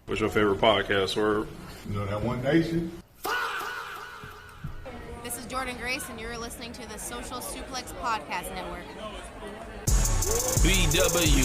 What's your favorite podcast? Or you know that One Nation? This is Jordan Grace, and you're listening to the Social Suplex Podcast Network. BW,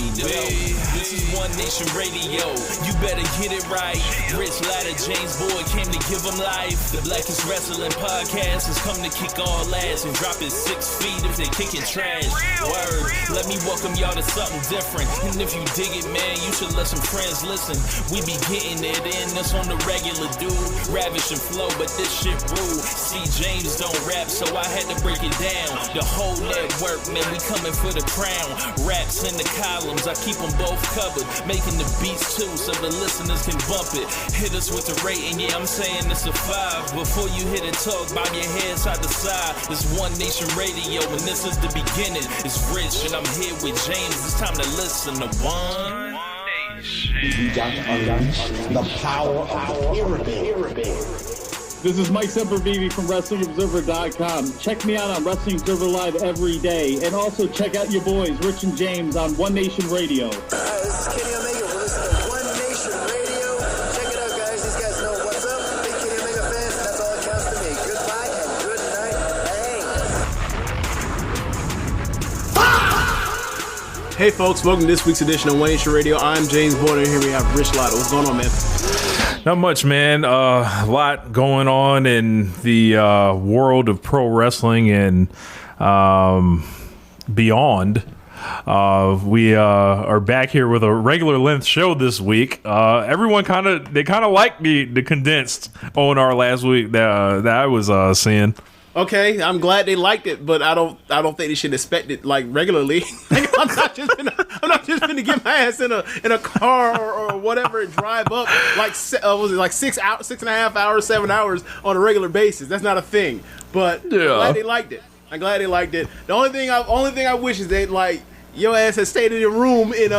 this is One Nation Radio. You better get it right. Rich Latta, James Boyd came to give them life. The Blackest Wrestling Podcast has come to kick all ass and drop it 6 feet if they kicking trash. Word, let me welcome y'all to something different. And if you dig it, man, you should let some friends listen. We be getting it in, this on the regular dude. Ravish and flow, but this shit rude. See, James don't rap, so I had to break it down. The whole network, man, we coming for the crown. Raps in the columns, I keep them both covered. Making the beats too, so the listeners can bump it. Hit us with the rating, yeah, I'm saying it's a 5. Before you hit and talk, bob your head side to side. It's One Nation Radio, and this is the beginning. It's Rich, and I'm here with James. It's time to listen to One Nation. We got to unleash the power of the pyramid. This is Mike Sempervive from WrestlingObserver.com. Check me out on Wrestling Observer Live every day. And also check out your boys, Rich and James, on One Nation Radio. This is Kenny Omega. We're listening to One Nation Radio. Check it out, guys. These guys know what's up. Big Kenny Omega fans, that's all that counts to me. Goodbye and good night. Bang. Hey, folks. Welcome to this week's edition of One Nation Radio. I'm James Boyd, and here we have Rich Latta. What's going on, man? not much, man. A lot going on in the world of pro wrestling and beyond. We are back here with a regular length show this week. Everyone kind of like the condensed ONR last week that I was seeing. Okay, I'm glad they liked it, but I don't think they should expect it like regularly. I'm not just gonna get my ass in a car or whatever and drive up like was it like 6.5 hours, 7 hours on a regular basis. That's not a thing. But yeah. I'm glad they liked it. The only thing I wish is that like your ass had stayed in your room in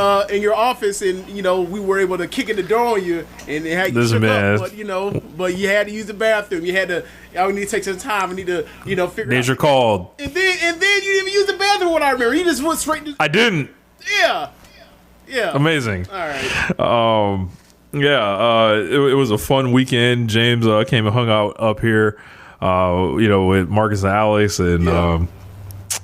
your office, and we were able to kick in the door on you and it had you shook up, but you had to use the bathroom. You had to. I would need to take some time. I need to figure out. Nature called. And then you didn't even use the bathroom. What I remember, you just went straight to. I didn't. Yeah. Amazing. All right. It was a fun weekend. James came and hung out up here, with Marcus and Alex, and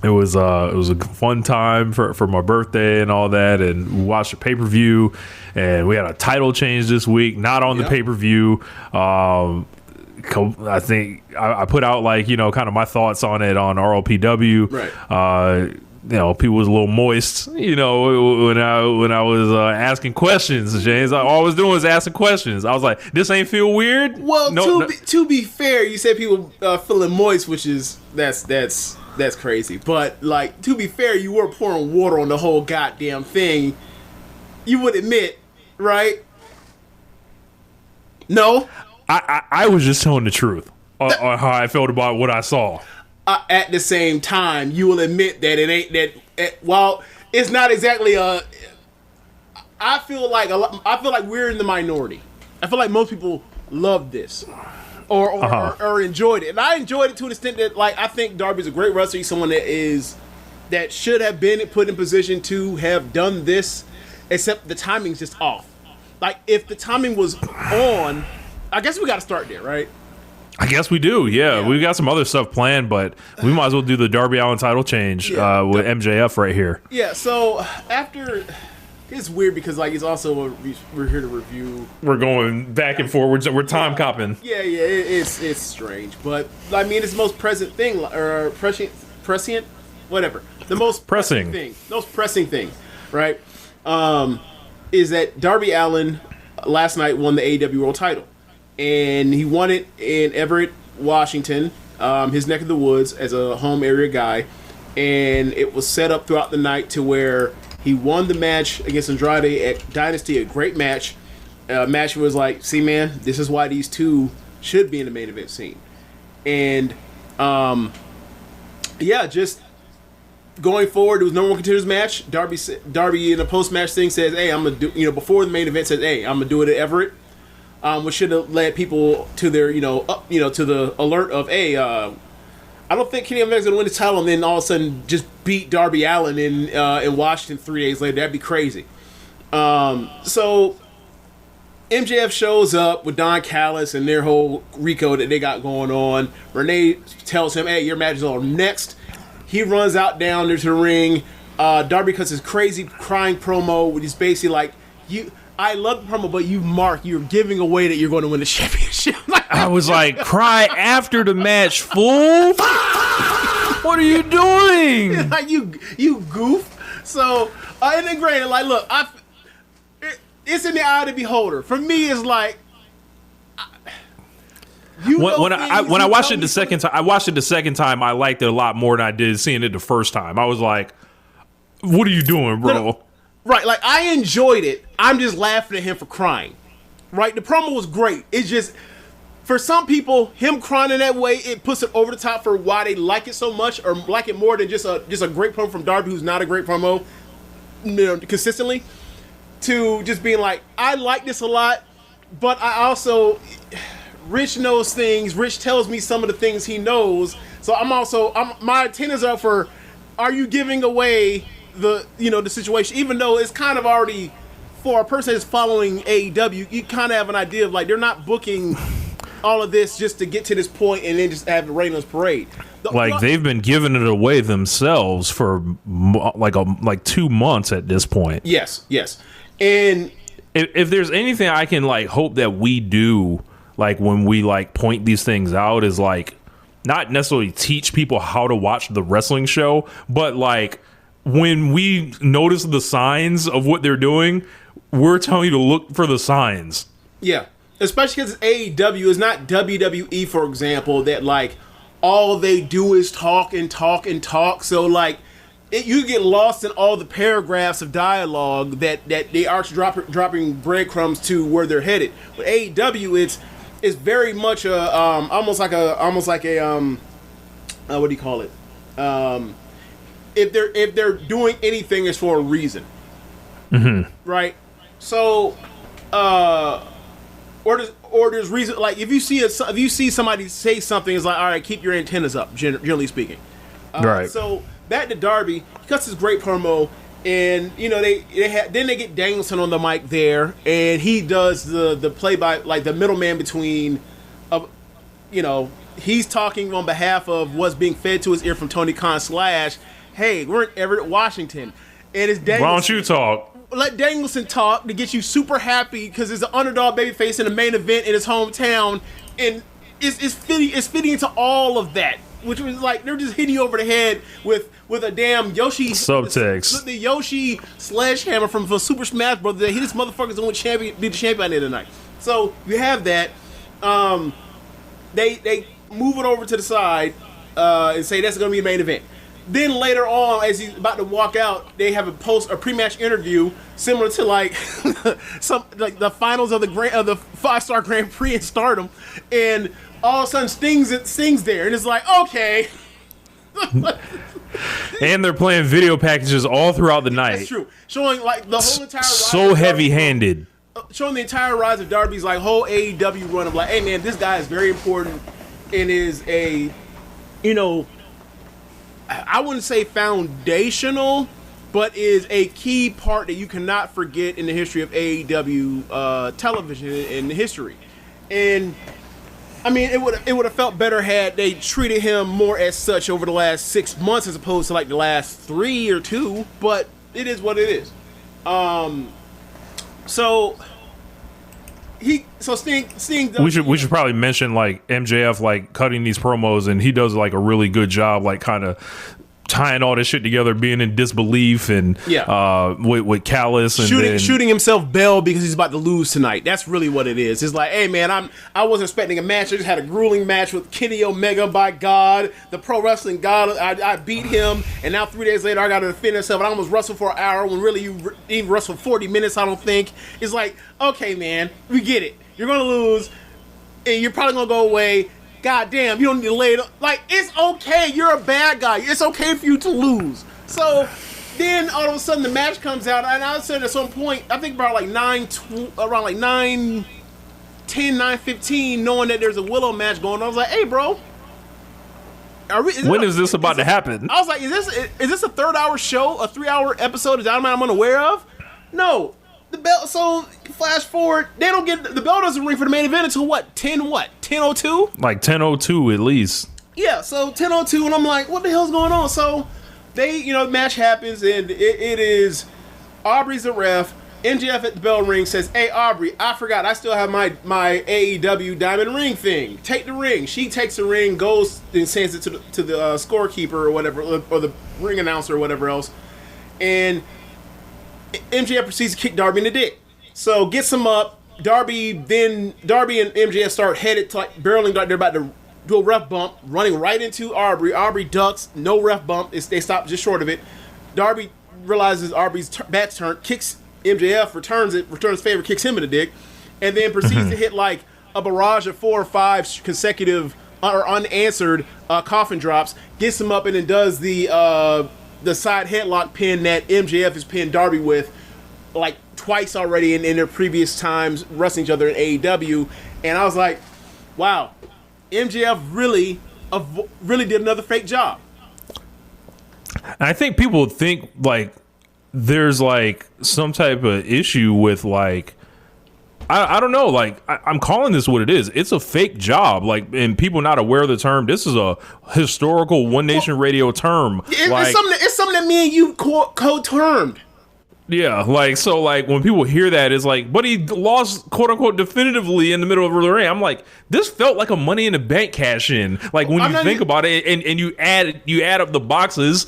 it was a fun time for my birthday and all that, and we watched a pay-per-view, and we had a title change this week, not on the pay-per-view. I think I put out kind of my thoughts on it on ROPW. Right. People was a little moist, when I was asking questions, James. All I was doing was asking questions. I was like, this ain't feel weird? Well, to be fair, you said people feeling moist, which is that's crazy. But like, to be fair, you were pouring water on the whole goddamn thing. You would admit, right? No? I was just telling the truth on how I felt about what I saw. At the same time, you will admit that it ain't that. While it's not exactly I feel like we're in the minority. I feel like most people love this or enjoyed it, and I enjoyed it to an extent that I think Darby's a great wrestler. He's someone that should have been put in position to have done this, except the timing's just off. Like if the timing was on. I guess we got to start there, right? I guess we do, yeah. We've got some other stuff planned, but we might as well do the Darby Allin title change with MJF right here. Yeah, so after... It's weird because it's also we're here to review... We're going back and forward. We're time copping. Yeah, it's strange. But, it's the most present thing, or prescient? Whatever. The most pressing thing, right? Is that Darby Allin last night won the AEW World title. And he won it in Everett, Washington, his neck of the woods, as a home area guy. And it was set up throughout the night to where he won the match against Andrade at Dynasty, a great match. Match was like, see, man, this is why these two should be in the main event scene. And, just going forward, it was no one contenders match. Darby in the post-match thing says, hey, I'm going to do, before the main event says, hey, I'm going to do it at Everett. Which should have led people to their, to the alert of, hey, I don't think Kenny Omega's gonna win the title and then all of a sudden just beat Darby Allin in Washington 3 days later. That'd be crazy. So MJF shows up with Don Callis and their whole Rico that they got going on. Renee tells him, hey, your match is on next. He runs out down to the ring. Darby cuts his crazy crying promo, which is basically like, I love the promo, but you're giving away that you're going to win the championship. I was like, cry after the match, fool. What are you doing? Like, you goof. So, and then granted, like, look, it's in the eye of the beholder. For me, it's like, when I watched it the second time, I liked it a lot more than I did seeing it the first time. I was like, what are you doing, bro? No, right, like, I enjoyed it. I'm just laughing at him for crying. Right? The promo was great. It's just, for some people, him crying in that way, it puts it over the top for why they like it so much, or like it more than just a great promo from Darby, who's not a great promo, consistently, to just being like, I like this a lot, but I also, Rich knows things. Rich tells me some of the things he knows, so my antennas are for, are you giving away the situation, even though it's kind of already, for a person that's following AEW, you kind of have an idea of, like, they're not booking all of this just to get to this point and then just have the Rainless parade. They've been giving it away themselves for like 2 months at this point. Yes. And if there's anything I can like hope that we do, like when we like point these things out, is like not necessarily teach people how to watch the wrestling show, but like when we notice the signs of what they're doing, we're telling you to look for the signs. Yeah. Especially because AEW is not WWE, for example, that like all they do is talk and talk and talk. So like you get lost in all the paragraphs of dialogue that they are dropping breadcrumbs to where they're headed. With AEW, it's very much a almost like a what do you call it? If they're doing anything, it's for a reason. Mm-hmm. Right? So or there's reason, like if you see somebody say something, it's like, all right, keep your antennas up, generally speaking. Right. So back to Darby, he cuts his great promo, and then they get Danielson on the mic there, and he does the play by, like, the middleman between, he's talking on behalf of what's being fed to his ear from Tony Khan / hey, we're in Everett, Washington, and it's Danielson. Why don't you talk? Let Danielson talk to get you super happy because it's an underdog babyface in the main event in his hometown, and it's fitting into all of that, which was like they're just hitting you over the head with a damn Yoshi subtext. The Yoshi sledgehammer from Super Smash Bros. That this motherfucker's going to be the champion there tonight. So you have that. They move it over to the side and say that's going to be the main event. Then later on, as he's about to walk out, they have a pre-match interview similar to like the finals of the 5-star Grand Prix in Stardom, and all of a sudden Sting's there, and it's like, okay. And they're playing video packages all throughout the night. That's true, showing like the whole entire rise so heavy-handed. Showing the entire rise of Darby's like whole AEW run of like, hey man, this guy is very important and is a, I wouldn't say foundational, but is a key part that you cannot forget in the history of AEW television in history. And I mean, it would have felt better had they treated him more as such over the last 6 months as opposed to like the last 3 or 2. But it is what it is. So Sting. We should probably mention like MJF like cutting these promos, and he does like a really good job, like kind of tying all this shit together, being in disbelief, and with Callis and shooting himself Bell because he's about to lose tonight. That's really what it is. It's like, hey man, I wasn't expecting a match. I just had a grueling match with Kenny Omega. By God, the pro wrestling god, I beat him, and now 3 days later I got to defend myself, and I almost wrestled for an hour when really you even wrestled 40 minutes. I don't think. It's like, okay man, we get it. You're gonna lose, and you're probably gonna go away. God damn, you don't need to lay it up. Like, it's okay. You're a bad guy. It's okay for you to lose. So then all of a sudden the match comes out, and I said at some point, I think about like 9:10, 9:15, knowing that there's a Willow match going on, I was like, hey bro, when is this about to happen? I was like, is this a 3-hour show, a 3-hour episode of Dynamite I'm unaware of? No. the belt. So flash forward, they don't get the belt doesn't ring for the main event until what 10:02? Like 10:02 at least. Yeah, so 10:02, and I'm like, what the hell's going on? So they, the match happens, and it is Aubrey's the ref. MJF at the bell ring says, "Hey Aubrey, I forgot. I still have my AEW diamond ring thing. Take the ring." She takes the ring, goes and sends it to the scorekeeper or whatever, or the ring announcer or whatever else, and MJF proceeds to kick Darby in the dick. So gets him up. Darby and MJF start headed to, like, barreling like they're about to do a ref bump, running right into Aubrey. Aubrey ducks, no ref bump. They stop just short of it. Darby realizes Aubrey's back's turned, kicks MJF, returns favor, kicks him in the dick, and then proceeds to hit like a barrage of 4 or 5 consecutive or unanswered coffin drops, gets him up, and then does the side headlock pin that MJF has pinned Darby with like twice already in their previous times wrestling each other in AEW. And I was like, wow, MJF really did another fake job. And I think people think like there's like some type of issue with like I don't know, like I'm calling this what it is. It's a fake job, like, and people not aware of the term. This is a historical One Nation Radio term. It's something that me and you co-termed. Yeah, like, so like when people hear that, it's like, but he lost quote unquote definitively in the middle of the ring. I'm like, this felt like a Money in the Bank cash in. Like when you think about it, and you add up the boxes.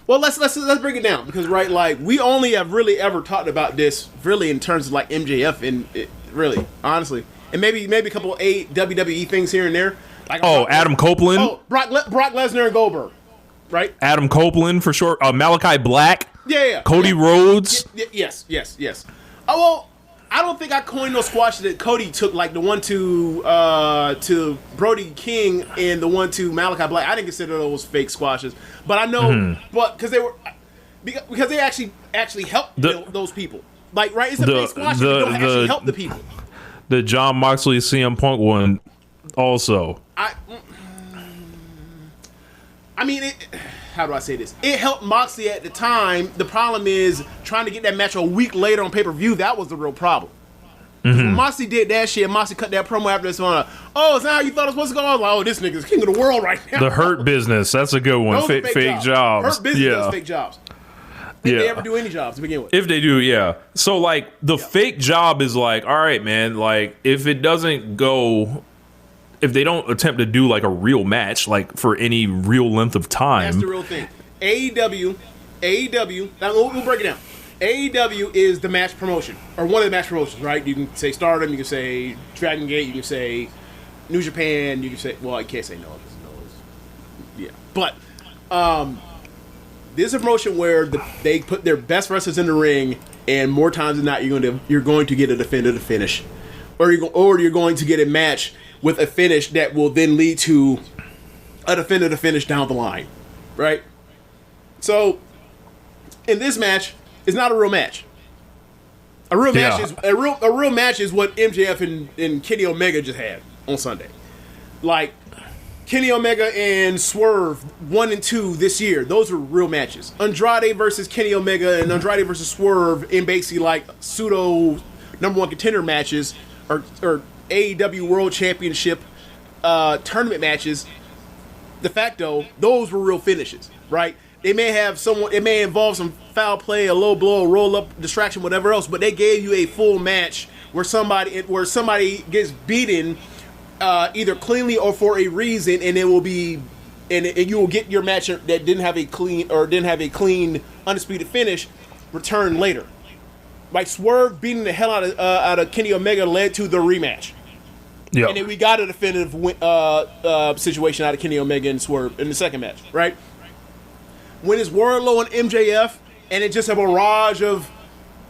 Well, let's break it down, because like we only have really ever talked about this really in terms of like MJF and really honestly, and maybe a couple of WWE things here and there. Like Adam Copeland. Oh, Brock Lesnar and Goldberg, right? Adam Copeland for short. Malachi Black. Yeah. Cody Rhodes. Yes. Oh well, I don't think I coined those squashes that Cody took, like the one to Brody King and the one to Malachi Black. I didn't consider those fake squashes, but I know, but because they actually helped those people. Like, right, it's a fake squash, but they don't actually help the people. The John Moxley CM Punk one, also. I mean, how do I say this? It helped Moxley at the time. The problem is trying to get that match a week later on pay-per-view. That was the real problem. When Moxley did that shit, Moxley cut that promo after this one. Is that how you thought it was supposed to go? I was like, this nigga's king of the world right now. The Hurt Business. That's a good one. Fake jobs. Hurt Business does fake jobs. If they ever do any jobs to begin with. If they do, yeah. So, like, the fake job is like, all right, man, like, if it doesn't go... If they don't attempt to do like a real match, like for any real length of time, that's the real thing. AEW. Now we'll break it down. AEW is the match promotion, or one of the match promotions, right? You can say Stardom, you can say Dragon Gate, you can say New Japan, you can say, well, I can't say no, because no is, yeah. But this is a promotion where they put their best wrestlers in the ring, and more times than not, you're going to get a definitive finish, or you're going to get a match with a finish that will then lead to a definitive finish down the line, right? So, in this match, it's not a real match. A real match is what MJF and Kenny Omega just had on Sunday. Like, Kenny Omega and Swerve 1 and 2 this year, those are real matches. Andrade versus Kenny Omega and Andrade versus Swerve in basically like pseudo number 1 contender matches or AEW World Championship tournament matches. De facto, those were real finishes, right? It may involve some foul play, a low blow, a roll up, distraction, whatever else, but they gave you a full match where somebody gets beaten either cleanly or for a reason, and you will get your match that didn't have a clean undisputed finish return later. Like Swerve beating the hell out of Kenny Omega led to the rematch. Yeah. And then we got a definitive situation out of Kenny Omega and Swerve in the second match, right? When it's Wardlow and MJF, and it's just a barrage of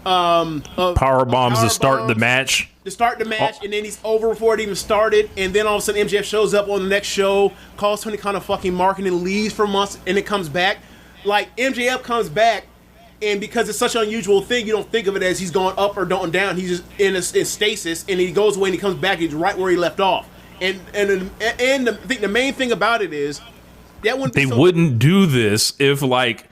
power bombs to start the match. And then he's over before it even started, and then all of a sudden MJF shows up on the next show, calls Tony Khan a fucking mark, and then leaves for months, and it comes back. Like, MJF comes back, and because it's such an unusual thing, you don't think of it as he's going up or going down. He's just in stasis, and he goes away and he comes back. He's right where he left off. And I think the main thing about it is that they wouldn't do this if, like,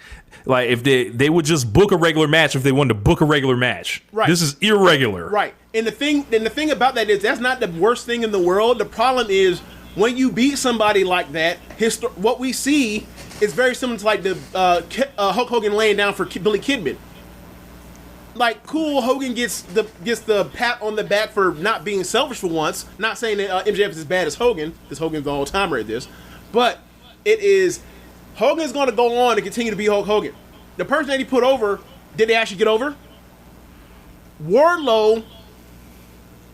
Like if they would just book a regular match if they wanted to book a regular match. Right. This is irregular. Right. And the thing about that is that's not the worst thing in the world. The problem is when you beat somebody like that, what we see is very similar to like the Hulk Hogan laying down for Billy Kidman. Like, cool, Hogan gets the pat on the back for not being selfish for once. Not saying that MJF is as bad as Hogan, because Hogan's the all-timer at this. But it is, Hogan's going to go on and continue to be Hulk Hogan. The person that he put over, did they actually get over? Wardlow,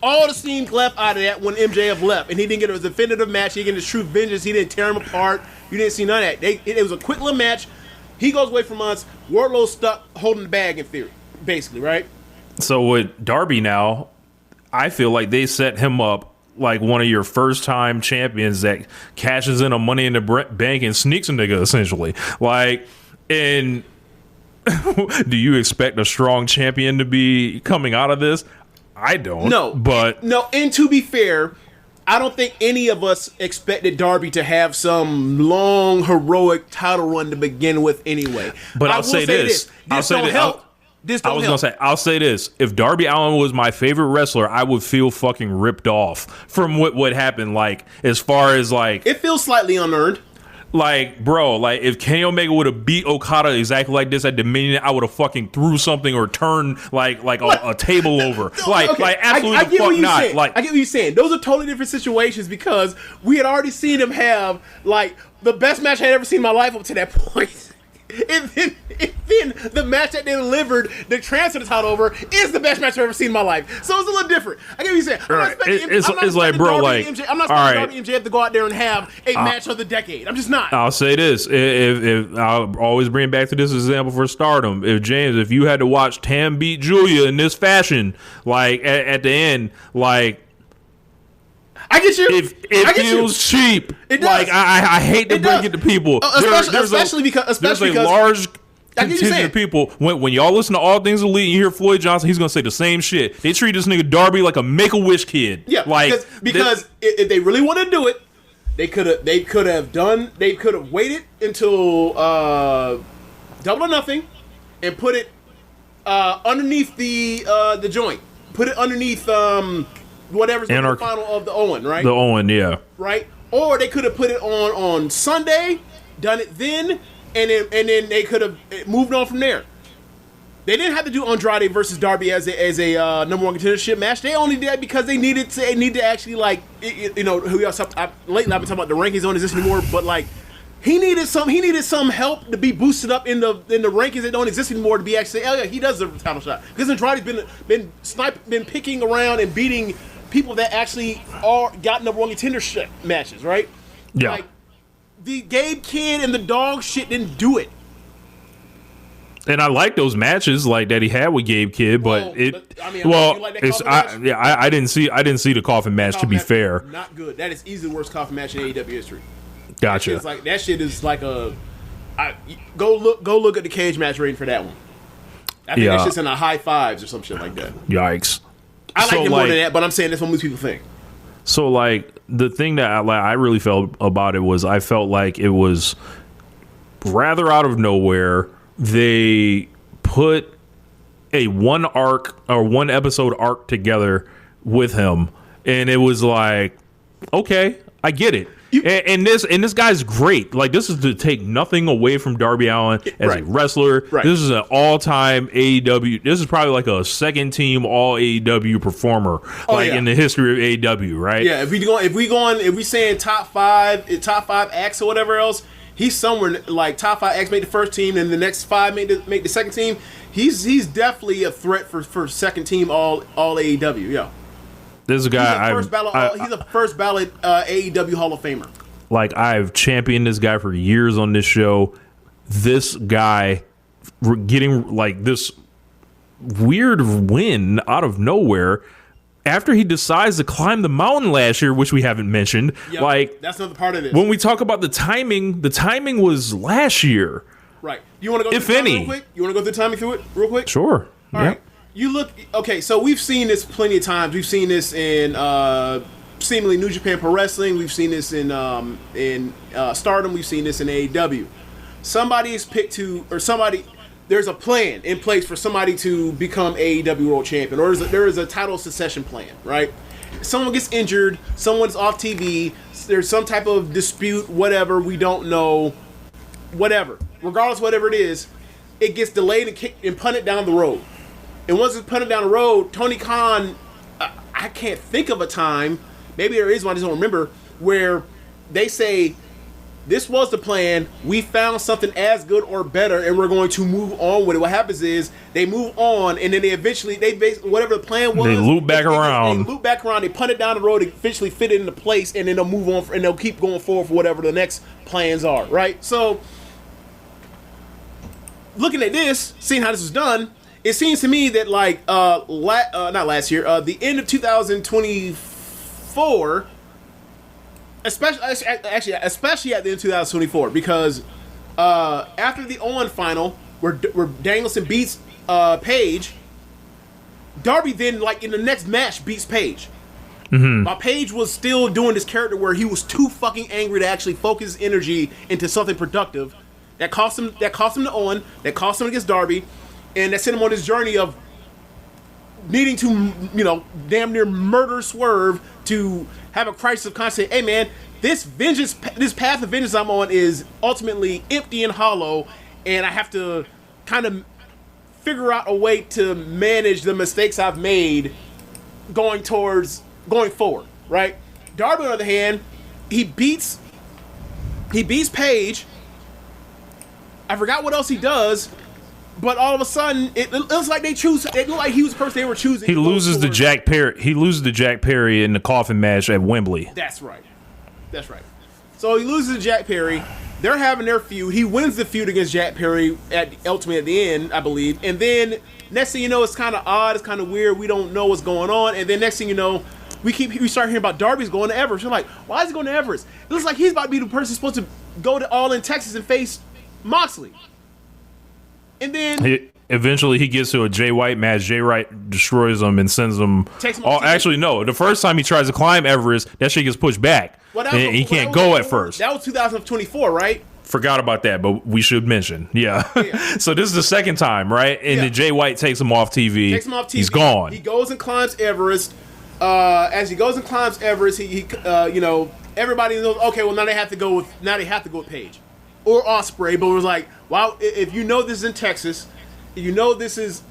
all the steam left out of that when MJF left. And he didn't get a definitive match. He didn't get his true vengeance. He didn't tear him apart. You didn't see none of that. It was a quick little match. He goes away from us. Wardlow's stuck holding the bag in theory. Basically, right? So with Darby now, I feel like they set him up like one of your first-time champions that cashes in a Money in the Bank and sneaks a nigga, essentially. Like, and do you expect a strong champion to be coming out of this? I don't. No. But... No, and to be fair, I don't think any of us expected Darby to have some long, heroic title run to begin with anyway. But I'll say this. This don't help. I'll say this. If Darby Allin was my favorite wrestler, I would feel fucking ripped off from what happened. Like, as far as like... It feels slightly unearned. Like, bro, like if Kenny Omega would have beat Okada exactly like this at Dominion, I would have fucking threw something or turned like a table over. Like absolutely I get the fuck not. Saying. Like, I get what you're saying. Those are totally different situations because we had already seen him have like the best match I had ever seen in my life up to that point. And then the match that they delivered, the transfer the title over, is the best match I've ever seen in my life. So it's a little different. I get what you're saying. It's like, bro, like, I'm not expecting Darby and MJF to go out there and have a match of the decade. I'm just not. I'll say this. If I'll always bring back to this example for Stardom. If you had to watch Tam beat Julia in this fashion, like at the end, like, I get you. It feels cheap. It does. Like I hate to bring it to people, especially because there's a large contingent of people. When y'all listen to All Things Elite, and you hear Floyd Johnson, he's gonna say the same shit. They treat this nigga Darby like a Make-A-Wish kid. Yeah, like because if they really want to do it, they could have waited until Double or Nothing and put it underneath the joint. Put it underneath whatever's in the final of the Owen, right? The Owen, yeah. Right? Or they could have put it on Sunday, done it then, and then they could have moved on from there. They didn't have to do Andrade versus Darby as a number one contendership match. They only did that because they needed to actually, like, you know, lately I've been talking about the rankings don't exist anymore, but like he needed some help to be boosted up in the rankings that don't exist anymore to be actually, oh yeah, he does deserve a title shot. Because Andrade's been picking around and beating people that actually got number one contendership matches, right? Yeah. Like, the Gabe Kidd and the dog shit didn't do it. And I like those matches like that he had with Gabe Kidd, but I didn't see the coffin match, to be fair. Not good. That is easily the worst coffin match in AEW history. Gotcha. That shit is like go look at the cage match rating for that one. I think that shit's in the high fives or some shit like that. Yikes. I like it more than that, but I'm saying that's what most people think. So, like, the thing that I really felt about it was I felt like it was rather out of nowhere. They put a one episode arc together with him, and it was like, okay, I get it. And this guy's great. Like, this is to take nothing away from Darby Allin as a wrestler. Right. This is an all-time AEW. This is probably like a second-team all AEW performer, in the history of AEW. Right? Yeah. If we saying top five acts or whatever else, he's somewhere like top 5 acts make the first team, and the next 5 make the second team. He's definitely a threat for second team all AEW. Yeah. This guy, he's a first ballot AEW Hall of Famer. Like, I've championed this guy for years on this show. This guy getting like this weird win out of nowhere after he decides to climb the mountain last year, which we haven't mentioned. Yep, like, that's another part of this. When we talk about the timing was last year. Right. You want to go through the timing real quick? You want to go through the timing through it real quick? Sure. All right. You look, okay, so we've seen this plenty of times. We've seen this in seemingly New Japan Pro Wrestling. We've seen this in Stardom. We've seen this in AEW. somebody is picked to, or somebody, there's a plan in place for somebody to become AEW World Champion, or there is a title succession plan, right? Someone gets injured, someone's off TV, there's some type of dispute, whatever, we don't know, whatever. Regardless, whatever it is, it gets delayed and kicked and punted down the road. And once it's punted down the road, Tony Khan, I can't think of a time, maybe there is one, I just don't remember, where they say, this was the plan, we found something as good or better, and we're going to move on with it. What happens is, they move on, and then they eventually, whatever the plan was, they loop back around. They loop back around, they punt it down the road, they eventually fit it into place, and then they'll move on, and they'll keep going forward for whatever the next plans are, right? So, looking at this, seeing how this was done, it seems to me that, like, not last year, the end of 2024, especially at the end of 2024, because after the Owen final, where Danielson beats Paige, Darby then, like, in the next match, beats Paige. Mm-hmm. While Paige was still doing this character where he was too fucking angry to actually focus his energy into something productive. That cost him to Owen, that cost him against Darby, and that sent him on this journey of needing to, damn near murder Swerve to have a crisis of conscience. Hey man, this path of vengeance I'm on is ultimately empty and hollow, and I have to kind of figure out a way to manage the mistakes I've made going forward, right? Darby, on the other hand, he beats Paige. I forgot what else he does, but all of a sudden, it looks like it looked like he was the person they were choosing. He loses to Jack Perry. He loses to Jack Perry in the coffin match at Wembley. That's right. So he loses to Jack Perry. They're having their feud. He wins the feud against Jack Perry ultimately at the end, I believe. And then next thing you know, it's kind of odd. It's kind of weird. We don't know what's going on. And then next thing you know, we start hearing about Darby's going to Everest. We're like, why is he going to Everest? It looks like he's about to be the person supposed to go to All in Texas and face Moxley. And then eventually he gets to a Jay White match. Jay White destroys him and sends him. Actually, no. The first time he tries to climb Everest, that shit gets pushed back. And he can't go at first. That was 2024, right? Forgot about that, but we should mention. Yeah. So this is the second time, right? And then Jay White takes him off TV. He's gone. He goes and climbs Everest. As he goes and climbs Everest, he everybody knows. Okay, well now they have to go with Paige or Ospreay. But it was like, wow, if you know this is in Texas, you know this is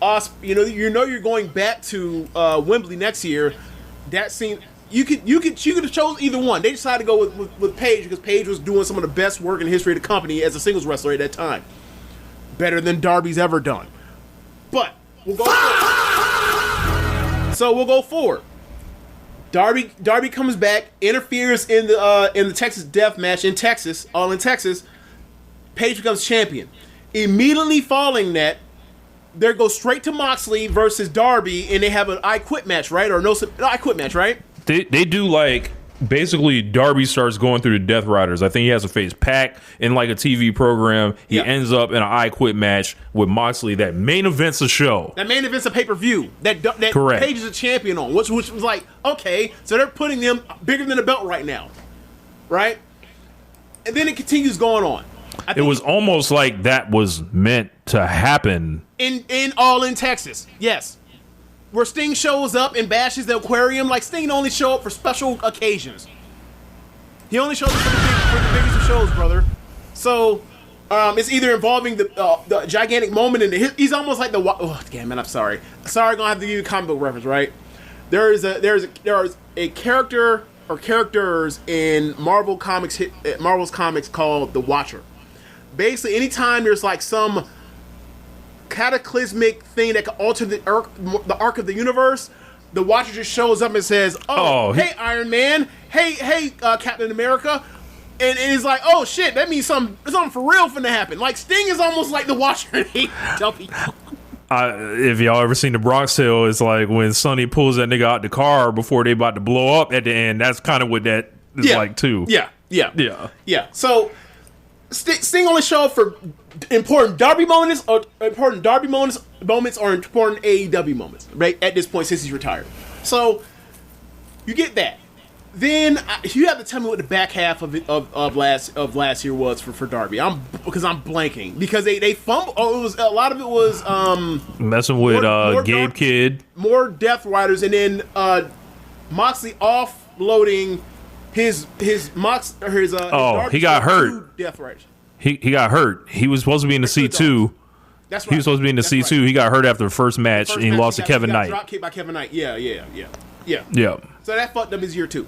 you're going back to Wembley next year. That seemed you could have chose either one. They decided to go with Paige because Paige was doing some of the best work in the history of the company as a singles wrestler at that time, better than Darby's ever done. But we'll go forward. So we'll go forward. Darby comes back, interferes in the Texas Death Match in Texas, all in Texas. Paige becomes champion. Immediately following that, they go straight to Moxley versus Darby, and they have an I Quit match, right? Or no I Quit match, right? They do like basically Darby starts going through the Death Riders. I think he has to face Pac in like a TV program. He ends up in an I Quit match with Moxley that main events a show. That main events a pay-per-view. That Correct. Paige is a champion on, which was like, okay, so they're putting them bigger than a belt right now, right? And then it continues going on. It was almost like that was meant to happen. In All in Texas, yes. Where Sting shows up and bashes the aquarium. Like, Sting only show up for special occasions. He only shows up for the biggest of shows, brother. So, it's either involving the gigantic moment in he's almost like the... Oh, damn, man, I'm sorry. Sorry, I'm going to have to give you a comic book reference, right? There is a character or characters in Marvel's comics called the Watcher. Basically, anytime there's like some cataclysmic thing that can alter the arc of the universe, the Watcher just shows up and says, hey Iron Man, hey Captain America, and it's like, oh shit, that means something for real finna happen. Like, Sting is almost like the Watcher. If y'all ever seen the Bronx Tale, it's like when Sonny pulls that nigga out the car before they about to blow up at the end. That's kind of what that is like too. Yeah. So Sting only show up for important Darby moments or important AEW moments, right? At this point, since he's retired. So you get that. then you have to tell me what the back half of last year was for Darby. Because I'm blanking because they fumbled. Oh, it was a lot of it was messing with more Gabe Darby, Kidd, more Death Riders, and then Moxley offloading his he got hurt. Death Riders. He got hurt. He was supposed to be in the C2. That's right. He was supposed to be in the C2. Right. He got hurt after the first match, and he lost to Kevin Knight. Drop kick by Kevin Knight. Yeah. Yeah. So that fucked up his year too.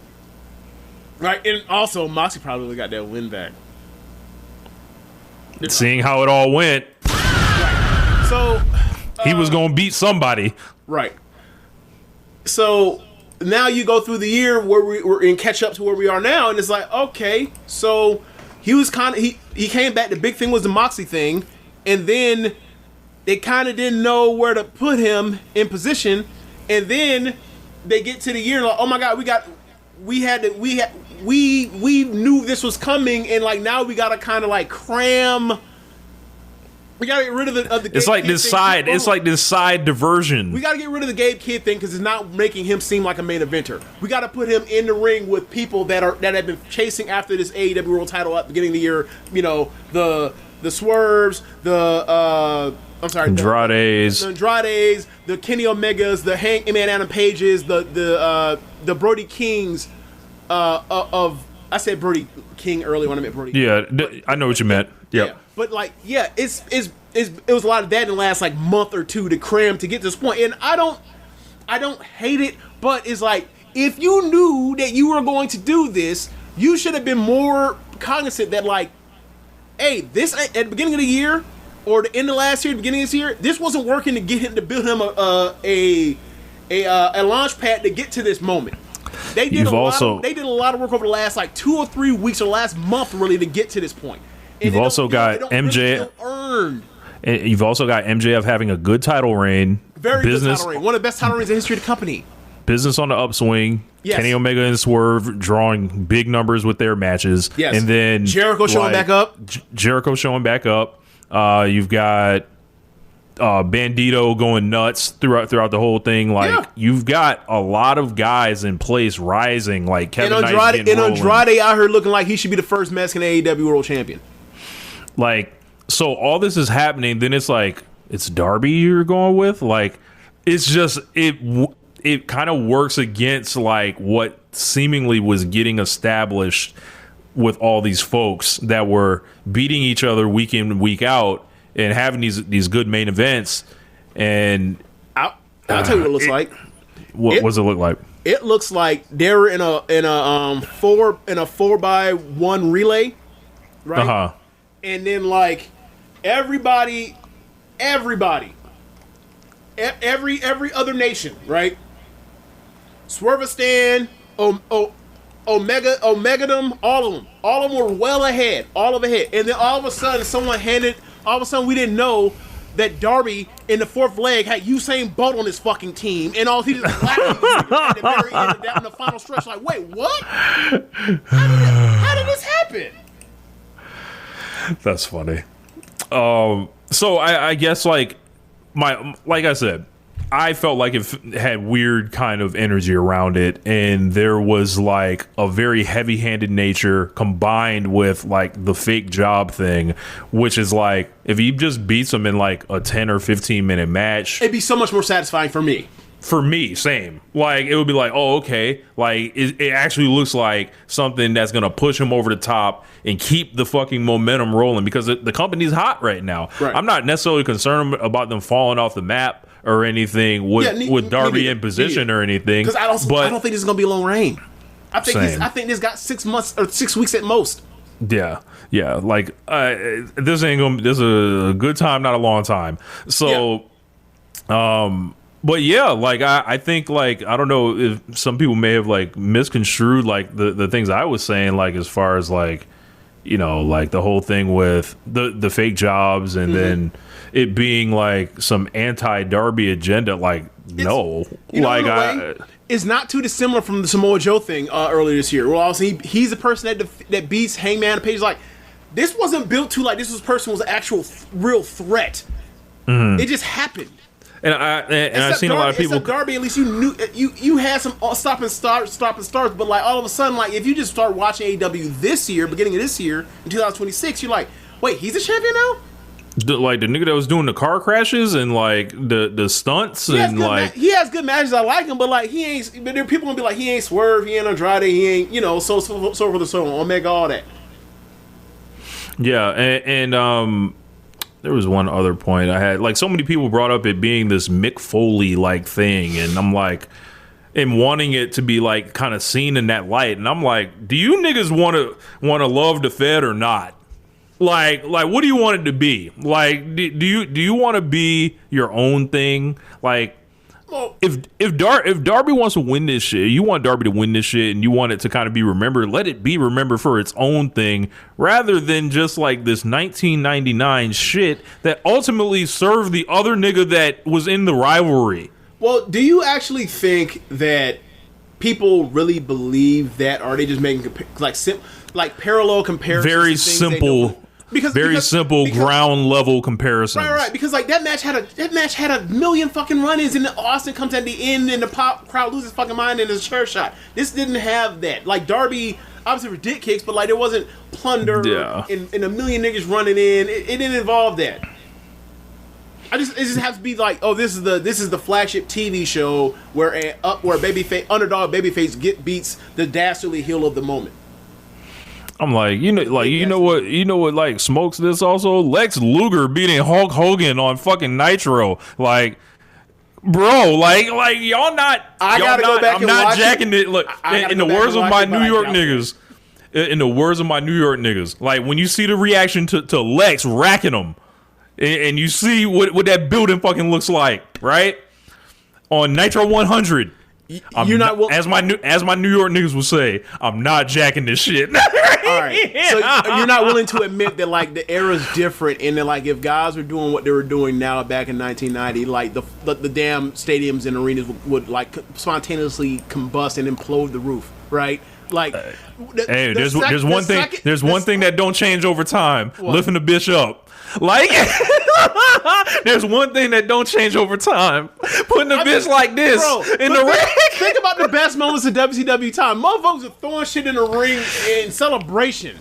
Right, and also Moxley probably got that win back. Seeing how it all went, right. So he was gonna beat somebody. Right. So now you go through the year where we're in catch up to where we are now, and it's like, okay, so he was he came back. The big thing was the Moxley thing, and then they kind of didn't know where to put him in position, and then they get to the year like, oh my god, we knew this was coming, and like now we gotta kind of like cram. We gotta get rid of the. It's like this side. It's like this side diversion. We gotta get rid of the Gabe Kidd thing because it's not making him seem like a main eventer. We gotta put him in the ring with people that have been chasing after this AEW World Title at the beginning of the year. You know, the Swerves, the Andrades, the Kenny Omegas, the Hangman Adam Pages, the Brody Kings. I said Brody King earlier when I meant Brody. Yeah, I know what you meant. Yep. Yeah, but like, yeah, it was a lot of that in the last like month or two to cram to get to this point, and I don't hate it, but it's like if you knew that you were going to do this, you should have been more cognizant that like, hey, this at the beginning of the year or the end of last year, beginning of this year, this wasn't working to get him to build him a launch pad to get to this moment. They did a lot of work over the last like 2 or 3 weeks or last month really to get to this point. And you've also got MJ. And you've also got MJF having a good title reign. Very good title reign. One of the best title reigns in the history of the company. Business on the upswing. Yes. Kenny Omega and Swerve drawing big numbers with their matches. Yes. And then Jericho showing back up. You've got Bandito going nuts throughout the whole thing. Like you've got a lot of guys in place rising. Like Kevin Knight and Andrade out here looking like he should be the first Mexican AEW World Champion. Like, so all this is happening. Then it's like it's Darby you're going with. Like it's just it kind of works against like what seemingly was getting established with all these folks that were beating each other week in and week out. And having these good main events, and I'll tell you what it looks like. What does it look like? It looks like they're in a 4x1 relay, right? Uh-huh. And then like every other nation, right? Swervistan, Omegadom, all of them were well ahead, and then all of a sudden we didn't know that Darby in the fourth leg had Usain Bolt on his fucking team, and all he just laughed at the very end of that in the final stretch. Like, wait, what? How did this happen? That's funny. So I guess like I said, I felt like it had weird kind of energy around it, and there was like a very heavy-handed nature combined with like the fake job thing, which is like if he just beats him in like a 10 or 15 minute match, it'd be so much more satisfying for me. For me, same. Like it would be like, oh, okay, like it actually looks like something that's gonna push him over the top and keep the fucking momentum rolling because the company's hot right now. Right. I'm not necessarily concerned about them falling off the map or anything with Darby in position or anything. Because I don't think this is gonna be a long reign. I think this got 6 months or 6 weeks at most. Yeah. Like this ain't gonna. This is a good time, not a long time. So, but yeah, like I think like I don't know if some people may have like misconstrued like the things I was saying, like as far as like, you know, like the whole thing with the fake jobs and then it being like some anti-Darby agenda. Like no, like it's not too dissimilar from the Samoa Joe thing earlier this year. Well, obviously he's the person that beats Hangman Page. Like this wasn't built to like this person was an actual real threat. It just happened. And I've seen a lot of people. Darby, at least you knew you had some stop and starts, but like all of a sudden, like if you just start watching AEW this year, beginning of this year in 2026, you're like, wait, he's a champion now? Like the nigga that was doing the car crashes and like the stunts and like he has good matches. I like him, but like he ain't. But there are people gonna be like, he ain't Swerve, he ain't Andrade, he ain't so forth and so on, Omega, all that. Yeah, and there was one other point I had. Like, so many people brought up it being this Mick Foley like thing, and I'm like, and wanting it to be like kind of seen in that light, and I'm like, do you niggas want to love the Fed or not? Like, what do you want it to be? Like, do you want to be your own thing? Like, if Darby wants to win this shit, you want Darby to win this shit, and you want it to kind of be remembered. Let it be remembered for its own thing, rather than just like this 1999 shit that ultimately served the other nigga that was in the rivalry. Well, do you actually think that people really believe that, or are they just making like parallel comparisons? Very simple. Because ground level comparisons. Right. Because like that match had a million fucking run-ins, and Austin comes at the end, and the crowd loses fucking mind in his chair shot. This didn't have that. Like Darby, obviously for dick kicks, but like there wasn't plunder and a million niggas running in. It didn't involve that. It just has to be like, oh, this is the flagship TV show where underdog babyface beats the dastardly heel of the moment. I'm like, you know what like smokes this also? Lex Luger beating Hulk Hogan on fucking Nitro. Like, bro, like y'all not. I gotta go back. I'm not jacking it. Look, in the words of my New York niggas. In the words of my New York niggas, like when you see the reaction to Lex racking him, and you see what that building fucking looks like, right? On Nitro 100. You're not as my New York niggas will say, I'm not jacking this shit. All right, so you're not willing to admit that like the era's different, and that like if guys were doing what they were doing now back in 1990, like the damn stadiums and arenas would like spontaneously combust and implode the roof, right? Like, there's one thing that don't change over time. What? Lifting a bitch up. Like, there's one thing that don't change over time. Putting a bitch like this in the ring. Think about the best moments of WCW time. Motherfuckers are throwing shit in the ring in celebration.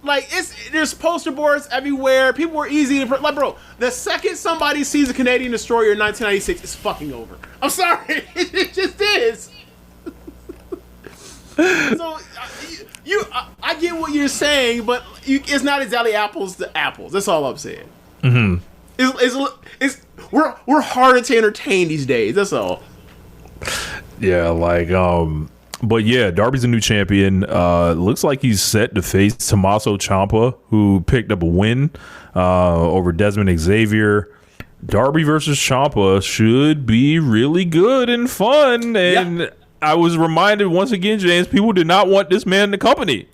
Like, there's poster boards everywhere. People were easy to like, bro. The second somebody sees a Canadian Destroyer in 1996, it's fucking over. I'm sorry, it just is. So I get what you're saying, but it's not exactly apples to apples. That's all I'm saying. Mm-hmm. We're harder to entertain these days. That's all. Yeah, like but yeah, Darby's a new champion. Looks like he's set to face Tommaso Ciampa, who picked up a win over Desmond Xavier. Darby versus Ciampa should be really good and fun, and. Yeah. I was reminded once again, James, people did not want this man in the company.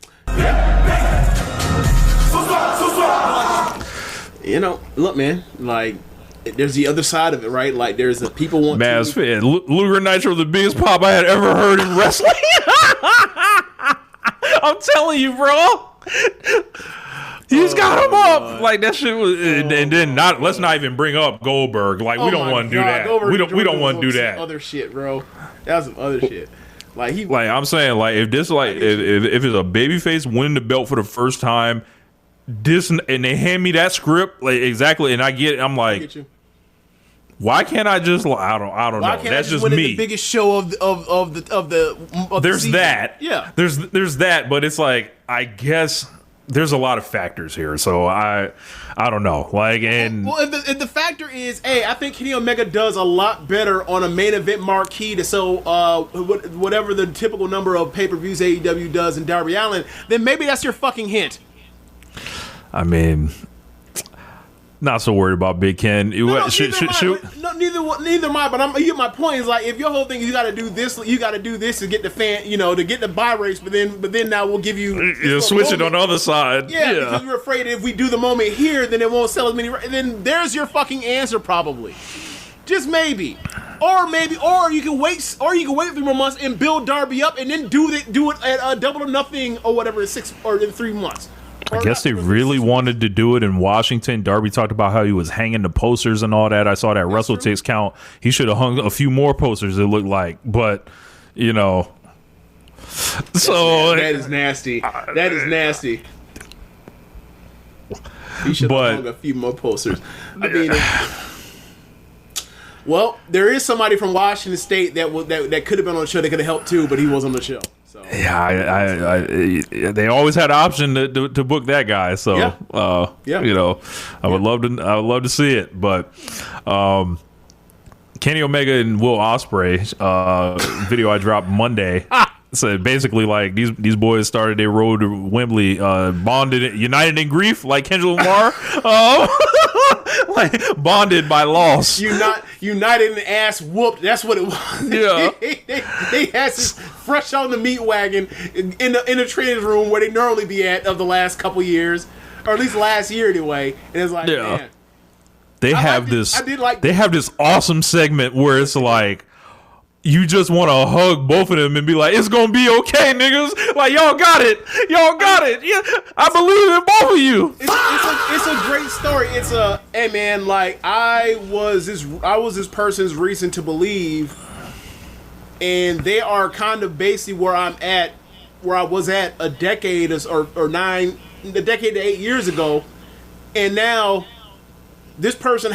You know, look, man, like, there's the other side of it, right? Like, there's the people want Maz fan. Luger Nitro, the biggest pop I had ever heard in wrestling. I'm telling you, bro. He's got him up like that shit was, and then let's not even bring up Goldberg. Like we don't want to do that. We don't want to do that. Other shit, bro. That's some other shit. Like I'm saying, like if this like if it's a babyface winning the belt for the first time, this and they hand me that script like exactly, and I get it. I'm like, why can't I just? I don't know. That's just me. The biggest show of the there's season. That. Yeah. There's that, but it's like I guess. There's a lot of factors here, so I don't know. Like, and if the factor is, I think Kenny Omega does a lot better on a main event marquee to sell whatever the typical number of pay-per-views AEW does in Darby Allin, then maybe that's your fucking hint. I mean, not so worried about Big Ken. Neither am I. But my point is like, if your whole thing is you got to do this to get the fan, to get the buy rates. But then now we'll give you switch it on the other side. Yeah, because you're afraid if we do the moment here, then it won't sell as many. Then there's your fucking answer probably. Just maybe, or you can wait 3 more months and build Darby up, and then do it at Double or Nothing or whatever, 6 or in 3 months. I guess they really wanted to do it in Washington. Darby talked about how he was hanging the posters and all that. I saw that WrestleTix count. He should have hung a few more posters, it looked like. But, you know. So that is nasty. That is nasty. He should have hung a few more posters. I mean, well, there is somebody from Washington State that could have been on the show that could have helped too, but he was on the show. So. Yeah, they always had an option to book that guy. So, you know, I would love to see it. But Kenny Omega and Will Ospreay video I dropped Monday. So basically, like these boys started their road to Wembley, bonded, united in grief, like Kendrick Lamar, like bonded by loss. United in ass whooped. That's what it was. Yeah, they had this fresh on the meat wagon in the training room where they normally be at of the last couple years, or at least last year anyway. And it's like, man, they have this awesome segment where it's like, you just want to hug both of them and be like, it's going to be okay, niggas. Like, y'all got it. Yeah, I believe in both of you. It's a great story. Hey man, like I was this person's reason to believe, and they are kind of basically where I was at a decade to 8 years ago. And now this person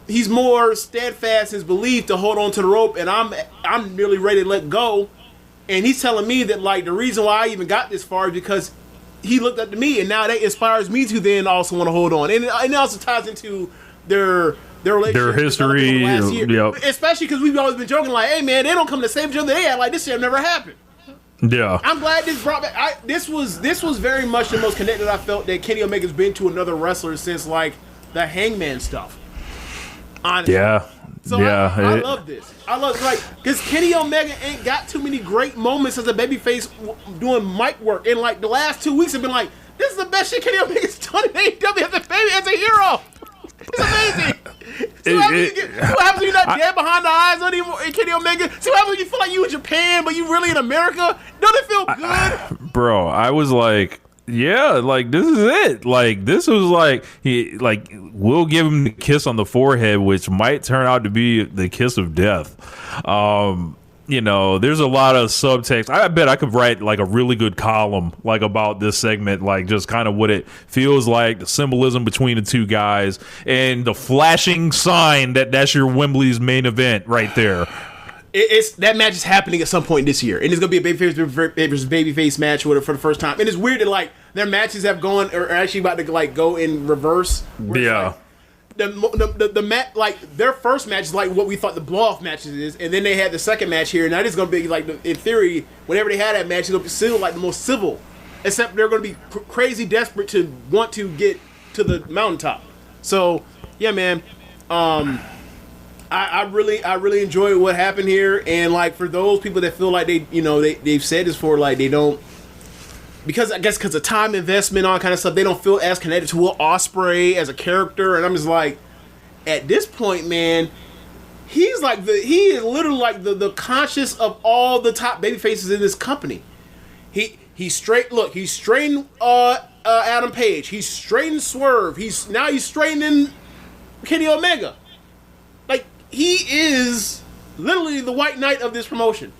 he's more steadfast in his belief to hold on to the rope, and I'm nearly ready to let go. And he's telling me that like the reason why I even got this far is because he looked up to me, and now that inspires me to then also want to hold on. And it also ties into their relationship, their history, last year. Yep. Especially because we've always been joking like, hey man, they don't come to save each other. They act like this shit never happened. Yeah, I'm glad this brought back. This was very much the most connected I felt that Kenny Omega's been to another wrestler since like the Hangman stuff. Honestly. Yeah. So yeah. I love this. I love because Kenny Omega ain't got too many great moments as a babyface doing mic work, and like the last 2 weeks have been like, this is the best shit Kenny Omega's done in AEW as a hero. It's amazing. See what happens when you're not dead behind the eyes anymore, Kenny Omega? See what happens when you feel like you in Japan, but you really in America? Don't it feel good? Bro, I was like, yeah, like this is it. Like this was like we'll give him the kiss on the forehead, which might turn out to be the kiss of death. You know, there's a lot of subtext. I bet I could write like a really good column like about this segment, like just kind of what it feels like, the symbolism between the two guys, and the flashing sign that's your Wembley's main event right there. That match is happening at some point this year, and it's gonna be a babyface match for the first time. And it's weird that like their matches have gone or are actually about to like go in reverse. Yeah, like, the match, like their first match is like what we thought the blow off matches is, and then they had the second match here, and that is gonna be like in theory, whenever they had that match, it's gonna be still like the most civil, except they're gonna be crazy desperate to want to get to the mountaintop. So yeah, man. I really enjoy what happened here, and like for those people that feel like they've said this for like they don't, because I guess because of time investment, all kind of stuff, they don't feel as connected to Will Ospreay as a character, and I'm just like, at this point, man, he is literally like the conscious of all the top baby faces in this company. He's straightened Adam Page, he's straightened Swerve, he's straightening Kenny Omega. He is literally the white knight of this promotion.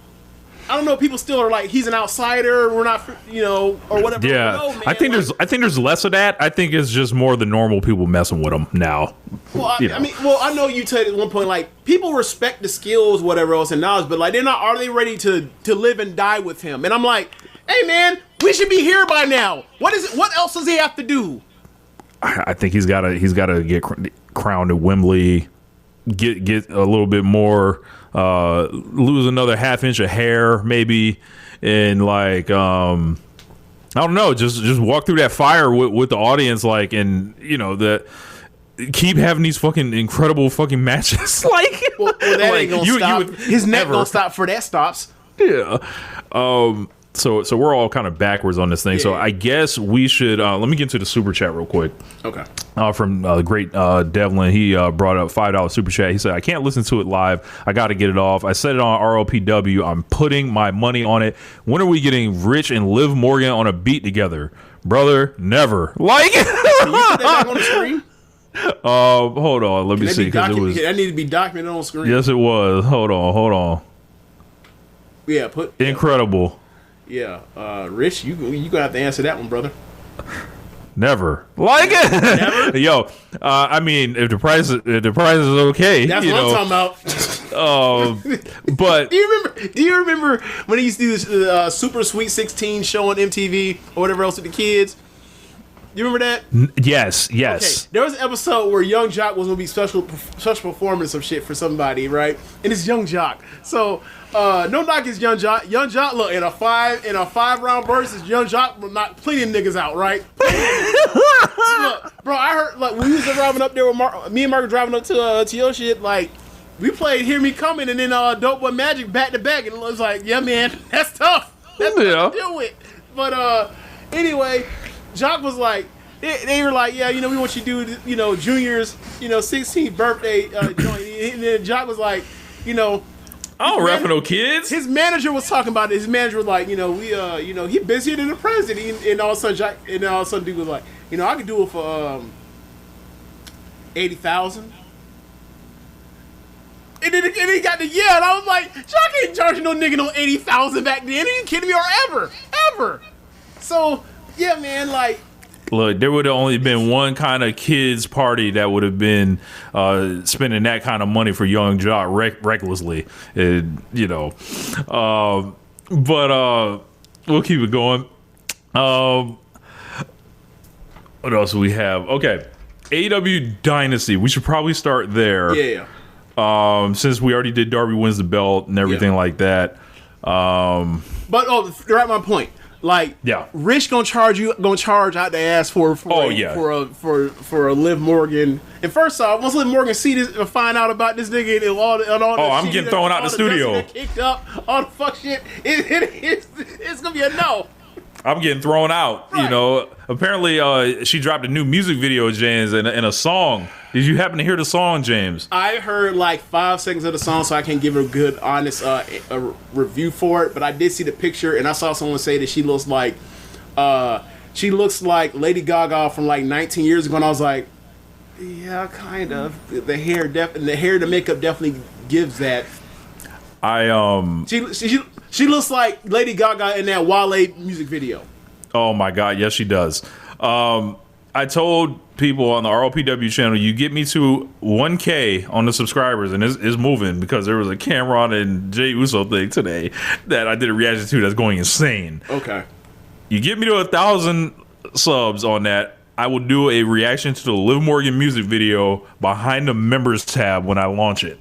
I don't know. People still are like, he's an outsider. We're not, or whatever. Yeah, no, man, I think there's less of that. I think it's just more the normal people messing with him now. Well, I know you said at one point like people respect the skills, whatever else, and knowledge, but like are they ready to live and die with him? And I'm like, hey man, we should be here by now. What is it? What else does he have to do? I think he's got to get crowned at Wembley. Get a little bit more, lose another half inch of hair maybe, and like I don't know, just walk through that fire with the audience, like, and keep having these fucking incredible fucking matches. Like, well that ain't gonna stop. His neck gonna stop for that stops. Yeah. So we're all kind of backwards on this thing. Yeah. So I guess we should let me get into the super chat real quick. Okay. From the great Devlin, he brought up $5 super chat. He said, "I can't listen to it live. I got to get it off. I said it on ROPW. I'm putting my money on it. When are we getting Rich and Liv Morgan on a beat together? brother, never. Like, Can you put that back on the screen? hold on, let me see, because it was. That need to be documented on screen. Yes, it was. Hold on. Yeah, incredible. Yeah, Rich, you gonna have to answer that one, brother. Never. Like it. Never? Yo, I mean, if the price is okay, that's what I'm talking about. But do you remember when he used to do this Super Sweet 16 show on MTV or whatever else with the kids? You remember that? Yes. Okay. There was an episode where Young Jock was gonna be special performance of shit for somebody, right? And it's Young Jock. So no knock is Young Jock. Young Jock, look, in a 5-round burst, Young Jock will knock plenty of niggas out, right? Look, bro, I heard like when we was driving up there with me and Mark were driving up to your shit, like we played "Hear Me Coming" and then Dope Boy Magic back to back, and it was like, yeah, man, that's tough. That's tough to deal with. But anyway. Jock was like, they were like, yeah, we want you to do, Junior's, 16th birthday joint. And then Jock was like, I don't rap for no kids. His manager was talking about it. His manager was like, he busier than the president. And all of a sudden, dude was like, I could do it for $80,000. And then he got the yeah, and I was like, Jock ain't charging no nigga no $80,000 back then. Are you kidding me? Or ever. So. Yeah, man, like... Look, there would have only been one kind of kids party that would have been spending that kind of money for Young Jock recklessly. But we'll keep it going. What else do we have? Okay. AEW Dynasty. We should probably start there. Yeah. Since we already did Darby wins the belt and everything like that. But, you're at my point. Like, yeah, Rich gonna charge out the ass for a Liv Morgan. And first off, once Liv Morgan see this and find out about this nigga and all I'm getting thrown out the studio. Kicked up, all the fuck shit. It's gonna be a no. I'm getting thrown out. Right. Apparently, she dropped a new music video, James, and a song. Did you happen to hear the song, James? I heard like 5 seconds of the song, so I can't give a good, honest a review for it. But I did see the picture, and I saw someone say that she looks like Lady Gaga from like 19 years ago. And I was like, yeah, kind of. The hair, the makeup definitely gives that. She looks like Lady Gaga in that Wale music video. Oh my God, yes she does. I told people on the ROPW channel, you get me to 1K on the subscribers, and it's moving because there was a Cameron and Jey Uso thing today that I did a reaction to that's going insane. Okay. You get me to 1,000 subs on that, I will do a reaction to the Liv Morgan music video behind the members tab when I launch it.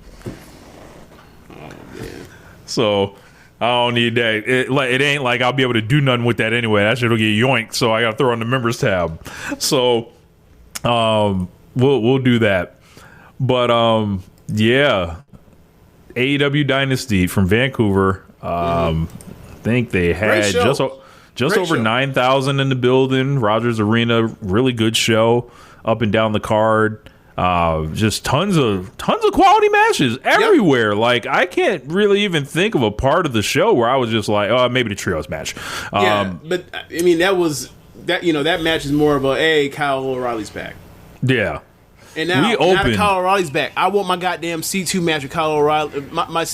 Oh man. So I don't need that. It ain't like I'll be able to do nothing with that anyway. That shit will get yoinked, so I got to throw on the members tab. So we'll do that. But yeah, AEW Dynasty from Vancouver. I think they had just over 9,000 in the building. Rogers Arena, really good show up and down the card. Just tons of quality matches everywhere. Yep. Like I can't really even think of a part of the show where I was just like, oh, maybe the trios match. But I mean that match is more of Kyle O'Reilly's back. Yeah. And now Kyle O'Reilly's back. I want my goddamn C2 match with Kyle O'Reilly. My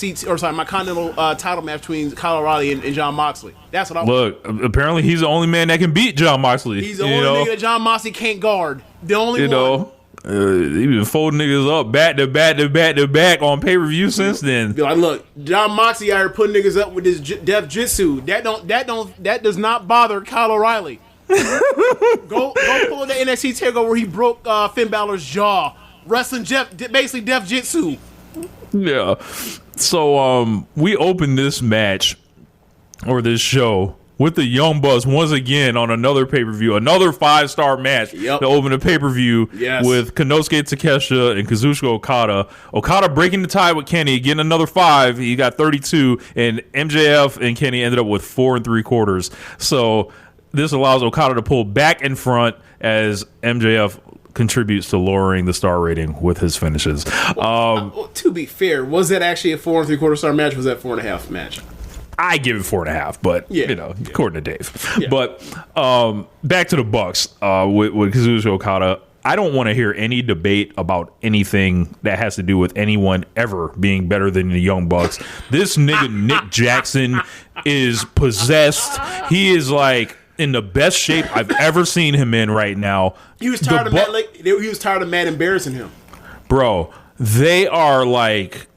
Continental title match between Kyle O'Reilly and Jon Moxley. That's what I want. Look, apparently he's the only man that can beat Jon Moxley. He's the only nigga that Jon Moxley can't guard. The only one. He been folding niggas up back to back on pay-per-view since then. Like, look, Jon Moxley out here putting niggas up with his death jitsu. That does not bother Kyle O'Reilly. go pull the NXT takeover where he broke Finn Balor's jaw, wrestling basically death jitsu. Yeah. So we opened this match or this show with the Young Bucks once again on another pay-per-view, another 5-star match to open a pay-per-view with Konosuke Takeshita and Kazuchika Okada. Okada breaking the tie with Kenny, getting another 5. He got 32, and MJF and Kenny ended up with 4 3/4. So this allows Okada to pull back in front as MJF contributes to lowering the star rating with his finishes. To be fair, was that actually a 4 3/4 star match? Or was that 4.5 match? I give it 4.5, but according to Dave. Yeah. But back to the Bucks with Kazuchika Okada. I don't want to hear any debate about anything that has to do with anyone ever being better than the Young Bucks. This nigga Nick Jackson is possessed. He is like in the best shape I've ever seen him in right now. He was tired of Matt embarrassing him. Bro, they are like,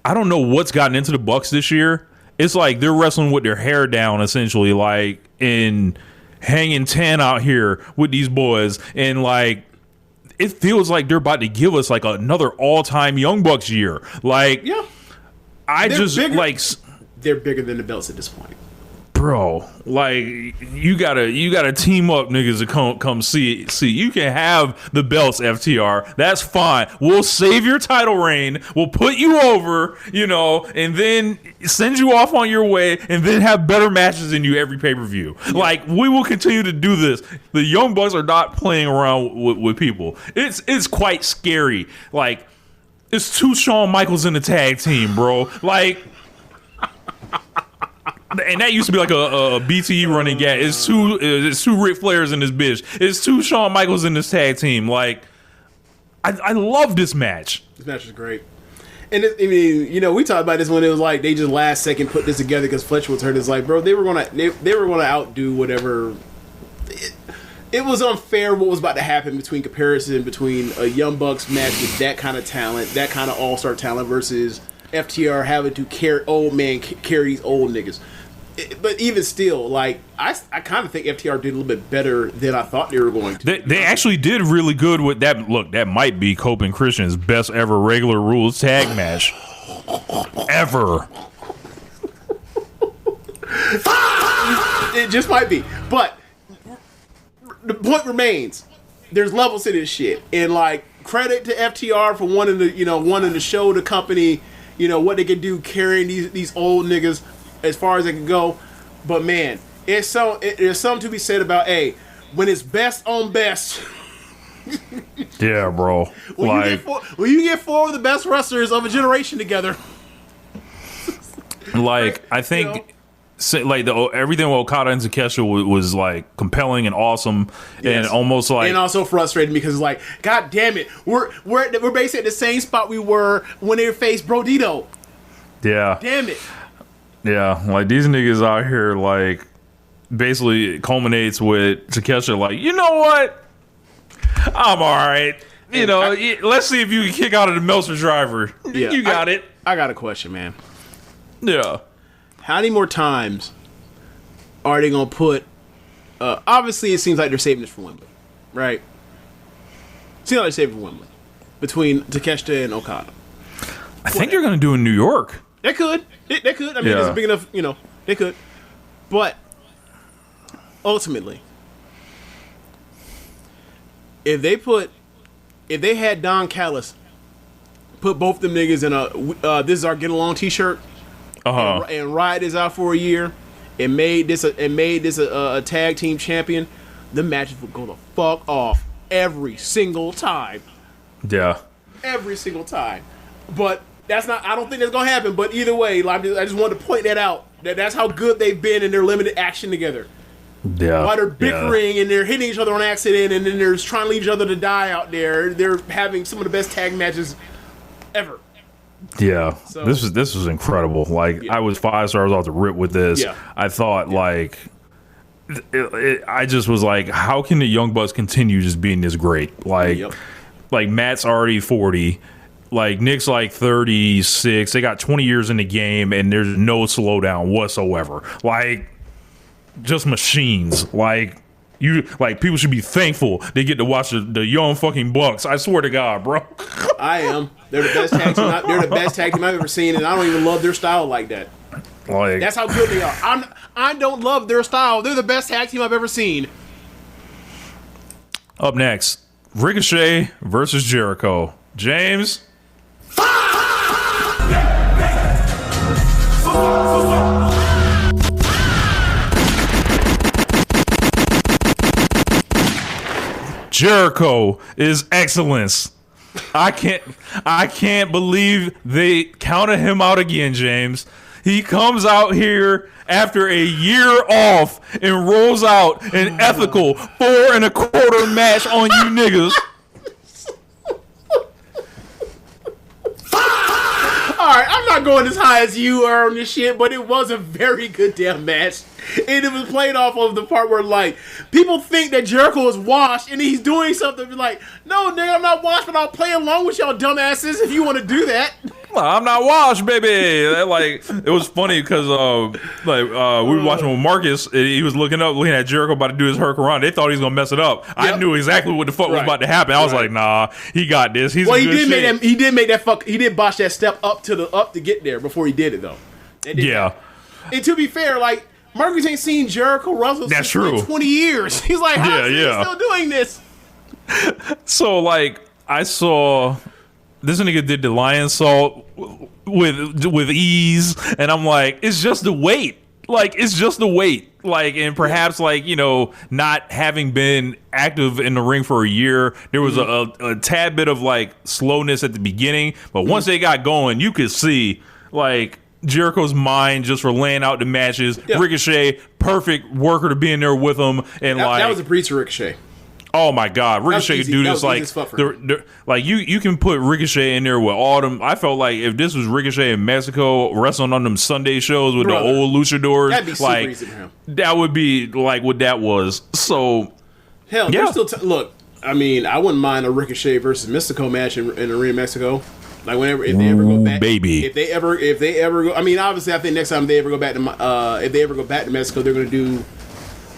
I don't know what's gotten into the Bucks this year. It's like they're wrestling with their hair down, essentially, like in hanging 10 out here with these boys, and like it feels like they're about to give us like another all-time Young Bucks year. Like, yeah, they're bigger than the belts at this point, bro. Like, you gotta team up, niggas, to come see. You can have the belts, FTR. That's fine. We'll save your title reign. We'll put you over, and then send you off on your way, and then have better matches than you every pay-per-view. Yeah. Like, we will continue to do this. The Young Bucks are not playing around with people. It's quite scary. Like, it's 2 Shawn Michaels in the tag team, bro. Like. And that used to be like a BTE running gag. It's two Ric Flairs in this bitch. It's 2 Shawn Michaels in this tag team. Like, I love this match. This match is great. And we talked about this when it was like they just last second put this together because Fletcher was hurt. It's like, bro, they were gonna outdo whatever. It was unfair what was about to happen between a Young Bucks match with that kind of talent, that kind of all-star talent, versus FTR having to carry these old niggas. But even still, like, I kind of think FTR did a little bit better than I thought they were going to. They actually did really good with that. Look, that might be Cope and Christian's best ever regular rules tag match ever. It just might be, but the point remains: there's levels to this shit, and like, credit to FTR for wanting to show the company, what they can do carrying these old niggas as far as they can go. But man, there's something to be said about when it's best on best. Yeah, bro. When you get 4 of the best wrestlers of a generation together. Like, I think like everything with Okada and Takeshita was like compelling and awesome, and almost like, and also frustrating because it's like, god damn it, we're basically at the same spot we were when they faced Brodito. Yeah. Damn it. Yeah, like these niggas out here, like, basically culminates with Takeshita, like, you know what? I'm all right. Let's see if you can kick out of the Meltzer driver. Yeah, you got it. I got a question, man. Yeah. How many more times are they going to put... obviously, it seems like they're saving this for Wembley, right? Seems like they're saving for Wembley. Between Takeshita and Okada. I think they're going to do it in New York. They could. They could. I mean, it's big enough, they could. But, ultimately, if they had Don Callis put both them niggas in a this is our get along t-shirt, and ride this out for a year, and made this a tag team champion, the matches would go the fuck off every single time. Yeah. Every single time. But that's not. I don't think that's gonna happen. But either way, I just wanted to point that out. That's how good they've been in their limited action together. Yeah. While they're bickering and they're hitting each other on accident, and then they're trying to leave each other to die out there. They're having some of the best tag matches ever. Yeah. So, this was incredible. Like, I was 5 stars off the rip with this. Yeah. I thought like. I just was like, how can the Young Bucks continue just being this great? Like, like Matt's already 40. Like, Nick's like 36. They got 20 years in the game, and there's no slowdown whatsoever. Like, just machines. Like, people should be thankful they get to watch the young fucking Bucks. I swear to God, bro. I am. They're the best tag team. They're the best tag team I've ever seen, and I don't even love their style like that. Like, that's how good they are. I don't love their style. They're the best tag team I've ever seen. Up next, Ricochet versus Jericho. James. Jericho is excellence. I can't believe they counted him out again, James. He comes out here after a year off and rolls out an ethical 4 1/4 match on you niggas. Alright, I'm not going as high as you are on this shit, but it was a very good damn match. And it was played off of the part where, like, people think that Jericho is washed and he's doing something like, no, nigga, I'm not washed, but I'll play along with y'all dumbasses if you want to do that. I'm not washed, baby. Like, it was funny because we were watching with Marcus, and he was looking at Jericho about to do his hurricanrana. They thought he was gonna mess it up. Yep. I knew exactly what the fuck was about to happen. I was like, nah, he got this. He's he did botch that step up to get there before he did it though. Yeah. And to be fair, like, Marcus ain't seen Jericho wrestle since like 20 years. He's like, how is he still doing this? So, like, I saw this nigga did the lion salt with ease, and I'm like, it's just the weight. Like, it's just the weight. Like, and perhaps, like, you know, not having been active in the ring for a year, there was a tad bit of, like, slowness at the beginning. But once they got going, you could see, like, Jericho's mind just for laying out the matches. Yeah. Ricochet, perfect worker to be in there with him. And that was a breach for Ricochet. Oh my God, Ricochet could do this like you can put Ricochet in there with all them. I felt like if this was Ricochet in Mexico wrestling on them Sunday shows with the old luchadors, that'd be like super easy for him. That would be like what that was. So hell, yeah. Look, I mean, I wouldn't mind a Ricochet versus Mystico match in Arena Mexico. Like if they ever go back, baby. If they ever go, I mean, obviously, I think next time they ever go back to if they ever go back to Mexico, they're going to do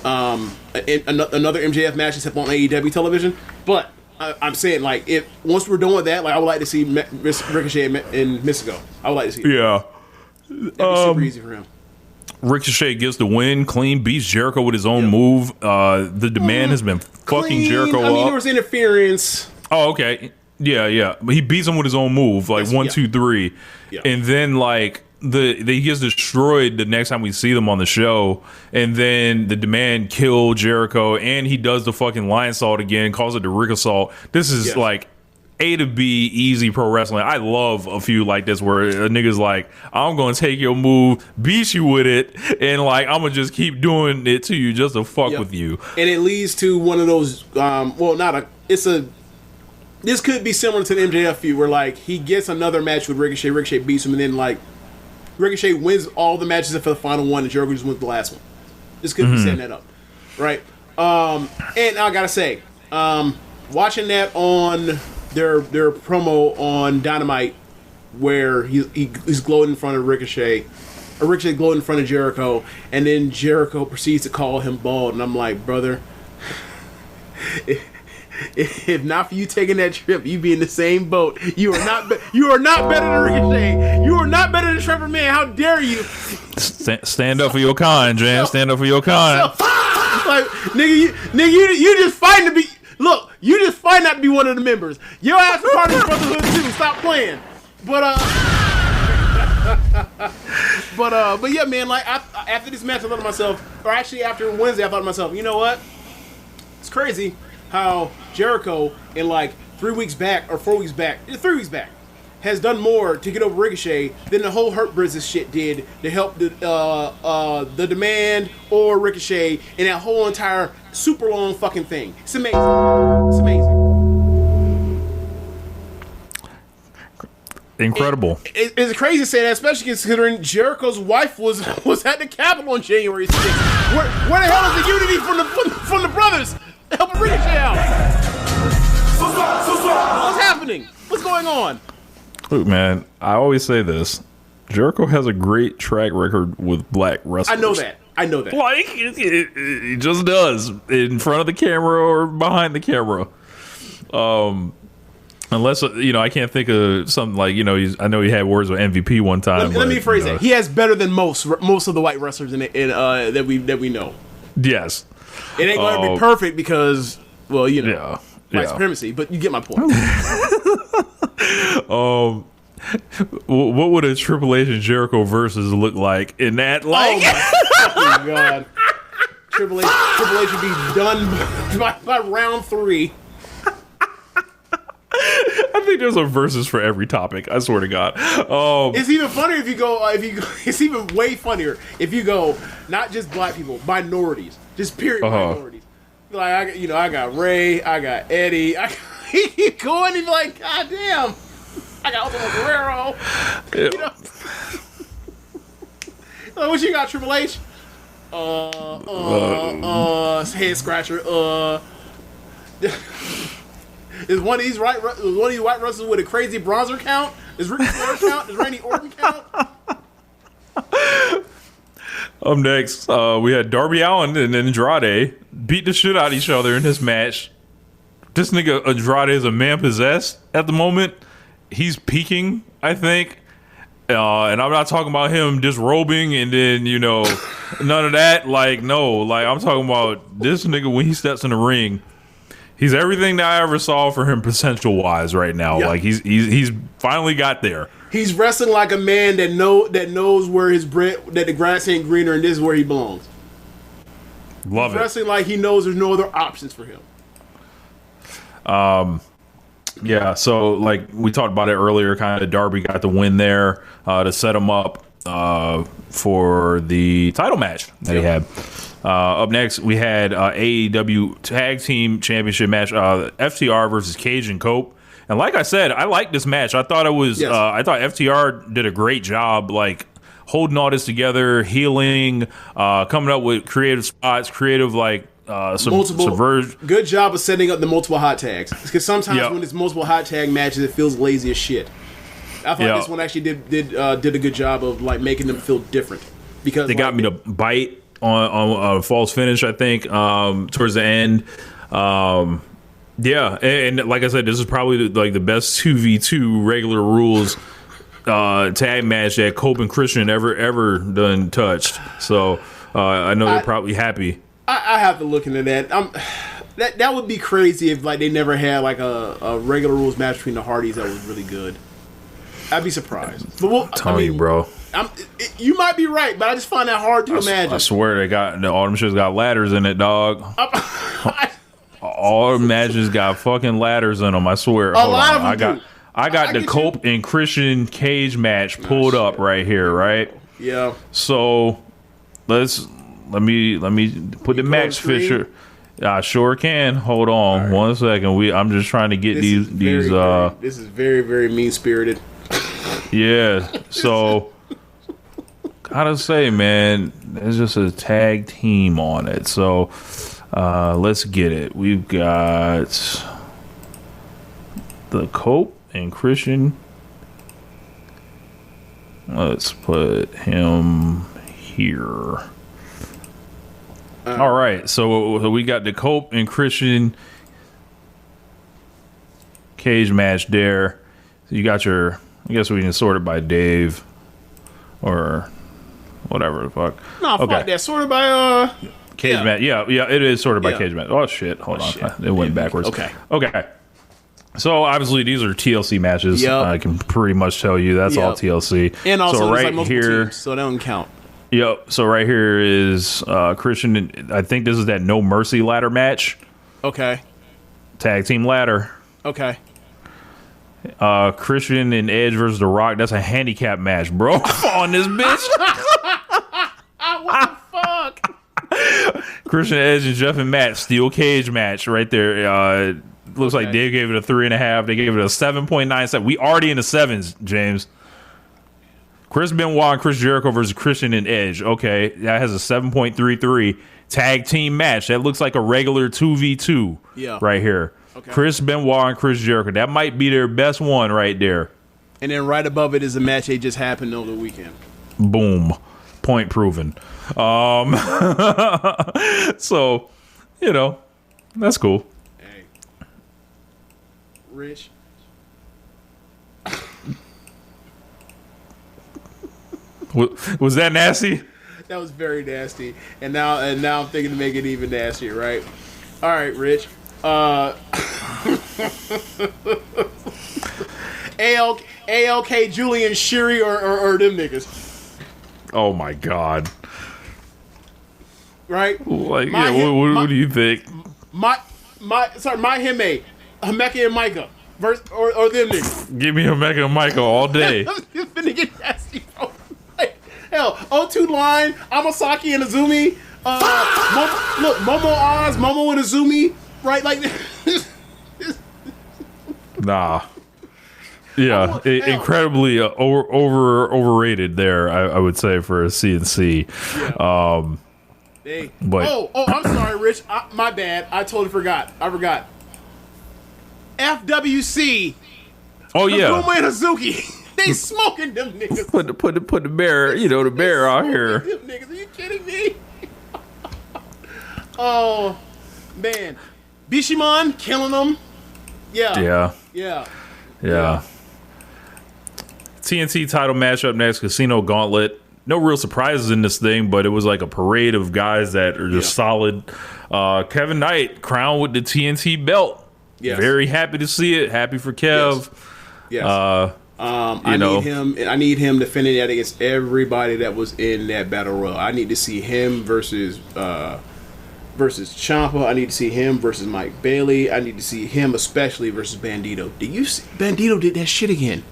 another MJF match except on AEW television. But I'm saying, like, if once we're done with that, like, I would like to see Ricochet in Mystico. I would like to see. Yeah, that'd be super easy for him. Ricochet gets the win, clean, beats Jericho with his own move. The demand has been fucking Jericho up. I mean, there was interference. Oh, okay. Yeah. But he beats him with his own move, like 1, 2, 3. Yeah. And then, like, he gets destroyed the next time we see them on the show. And then the demand kill Jericho, and he does the fucking lion salt again, calls it the Rick assault. This is like A to B easy pro wrestling. I love a few like this where a nigga's like, I'm gonna take your move, beat you with it, and like I'm gonna just keep doing it to you just to fuck with you. And it leads to one of those this could be similar to the MJF feud where, like, he gets another match with Ricochet, Ricochet beats him, and then, like, Ricochet wins all the matches for the final one, and Jericho just wins the last one. This could be setting that up, right? And I gotta say, watching that on their promo on Dynamite, where he's gloating in front of Ricochet, or Ricochet gloating in front of Jericho, and then Jericho proceeds to call him bald, and I'm like, brother, if not for you taking that trip, you'd be in the same boat. You are not better than Ricochet. You are not better than Trevor Man. How dare you? Stand up for your kind, Jan. Stand up for your kind. Like, nigga, you just fighting to be. Look, you just fighting not to be one of the members. Your ass is part of the Brotherhood too. Stop playing. But yeah, man. Like, after this match, I thought to myself, or actually after Wednesday, I thought to myself, you know what? It's crazy how Jericho in like 3 weeks back, has done more to get over Ricochet than the whole Hurt Business shit did to help the demand or Ricochet in that whole entire super long fucking thing. It's amazing. It's amazing. Incredible. It's crazy to say that, especially considering Jericho's wife was at the Capitol on January 6th. Where the hell is the unity from the brothers? Helping Ricochet out. What's happening? What's going on? Look, man, I always say this. Jericho has a great track record with black wrestlers. I know that. Like, it just does. In front of the camera or behind the camera. Unless, I can't think of something like, I know he had words with MVP one time. Let me rephrase that. He has better than most of the white wrestlers that we know. Yes. It ain't going to be perfect because, white supremacy, but you get my point. What would a Triple H and Jericho versus look like in that? Like, oh my God, Triple H would be done by round 3. I think there's a versus for every topic. I swear to God. It's even funnier if you go. It's even way funnier if you go not just black people, minorities, just period minorities. Like I got Ray, I got Eddie. He keep going. He's like, God damn, I got Ultimo Guerrero. Yeah. You know? Like, what you got, Triple H? Head scratcher. Is one of these white wrestlers with a crazy bronzer count? Is Ricky Flair count? Does Randy Orton count? Up next, we had Darby Allin and Andrade beat the shit out of each other in this match. This nigga Andrade is a man possessed at the moment. He's peaking, I think. And I'm not talking about him disrobing and then, none of that. Like, no. Like, I'm talking about this nigga when he steps in the ring. He's everything that I ever saw for him potential-wise right now. Yep. Like, he's finally got there. He's wrestling like a man that knows where that the grass ain't greener and this is where he belongs. Love He's it. Wrestling like he knows there's no other options for him. Yeah, so like we talked about it earlier, kind of Darby got the win there to set him up for the title match that he had. Up next, we had AEW Tag Team Championship match, FTR versus Cage and Cope. And like I said, I liked this match. I thought it was. Yes. I thought FTR did a great job, like holding all this together, healing, coming up with creative spots, subversion. Good job of setting up the multiple hot tags. Because sometimes when it's multiple hot tag matches, it feels lazy as shit. I thought this one actually did a good job of like making them feel different. Because they got me to bite on a false finish, I think, towards the end. And like I said, this is probably the best 2v2 regular rules tag match that Cope and Christian ever done touched. So I know they're probably happy. I have to look into that. That would be crazy if like they never had like a regular rules match between the Hardys that was really good. I'd be surprised. But I'm telling you, bro. You might be right, but I just find that hard to imagine. I swear all them shits got ladders in it, dog. All the matches got fucking ladders in them. I swear. A lot of them I got the Cope and Christian Cage match pulled up right here, right? Yeah. So let me put the match picture. I sure can. Hold on 1 second. I'm just trying to get these. This is very, very mean spirited. Yeah. So gotta say, man, there's just a tag team on it. So let's get it. We've got the Cope and Christian. Let's put him here. All right, so we got the Cope and Christian cage match there. You got your, I guess we can sort it by Dave or whatever the fuck. No, fuck that. Sorted by cage match. Yeah, it is sorted by cage match. Oh shit, hold on, shit. It went backwards. Okay. So obviously these are TLC matches. Yep. I can pretty much tell you that's all TLC. And also so right like here, teams, so that don't count. Yep. So right here is Christian. I think this is that No Mercy ladder match. Okay. Tag team ladder. Okay. Christian and Edge versus The Rock. That's a handicap match, bro. On this bitch. What the fuck? Christian, Edge, and Jeff and Matt steel cage match right there. Looks like Dave gave it a 3.5. They gave it a 7.97. We already in the sevens, James. Chris Benoit and Chris Jericho versus Christian and Edge. Okay, that has a 7.33 tag team match. That looks like a regular 2v2 right here. Okay. Chris Benoit and Chris Jericho. That might be their best one right there. And then right above it is a match that just happened over the weekend. Boom. Point proven. So, that's cool. Hey. Rich. Was that nasty? That was very nasty. And now I'm thinking to make it even nastier, right? All right, Rich. ALK, Julian, Shiri, or them niggas. Oh my god. Right? Like, what do you think? My Hime, Hameka and Micah or them niggas. Give me Omega and Michael all day. You're finna get nasty, bro. Like, hell, O2 line, Amasaki and Azumi. Momo Oz, Momo and Azumi. Right? Like, nah. Yeah, incredibly overrated there, I would say, for a CNC. Yeah. But I'm sorry, Rich. My bad. I totally forgot. FWC. Oh yeah. Kaguma and Hazuki. They smoking them niggas. Put the bear, the bear out here. Them niggas. Are you kidding me? Oh man, Bishamon killing them. Yeah. TNT title match up next, Casino Gauntlet. No real surprises in this thing, but it was like a parade of guys that are just solid. Kevin Knight crowned with the TNT belt. Yes. Very happy to see it. Happy for Kev. Yes. I need him to finish that against everybody that was in that battle royal. I need to see him versus Ciampa. I need to see him versus Mike Bailey. I need to see him especially versus Bandito. Did you see Bandito did that shit again?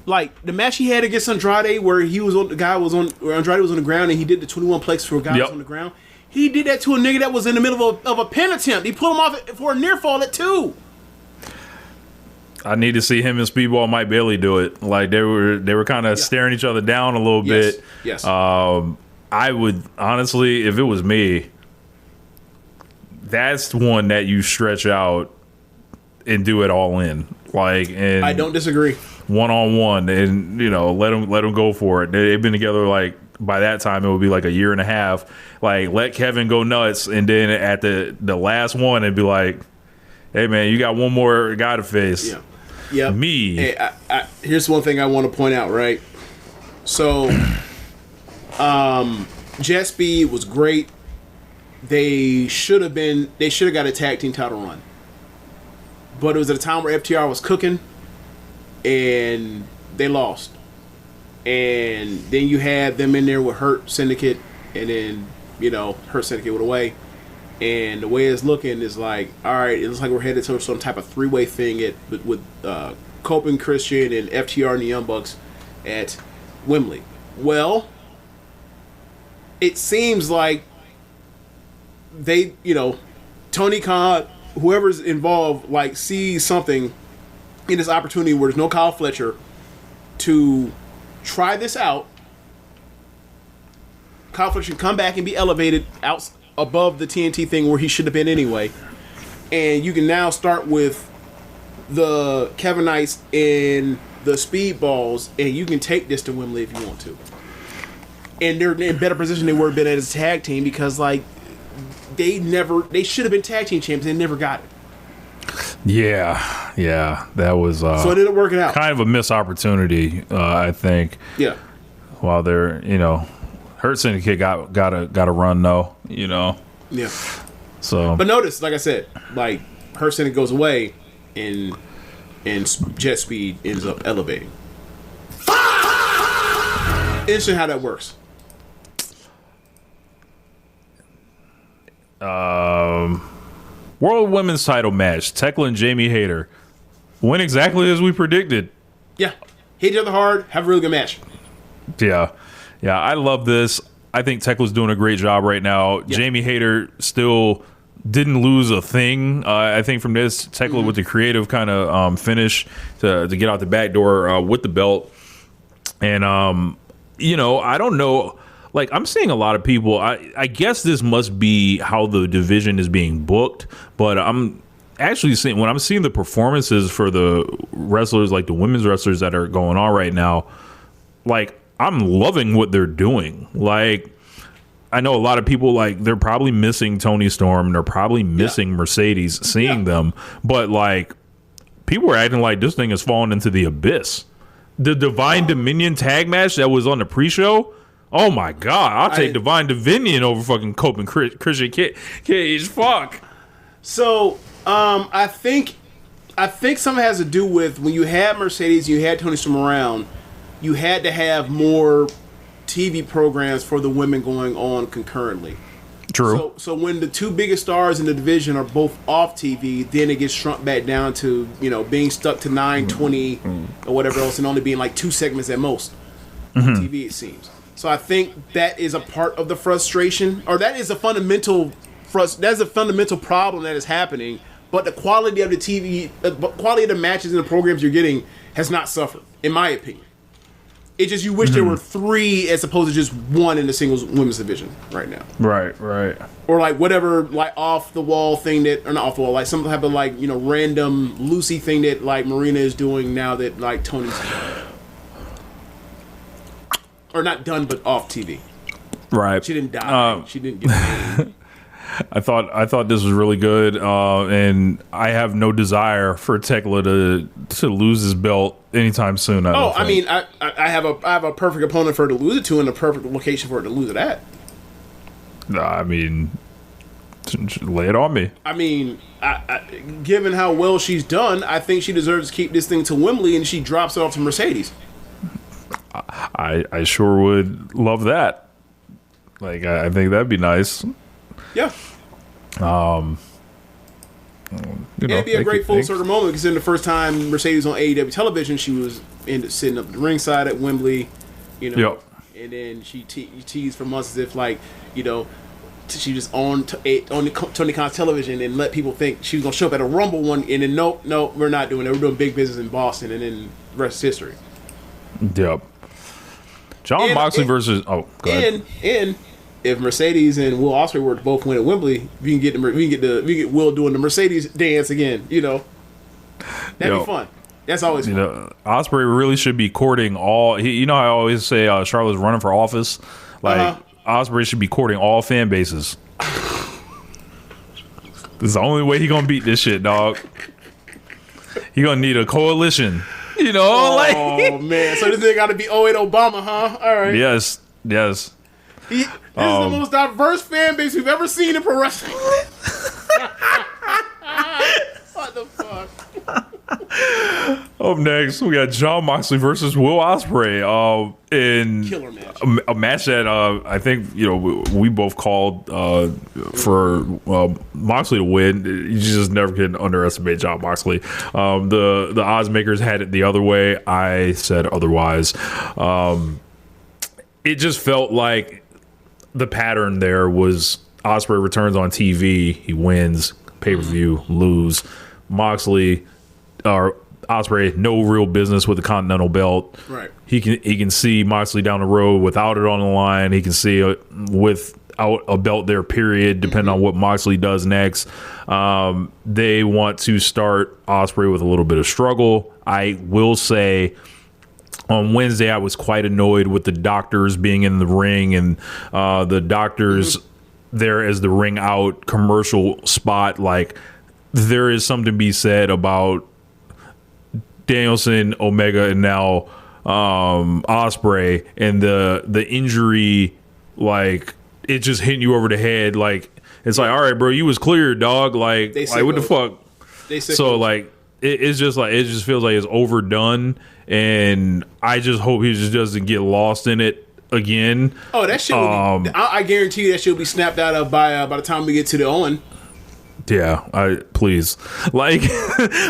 Like the match he had against Andrade, where Andrade was on the ground and he did the 21 plex for a guy was on the ground. He did that to a nigga that was in the middle of a pin attempt. He pulled him off for a near fall at 2. I need to see him and Speedball Mike Bailey do it. Like they were kind of staring each other down a little bit. Yes. I would honestly, if it was me, that's one that you stretch out and do it all in. Like, and I don't disagree. 1-on-1, and let them go for it. They've been together, like, by that time it would be like a year and a half. Like, let Kevin go nuts, and then at the last one it'd be like, hey man, you got one more guy to face. Yeah. Me. Hey, here's one thing I want to point out, right? So Jet Speed was great. They should have got a tag team title run. But it was at a time where FTR was cooking and they lost. And then you had them in there with Hurt Syndicate, and then, Hurt Syndicate went away. And the way it's looking is like, all right, it looks like we're headed to some type of three-way thing with Copen, Christian, and FTR and the Young Bucks at Wembley. Well, it seems like they, Tony Khan, whoever's involved, like, sees something in this opportunity where there's no Kyle Fletcher to try this out. Kyle Fletcher can come back and be elevated out above the TNT thing where he should have been anyway. And you can now start with the Kevin Knights and the Speedballs, and you can take this to Wembley if you want to. And they're in better position than they were been as a tag team because, like, they should have been tag team champions. They never got it. Yeah, that was so it didn't work out. Kind of a missed opportunity, I think. Yeah. While they're, Hurt Syndicate got a run though, Yeah. So, but notice, like I said, like Hurt Syndicate goes away, and Jet Speed ends up elevating. Interesting how that works. World Women's Title match: Tekla and Jamie Hayter went exactly as we predicted. Yeah, hit each other hard, have a really good match. Yeah, I love this. I think Tekla's doing a great job right now. Yeah. Jamie Hayter still didn't lose a thing. I think from this, Tekla with the creative kind of finish to get out the back door with the belt. And I don't know. Like, I'm seeing a lot of people. I guess this must be how the division is being booked, but I'm actually seeing, when I'm seeing the performances for the wrestlers, like the women's wrestlers that are going on right now, like, I'm loving what they're doing. Like, I know a lot of people, like, they're probably missing Toni Storm, they're probably missing Mercedes seeing them, but, like, people are acting like this thing has fallen into the abyss. The Divine Dominion tag match that was on the pre-show, oh my God, I'll take Divine Dominion over fucking Cope and Christian Cage. Fuck. So, I think something has to do with when you had Mercedes, you had Toni Storm around, you had to have more TV programs for the women going on concurrently. True. So when the two biggest stars in the division are both off TV, then it gets shrunk back down to, being stuck to 9, 20, or whatever else, and only being like 2 segments at most on TV, it seems. So I think that is a part of the frustration, or that is a fundamental problem that is happening. But the quality of the TV, quality of the matches and the programs you're getting has not suffered, in my opinion. It's just you wish there were 3 as opposed to just 1 in the singles women's division right now. Right. Or like whatever, like off the wall thing or not off the wall, like some type of like, random Lucy thing that like Marina is doing now that like Tony's or not done, but off TV. Right. She didn't die. She didn't get paid. I thought this was really good, and I have no desire for Tekla to lose his belt anytime soon. I mean, I have a perfect opponent for her to lose it to, and a perfect location for her to lose it at. I mean, lay it on me. I mean, given how well she's done, I think she deserves to keep this thing to Wembley, and she drops it off to Mercedes. I sure would love that. Like, I think that'd be nice. Yeah. It'd be a great full circle moment, because in the first time Mercedes on AEW television, she was sitting up at the ringside at Wembley, Yep. And then she teased for months as if like, she just on Tony Khan's television and let people think she was gonna show up at a Rumble one, and then nope, we're not doing it. We're doing big business in Boston, and then the rest is history. Yep. John Moxley versus go ahead. And if Mercedes and Will Ospreay were to both win at Wembley, we can get Will doing the Mercedes dance again. That'd be fun. That's always fun. Ospreay really should be courting all. I always say Charlotte's running for office. Like Ospreay should be courting all fan bases. This is the only way he gonna beat this shit, dog. He gonna need a coalition. Oh man! So this nigga got to be 08 Obama, huh? All right. Yes. This is the most diverse fan base we've ever seen in pro wrestling. What the fuck? Up next, we got John Moxley versus Will Ospreay. In Killer match. A match that I think we both called for Moxley to win. You just never can underestimate John Moxley. The odds makers had it the other way. I said otherwise. It just felt like the pattern there was Ospreay returns on TV, he wins, pay-per-view, lose. Moxley or Ospreay, no real business with the Continental belt. Right. He can see Moxley down the road without it on the line. He can see it without a belt there, period, depending on what Moxley does next. They want to start Ospreay with a little bit of struggle. I will say on Wednesday, I was quite annoyed with the doctors being in the ring and the doctors there as the ring out commercial spot. Like, there is something to be said about Danielson, Omega, and now Ospreay, and the injury, like, it just hitting you over the head. Like, it's like, all right, bro, you was cleared, dog. Like what the fuck? So like, it just feels like it's overdone, and I just hope he just doesn't get lost in it again. Oh, that shit will be, I guarantee you that shit will be snapped out of by the time we get to the Owen. Yeah, please. Like,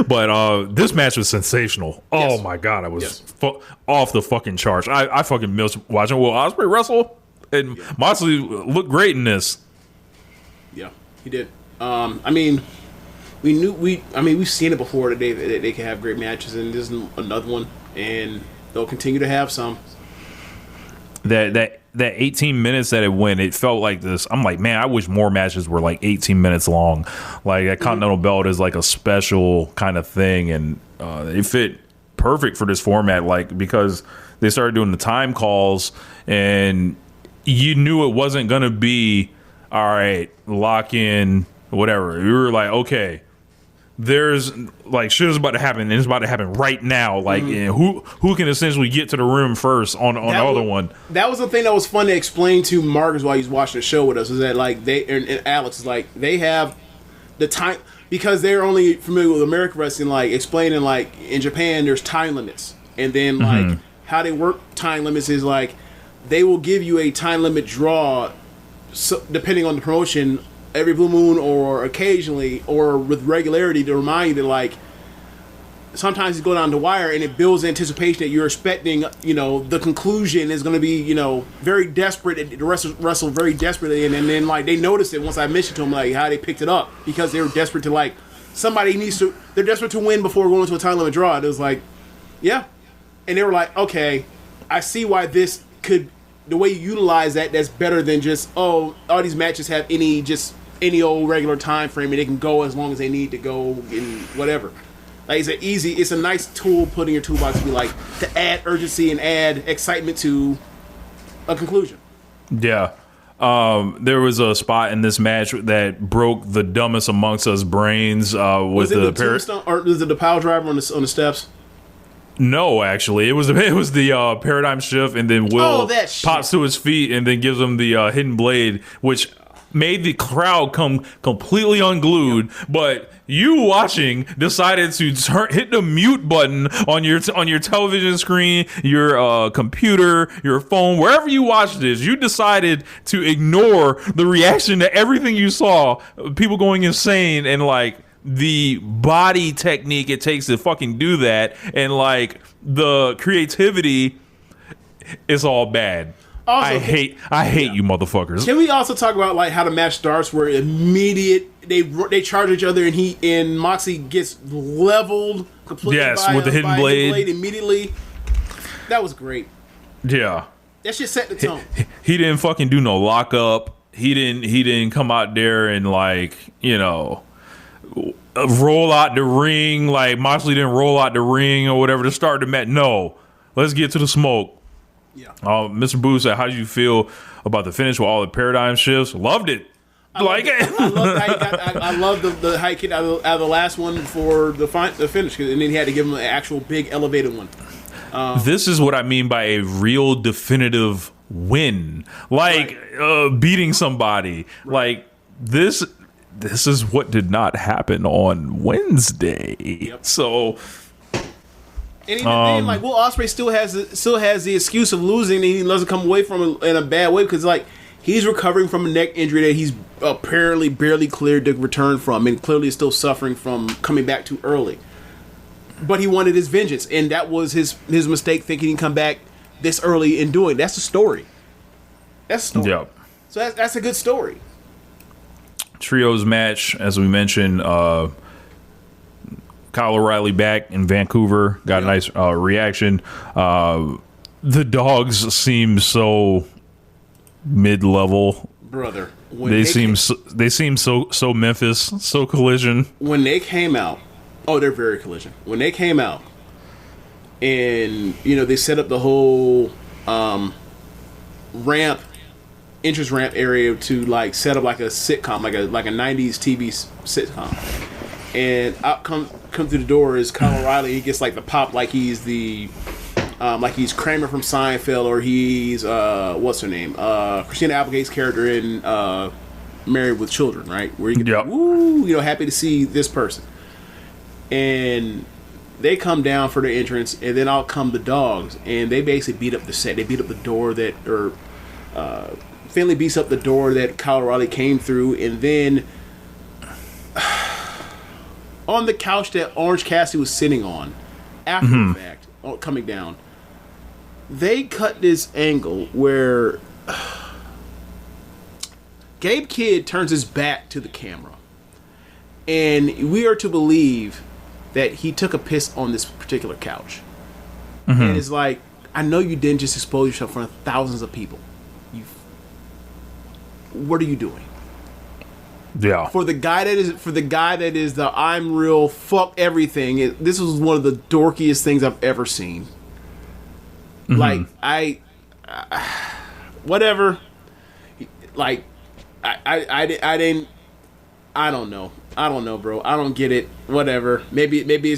but this match was sensational. Oh my god, I was off the fucking charts. I fucking missed watching Will Ospreay wrestle, and Moxley looked great in this. Yeah, he did. I mean, we've seen it before that they can have great matches, and this is another one, and they'll continue to have some. That 18 minutes that it went, it felt like this. I'm like, man, I wish more matches were like 18 minutes long. Like, that Continental belt is like a special kind of thing, and it fit perfect for this format. Like, because they started doing the time calls, and you knew it wasn't gonna be all right, lock in, whatever. You were like, okay, there's like shit is about to happen, and it's about to happen right now. Like, and who can essentially get to the room first on the other one. That was the thing that was fun to explain to Marcus while he's watching the show with us. Is that like they and Alex is like, they have the time, because they're only familiar with American wrestling. Like, explaining like in Japan there's time limits, and then like how they work time limits is like they will give you a time limit draw so, depending on the promotion, every blue moon or occasionally or with regularity to remind you that, like, sometimes you go down the wire and it builds anticipation that you're expecting, the conclusion is going to be, very desperate, and the wrestle very desperately, and then like they noticed it once I mentioned to them like how they picked it up because they were desperate to, like, they're desperate to win before going to a time limit draw. And it was like, yeah, and they were like, okay, I see why this could, the way you utilize that's better than just, all these matches have any old regular time frame and they can go as long as they need to go and whatever. Like, it's a nice tool put in your toolbox to be like, to add urgency and add excitement to a conclusion. Yeah. There was a spot in this match that broke the dumbest amongst us brains. Was it the pile driver on the steps? No, actually, it was the paradigm shift, and then Will pops to his feet and then gives him the hidden blade, which made the crowd come completely unglued. But you watching decided to hit the mute button on your television screen, your computer, your phone, wherever you watched this. You decided to ignore the reaction to everything you saw, people going insane, and like the body technique it takes to fucking do that, and like the creativity is all bad. Also, I hate you motherfuckers. Can we also talk about like how the match starts, where immediate they charge each other and Moxley gets leveled completely with the hidden blade immediately. That was great. Yeah, that shit set the tone. He didn't fucking do no lockup. He didn't come out there and like roll out the ring. Like Moxley didn't roll out the ring or whatever to start the match. No, let's get to the smoke. Yeah. Mr. Boo said, how did you feel about the finish with all the paradigm shifts? Loved it. I love the high kick out of the last one for the finish, and then he had to give him an actual big elevated one. This is what I mean by a real definitive win, like beating somebody. Right. Like this is what did not happen on Wednesday. Yep. So. And even then, like, Will Ospreay still has the excuse of losing, and he doesn't come away from it in a bad way because, like, he's recovering from a neck injury that he's apparently barely cleared to return from, and clearly is still suffering from coming back too early. But he wanted his vengeance, and that was his mistake, thinking he'd come back this early and doing. That's the story. That's a story. Yep. So that's a good story. Trios match, as we mentioned. Kyle O'Reilly back in Vancouver, got a nice reaction. The dogs seem so mid-level, brother. They seem so Memphis, so Collision. When they came out, they're very Collision. When they came out, and they set up the whole entrance ramp area to like set up like a sitcom, like a 90s TV sitcom. And out come through the door is Kyle O'Reilly. He gets like the pop, like he's the like he's Kramer from Seinfeld, or he's what's her name, Christina Applegate's character in Married with Children, right? Where you get woo, happy to see this person. And they come down for the entrance, and then out come the dogs, and they basically beat up the set. They beat up the door Finley beats up the door that Kyle O'Reilly came through, and then. On the couch that Orange Cassidy was sitting on, after the fact, coming down, they cut this angle where Gabe Kidd turns his back to the camera, and we are to believe that he took a piss on this particular couch. And it's like, I know you didn't just expose yourself in front of thousands of people. What are you doing? Yeah. For the guy that is the I'm real, fuck everything. This was one of the dorkiest things I've ever seen. Like whatever. Like I don't know, bro. I don't get it. Whatever. Maybe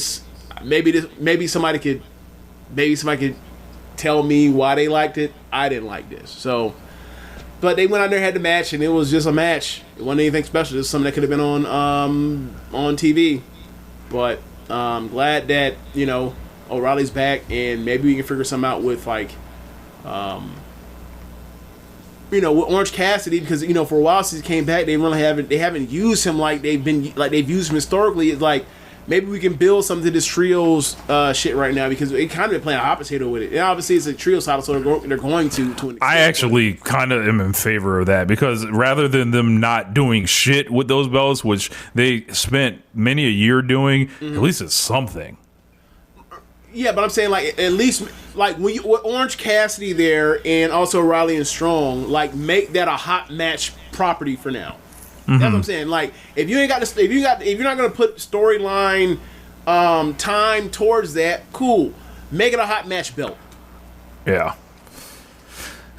somebody could tell me why they liked it. I didn't like this. So. But they went out there, had the match, and it was just a match. It wasn't anything special. It was something that could have been on TV. But I'm glad that O'Reilly's back, and maybe we can figure something out with like with Orange Cassidy, because for a while since he came back, they haven't used him like they've used him historically. It's like maybe we can build something to this trios shit right now, because it kind of been playing a hot potato with it. And obviously it's a trios title, so they're going to an extent. I actually kind of am in favor of that, because rather than them not doing shit with those belts, which they spent many a year doing, at least it's something. Yeah, but I'm saying, like, at least, like, when you with Orange Cassidy there and also Riley and Strong, like, make that a hot match property for now. That's what I'm saying. Like, if you're not gonna put storyline time towards that, cool. Make it a hot match belt. Yeah.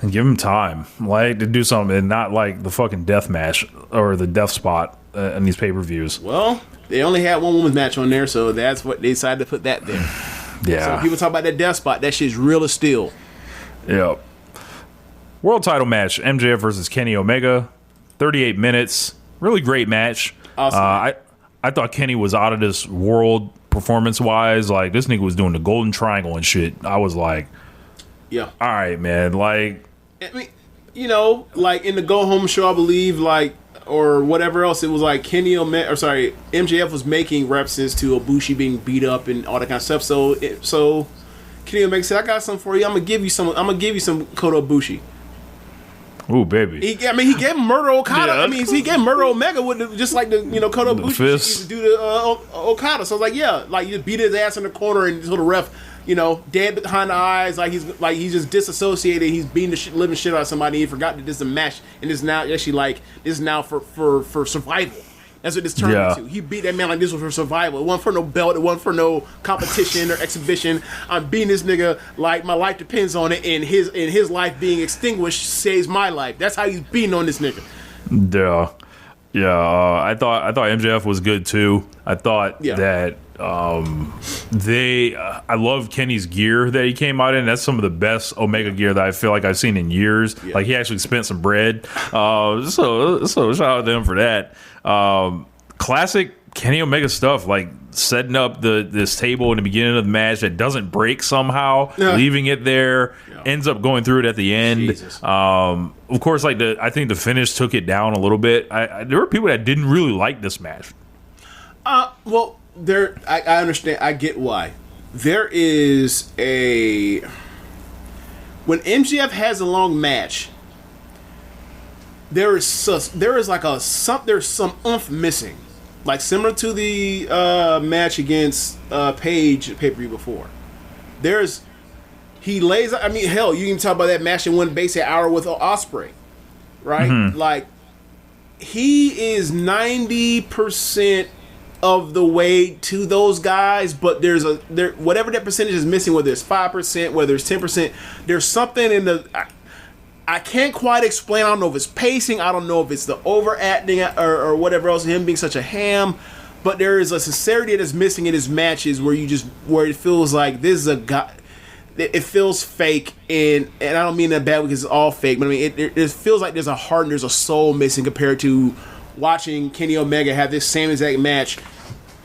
And give them time, like, to do something, and not like the fucking death match or the death spot in these pay-per-views. Well, they only had one women's match on there, so that's what they decided to put that there. Yeah. So people talk about that death spot. That shit's real as steel. Yep. World title match: MJF versus Kenny Omega. 38 minutes. Really great match. Awesome. I thought Kenny was out of this world performance wise. Like, this nigga was doing the golden triangle and shit. I was like, yeah. All right, man. Like, I mean, like in the go home show, I believe, like, or whatever else, it was like MJF was making references to Ibushi being beat up and all that kind of stuff. So Kenny Omega said, "I got something for you. I'm gonna give you some Kota Ibushi." Ooh, baby. He gave him Murder Okada. Yeah. I mean, he gave Murder Omega with just like the Kota Ibushi used to do to Okada. So I was like, yeah, like you just beat his ass in the corner and so the ref, dead behind the eyes, like he's just disassociated. He's beating the living shit out of somebody. He forgot that this is a match, and this is now for survival. That's what this turned into. He beat that man like this was for survival. It wasn't for no belt. It wasn't for no competition or exhibition. I'm beating this nigga like my life depends on it, and his life being extinguished saves my life. That's how he's beating on this nigga. Yeah. I thought MJF was good too. I thought that I love Kenny's gear that he came out in. That's some of the best Omega gear that I feel like I've seen in years. Yeah. Like, he actually spent some bread. So shout out to him for that. Classic Kenny Omega stuff, like setting up this table in the beginning of the match that doesn't break somehow, leaving it there, ends up going through it at the end. Of course, like I think the finish took it down a little bit. There were people that didn't really like this match. Well, I understand. I get why. There is when MJF has a long match, there's some oomph missing, like similar to the match against Paige at pay-per-view before. He lays. I mean, hell, you can talk about that match in one basic hour with Ospreay, right? Mm-hmm. Like, he is 90% of the way to those guys, but whatever that percentage is missing, whether it's 5%, whether it's 10%, there's something in the. I can't quite explain. I don't know if it's pacing. I don't know if it's the overacting or whatever else. Him being such a ham, but there is a sincerity that is missing in his matches where it feels like this is a guy. It feels fake, and I don't mean that bad because it's all fake, but I mean it feels like there's a heart and there's a soul missing compared to watching Kenny Omega have this same exact match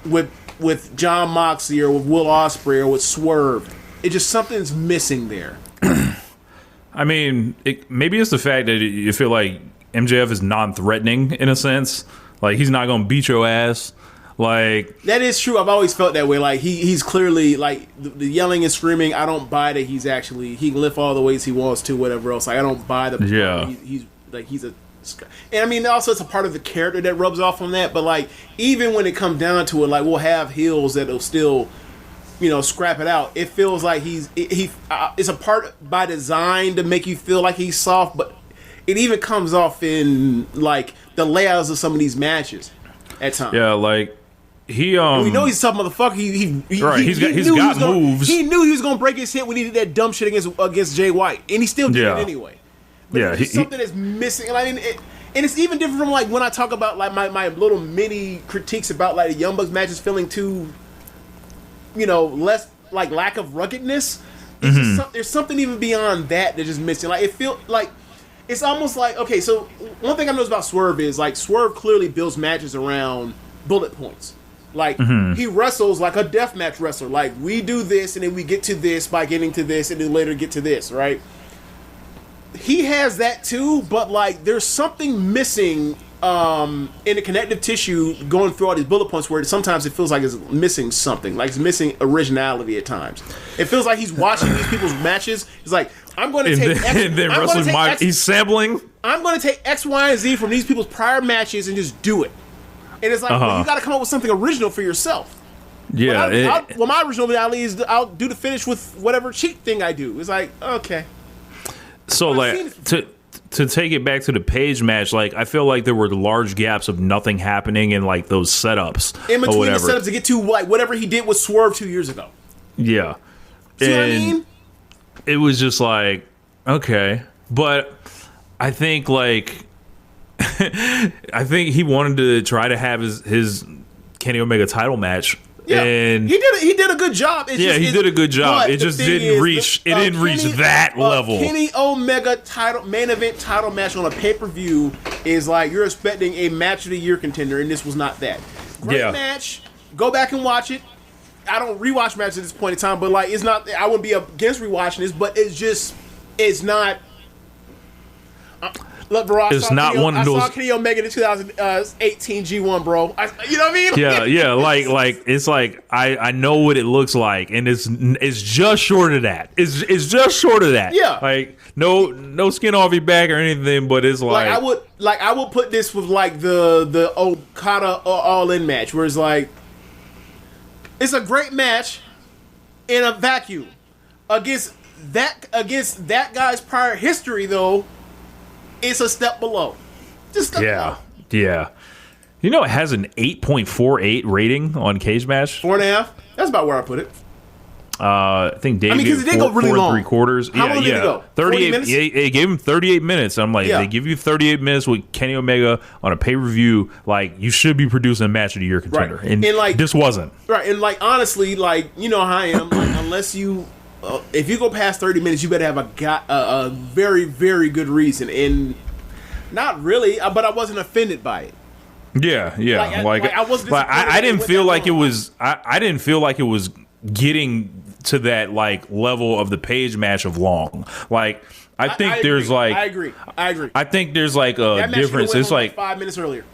with Jon Moxley or with Will Ospreay or with Swerve. It just something's missing there. I mean, maybe it's the fact that you feel like MJF is non-threatening in a sense. Like, he's not going to beat your ass. Like, that is true. I've always felt that way. Like, he's clearly, like, the yelling and screaming, I don't buy that he can lift all the weights he wants to, whatever else. Like, I don't buy the... Yeah. He's a... And, I mean, also, it's a part of the character that rubs off on that. But, like, even when it comes down to it, like, we'll have heels that'll still... scrap it out. It feels like it's a part by design to make you feel like he's soft, but it even comes off in like the layouts of some of these matches at times. Yeah, like we know he's a tough motherfucker. He's got moves. He knew he was gonna break his hip when he did that dumb shit against Jay White, and he still did it anyway. But there's something that's missing, and I mean, and it's even different from like when I talk about like my little mini critiques about like the Young Bucks matches feeling too. Less like lack of ruggedness. There's something even beyond that that's just missing. Like, it feels like it's almost like, okay, so one thing I know about Swerve is like Swerve clearly builds matches around bullet points. Like, he wrestles like a deathmatch wrestler. Like, we do this and then we get to this by getting to this and then later get to this, right? he has that too, but like there's something missing in the connective tissue going through all these bullet points where sometimes it feels like it's missing something, like it's missing originality at times. It feels like he's watching these people's matches. He's like, I'm going to take X, he's sampling. I'm going to take X, Y, and Z from these people's prior matches and just do it. And it's like, well, you got to come up with something original for yourself. Yeah. My original reality is I'll do the finish with whatever cheat thing I do. It's like, okay. So like to take it back to the Page match, like I feel like there were large gaps of nothing happening in like those setups in between the setups to get to like whatever he did with Swerve 2 years ago. Yeah, see what I mean? It was just like okay, but I think like I think he wanted to try to have his Kenny Omega title match. Yeah, and he did a good job. He did a good job. It just didn't reach. It didn't reach that level. Kenny Omega main event title match on a pay-per-view is like you're expecting a match of the year contender, and this was not that. Great match. Go back and watch it. I don't rewatch matches at this point in time, but like it's not. I wouldn't be against rewatching this, but it's not. Look, bro, I saw Kenny Omega in the 2018 G1, bro. You know what I mean? Yeah. Like it's like I know what it looks like, and it's just short of that. It's just short of that. Yeah. Like no skin off your back or anything, but it's like I would put this with like the Okada All In match, where it's like it's a great match in a vacuum against that guy's prior history though. It's a step below. Just a step below. Yeah. You know, it has an 8.48 rating on Cage Match. 4.5. That's about where I put it. I think Dave because it didn't go really long. 3/4. How long did it go? 38 minutes. They gave him 38 minutes. I'm like, they give you 38 minutes with Kenny Omega on a pay-per-view. Like, you should be producing a match of the year contender, right. and like this wasn't right. And like honestly, like you know how I am. Like, unless you. If you go past 30 minutes, you better have a very, very good reason. And not really, but I wasn't offended by it. Yeah. I wasn't. I didn't feel like it was. I didn't feel like it was getting to that like level of the Page match of long. Like I think there's like I agree. I think there's like a difference. It's like 5 minutes earlier.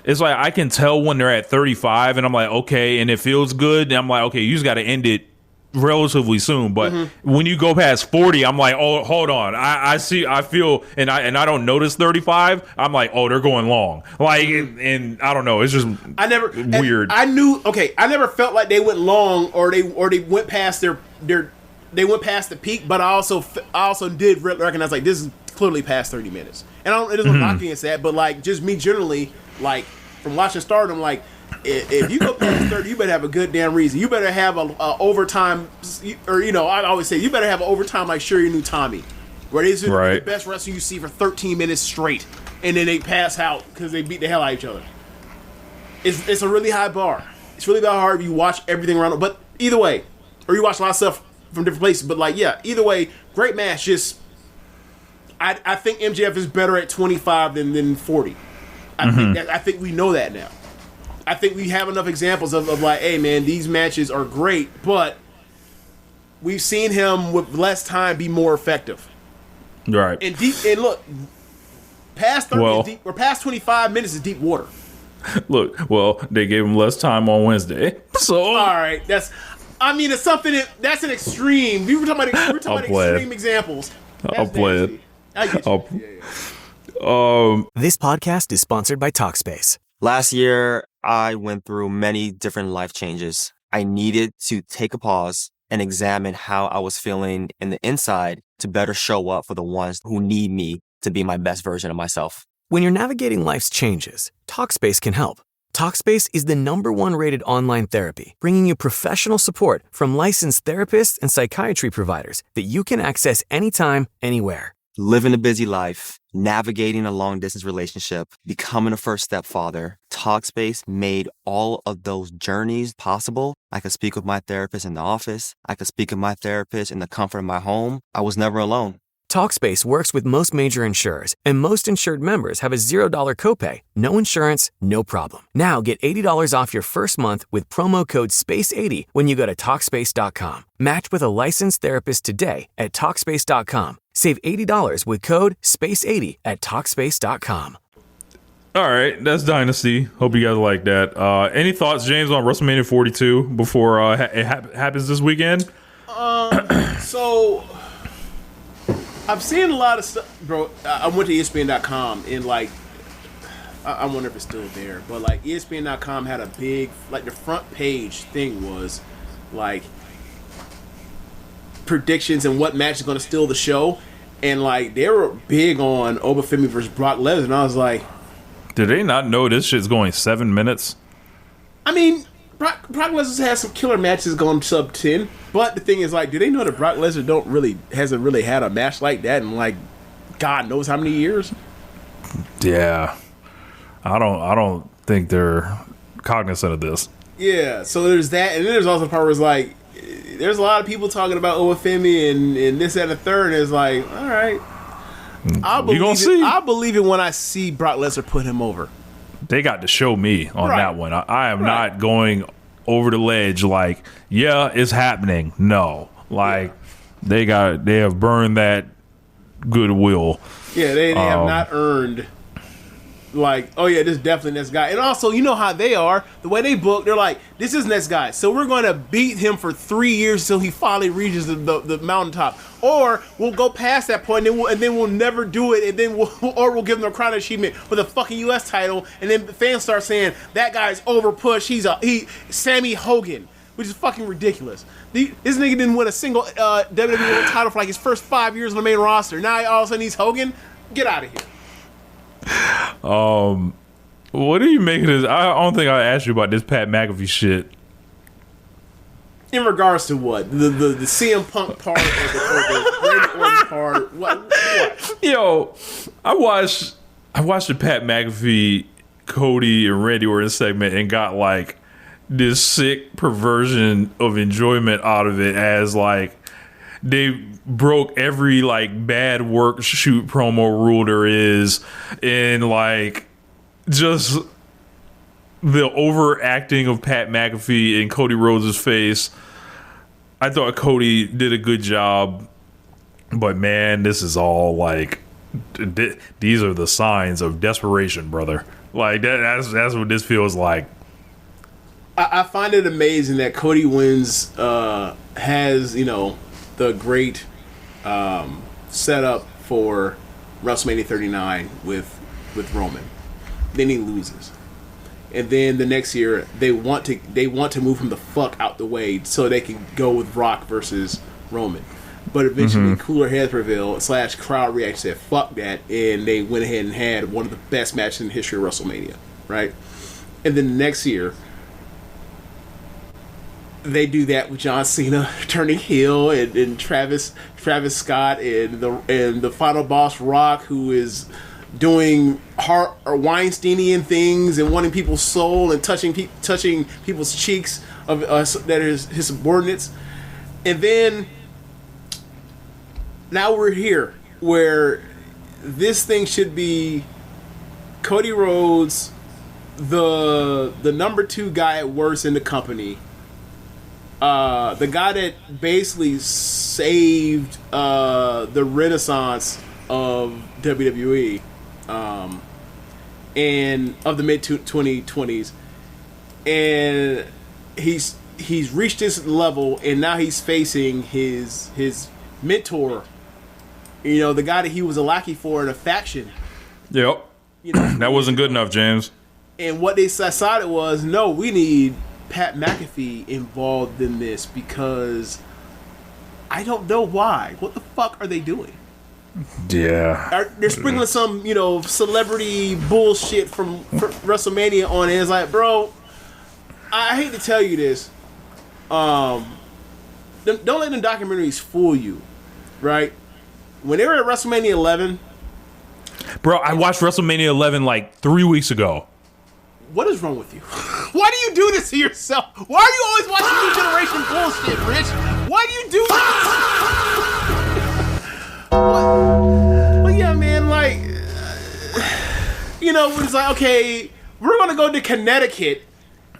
It's like I can tell when they're at 35, and I'm like, okay, and it feels good. And I'm like, okay, you just got to end it relatively soon, but when you go past 40, I'm like, oh, hold on, I feel, and I don't notice 35. I'm like, oh, they're going long, like, and I don't know, it's just weird. I never felt like they went long or they went past they went past the peak, but I also did recognize like this is clearly past 30 minutes, and it doesn't knock against that, but like just me generally like from watching Stardom, like. If you go past 30, you better have a good damn reason. You better have a overtime, or I always say you better have an overtime like Shuri knew Tommy, where they the best wrestling you see for 13 minutes straight, and then they pass out because they beat the hell out of each other. It's a really high bar. It's really hard if you watch everything around. But either way, or you watch a lot of stuff from different places. But like, yeah, either way, great match. Just I think MJF is better at 25 than 40. I think we know that now. I think we have enough examples of like, hey man, these matches are great, but we've seen him with less time be more effective. Right. And look, past 30 is deep, or past 25 minutes is deep water. Look, they gave him less time on Wednesday, so all right, it's something that's an extreme. We were talking about extreme examples. I'll play it. I get you. This podcast is sponsored by Talkspace. Last year, I went through many different life changes. I needed to take a pause and examine how I was feeling in the inside to better show up for the ones who need me to be my best version of myself. When you're navigating life's changes, Talkspace can help. Talkspace is the #1 rated online therapy, bringing you professional support from licensed therapists and psychiatry providers that you can access anytime, anywhere. Living a busy life, navigating a long-distance relationship, becoming a first-step father, Talkspace made all of those journeys possible. I could speak with my therapist in the office. I could speak with my therapist in the comfort of my home. I was never alone. Talkspace works with most major insurers, and most insured members have a $0 copay. No insurance, no problem. Now get $80 off your first month with promo code SPACE80 when you go to Talkspace.com. Match with a licensed therapist today at Talkspace.com. Save $80 with code SPACE80 at Talkspace.com. All right, that's Dynasty. Hope you guys like that. Any thoughts, James, on WrestleMania 42 before it happens this weekend? So I've seen a lot of stuff, bro. I went to ESPN.com and like, I wonder if it's still there, but like ESPN.com had a big, like the front page thing was like predictions and what match is going to steal the show, and like they were big on Obafemi versus Brock Lesnar, and I was like, did they not know this shit's going 7 minutes? I mean, Brock Lesnar's had some killer matches going sub 10, but the thing is, like, do they know that Brock Lesnar hasn't really had a match like that in like God knows how many years? Yeah, I don't think they're cognizant of this. Yeah, so there's that, and then there's also the part where it's like, there's a lot of people talking about Obafemi and this and the third, and it's like, all right, I'll believe it when I see Brock Lesnar put him over. They got to show me on that one. I am not going over the ledge like, yeah, it's happening. No, like they have burned that goodwill. Yeah, they have not earned. Like, oh yeah, this is definitely this guy. And also, you know how they are. The way they book, they're like, this is this guy. So we're going to beat him for 3 years until he finally reaches the mountaintop. Or we'll go past that point and then we'll never do it. And then we'll give him a crown achievement with a fucking U.S. title. And then the fans start saying, that guy's overpushed. He's Sammy Hogan, which is fucking ridiculous. This nigga didn't win a single WWE title for like his first 5 years on the main roster. Now all of a sudden he's Hogan? Get out of here. What do you make of this? I don't think I asked you about this Pat McAfee shit. In regards to what? The CM Punk part or the Randy Orton part? What? Yo, I watched the Pat McAfee, Cody, and Randy Orton segment and got like this sick perversion of enjoyment out of it, as like they broke every like bad work shoot promo rule there is, and like just the overacting of Pat McAfee in Cody Rhodes' face. I thought Cody did a good job, but man, this is all like these are the signs of desperation, brother. Like that's what this feels like. I find it amazing that Cody wins has, you know, the great setup for WrestleMania 39 with Roman. Then he loses, and then the next year they want to move him the fuck out the way so they can go with Rock versus Roman. But eventually, cooler heads prevailed / crowd reaction said fuck that, and they went ahead and had one of the best matches in the history of WrestleMania, right? And then the next year, they do that with John Cena turning heel and Travis Scott and the final boss Rock, who is doing hard or Weinsteinian things and wanting people's soul and touching people's cheeks of that is his subordinates. And then now we're here where this thing should be Cody Rhodes, the number 2 guy at worst in the company. The guy that basically saved the renaissance of WWE and of the mid 2020s, and he's reached this level, and now he's facing his mentor, you know, the guy that he was a lackey for in a faction. Yep, you know, that wasn't good enough, James. And what they decided was, no, we need Pat McAfee involved in this, because I don't know why. What the fuck are they doing? Yeah, They're sprinkling some, you know, celebrity bullshit from WrestleMania on it. It's like, bro, I hate to tell you this. Don't let the documentaries fool you, right? When they were at WrestleMania 11, bro, I watched WrestleMania 11 like 3 weeks ago. What is wrong with you? Why do you do this to yourself? Why are you always watching New Generation bullshit, Rich? Why do you do this? But yeah, man, like, it's like, okay, we're gonna go to Connecticut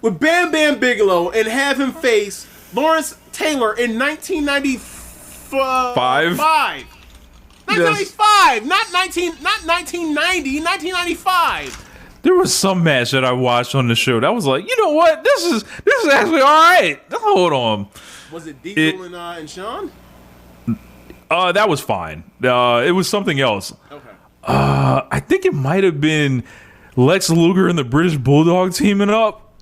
with Bam Bam Bigelow and have him face Lawrence Taylor in 1995. 1995, not 1990, 1995. There was some match that I watched on the show that was like, you know what? This is actually all right. Hold on. Was it Diesel and Sean? That was fine. It was something else. Okay. I think it might have been Lex Luger and the British Bulldog teaming up.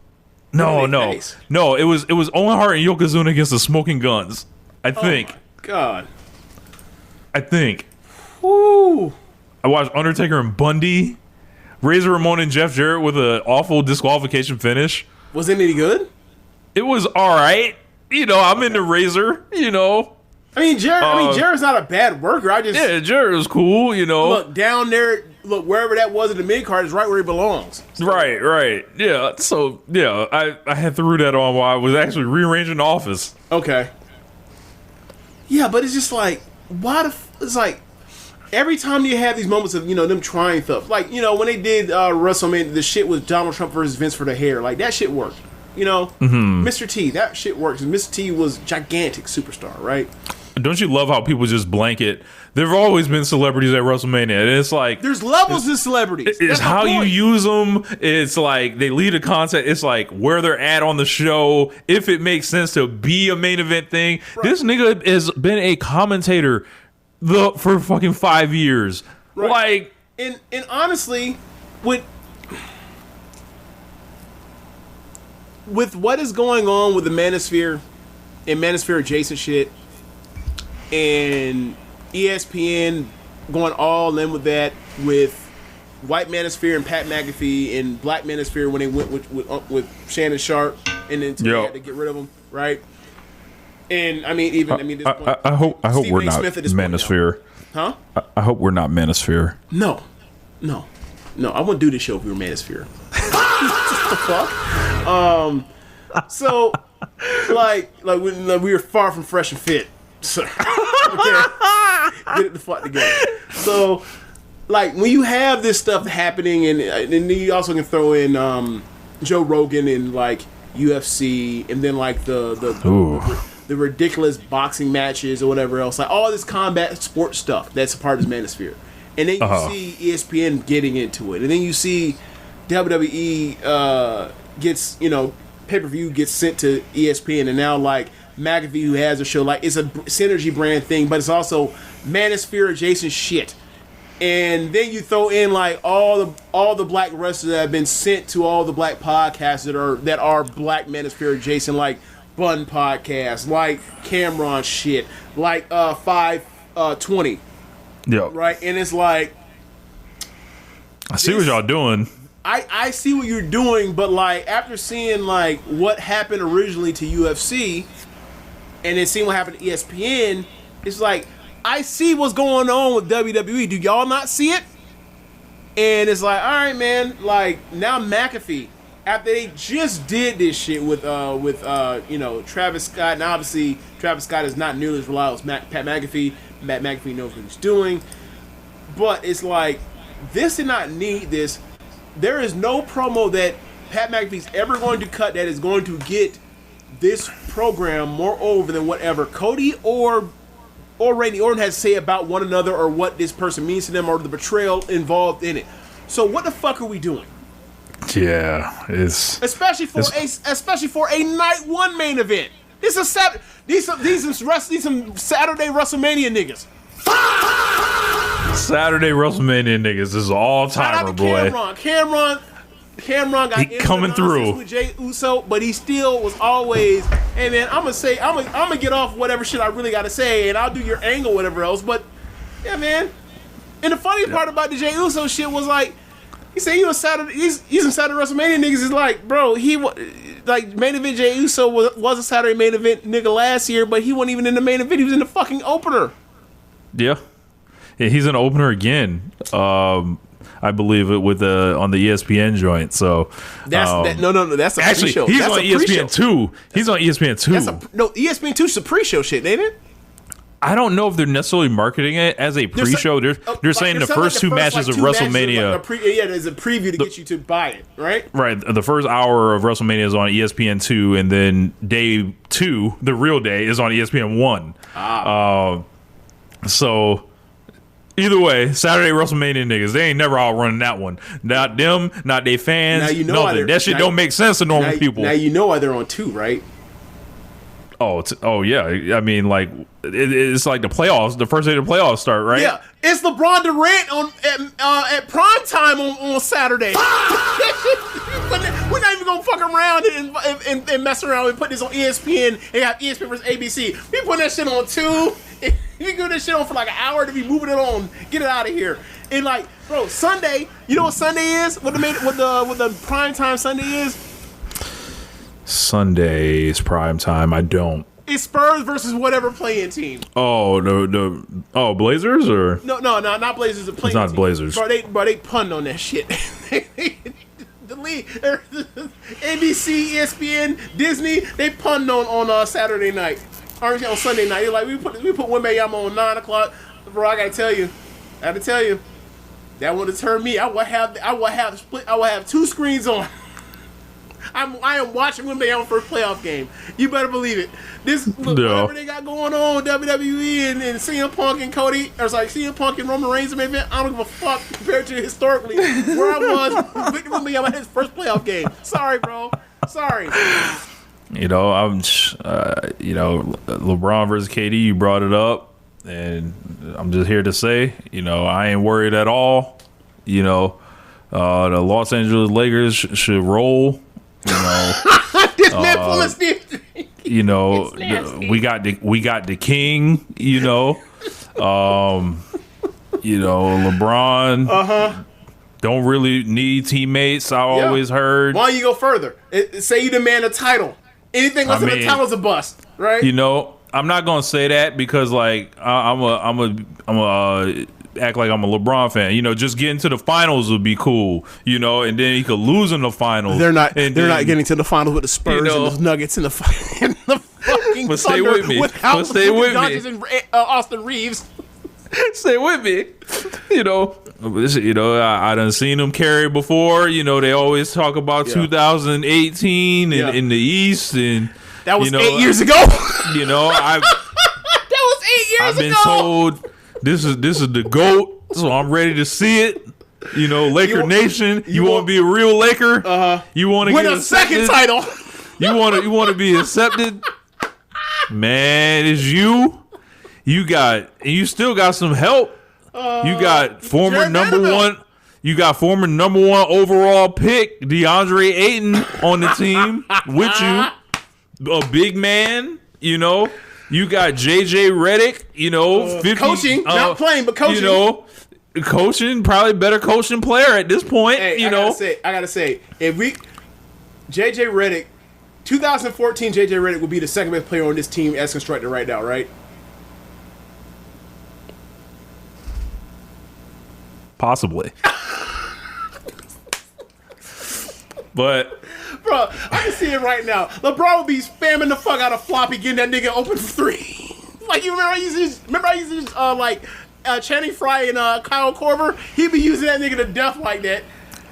No. It was Owen Hart and Yokozuna against the Smoking Guns. I think. Oh my God. I think. Woo. I watched Undertaker and Bundy, Razor Ramon and Jeff Jarrett with an awful disqualification finish. Was it any good? It was all right. I'm into Razor. I mean, Jarrett's not a bad worker. Jarrett was cool. Look down there. Look, wherever that was in the mid card is right where he belongs. So. Right. Yeah. So yeah, I had threw that on while I was actually rearranging the office. Okay. Yeah, but it's just like, it's like every time you have these moments of them trying stuff, like when they did WrestleMania, the shit was Donald Trump versus Vince for the hair, like that shit worked. Mr. T, that shit works. Mr. T was gigantic superstar, right? Don't you love how people just blanket? There have always been celebrities at WrestleMania, and it's like there's levels of celebrities. It's how you use them. It's like they lead a content. It's like where they're at on the show. If it makes sense to be a main event thing, right. This nigga has been a commentator for fucking 5 years. Right. Like, and honestly, with what is going on with the Manosphere and Manosphere adjacent shit, and ESPN going all in with that, with White Manosphere and Pat McAfee and Black Manosphere when they went with Shannon Sharp, and then they had to get rid of them, right? And I mean, this point, I hope we're not Manosphere. Huh? I hope we're not Manosphere. No. I wouldn't do this show if we were Manosphere. What the fuck? So, like we were far from fresh and fit. So, okay. Get it the fuck together. So, like when you have this stuff happening, and you also can throw in Joe Rogan and like UFC, and then like the ridiculous boxing matches or whatever else, like all this combat sports stuff that's a part of this Manosphere. And then you see ESPN getting into it, and then you see WWE gets pay-per-view gets sent to ESPN, and now like McAfee, who has a show, like it's a synergy brand thing, but it's also Manosphere adjacent shit. And then you throw in like all the black wrestlers that have been sent to all the black podcasts that are Black Manosphere adjacent, like Bun Podcast, like Cameron shit, like 520. Yeah. Right? And it's like, I see what y'all doing. I see what you're doing, but like after seeing like what happened originally to UFC and then seeing what happened to ESPN, it's like I see what's going on with WWE. Do y'all not see it? And it's like, all right, man. Like now McAfee, after they just did this shit with Travis Scott, and obviously Travis Scott is not nearly as reliable as Pat McAfee. Pat McAfee knows what he's doing, but it's like this did not need this. There is no promo that Pat McAfee's ever going to cut that is going to get this program more over than whatever Cody or Randy Orton has to say about one another, or what this person means to them, or the betrayal involved in it. So what the fuck are we doing? Yeah, it's especially for a night one main event. This is these some Saturday WrestleMania niggas. Saturday WrestleMania niggas is all timer, boy. Cameron got coming through with Jey Uso, but he still was always, hey man, I'm gonna get off whatever shit I really gotta say, and I'll do your angle, whatever else. But yeah, man. And the funny part about the Jey Uso shit was like, he said he was Saturday. He's in Saturday WrestleMania niggas. Is like, bro, he like main event Jey Uso was a Saturday main event nigga last year, but he wasn't even in the main event. He was in the fucking opener. Yeah, he's an opener again. I believe it with on the ESPN joint. So that's no. That's a actually pre-show. He's that's on ESPN 2. He's on ESPN 2. ESPN 2 is a pre-show shit, ain't it? I don't know if they're necessarily marketing it as a pre-show. They're saying the first two matches of WrestleMania. There's a preview to get you to buy it, right? Right. The first hour of WrestleMania is on ESPN2, and then day 2, the real day, is on ESPN1. So either way, Saturday WrestleMania niggas, they ain't never outrunning that one. Not them, not they fans. Now you know nothing. That shit don't make sense to normal people. Now you know why they're on 2, right? Oh yeah. I mean, like it's like the playoffs. The first day of the playoffs start, right? Yeah, it's LeBron Durant at prime time on Saturday. We're not even gonna fuck around and mess around and put this on ESPN and have ESPN versus ABC. We put that shit on 2. You do this shit on for like an hour to be moving it on. Get it out of here. And like, bro, Sunday. You know what Sunday is? What the prime time Sunday is? Sunday's prime time. I don't. It's Spurs versus whatever playing team. Oh, the Blazers or no, not Blazers. The playing it's not team. Blazers. Bro, they punned on that shit. The league, ABC, ESPN, Disney, they punned on Saturday night. Or on Sunday night. They're like, we put Wembanyama on 9:00. Bro, I gotta tell you, that would have turned me. I would have 2 screens on. I am watching Wembanyama first playoff game. You better believe it. Whatever they got going on, WWE and CM Punk and CM Punk and Roman Reigns, maybe I don't give a fuck compared to historically where I was with Wembanyama his first playoff game. Sorry, bro. Sorry. I'm LeBron versus KD. You brought it up, and I'm just here to say, I ain't worried at all. The Los Angeles Lakers should roll. This man full of Steve. We got the king. LeBron. Don't really need teammates. I always heard. Why don't you go further? Say you demand a title. Anything less than a title is a bust, right? I'm not gonna say that because like I'm a act like I'm a LeBron fan. Just getting to the finals would be cool. And then he could lose in the finals. They're not getting to the finals with the Spurs and the Nuggets in the fucking but stay with me. Without stay with Dodgers me. And Austin Reeves. Stay with me. I done seen them carry before. They always talk about 2018 in the East, and that was 8 years ago. That was 8 years ago. I've been told this is the GOAT, so I'm ready to see it. Laker Nation. You want to be a real Laker? You want to win get a second title? You want to be accepted? Man, it's you. You still got some help. You got former number one overall pick DeAndre Ayton on the team with you, a big man. You got JJ Redick. 50, coaching, not playing, but coaching. Coaching, probably better coaching player at this point. Hey, I gotta say, if JJ Redick, 2014 JJ Redick would be the second best player on this team as constructed right now, right? Possibly. But bro, I can see it right now. LeBron will be spamming the fuck out of floppy, getting that nigga open for 3. Like, you remember I used to Channing Frye and Kyle Korver? He'd be using that nigga to death like that.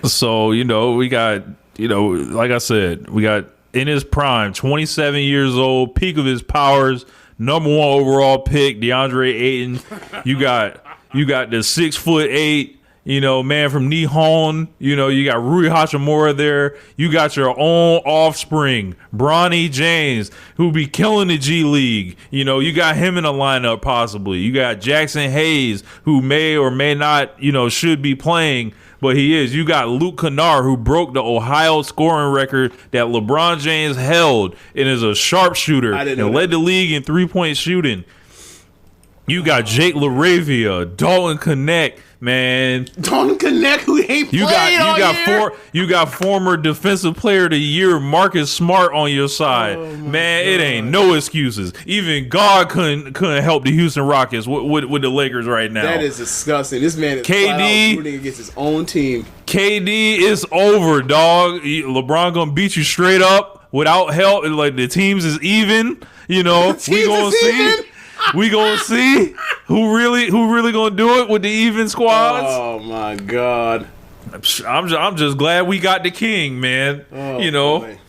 So, we got, like I said, we got in his prime, 27 years old, peak of his powers, number 1 overall pick, DeAndre Ayton. You got the 6'8", man from Nihon. You got Rui Hachimura there. You got your own offspring, Bronny James, who be killing the G League. You got him in the lineup possibly. You got Jackson Hayes, who may or may not, should be playing, but he is. You got Luke Kennard, who broke the Ohio scoring record that LeBron James held and is a sharpshooter and led the league in 3-point shooting. You got Jake LaRavia, Dalton Connect, man. Dalton Connect, who ain't played You got former Defensive Player of the Year Marcus Smart on your side, man. God. It ain't no excuses. Even God couldn't help the Houston Rockets with the Lakers right now. That is disgusting. This man is KD rooting against his own team. KD is over, dog. LeBron gonna beat you straight up without help. Like the teams is even. We gonna see. We gonna see who really gonna do it with the even squads. Oh my God! I'm just glad we got the king, man. Oh, you know, boy.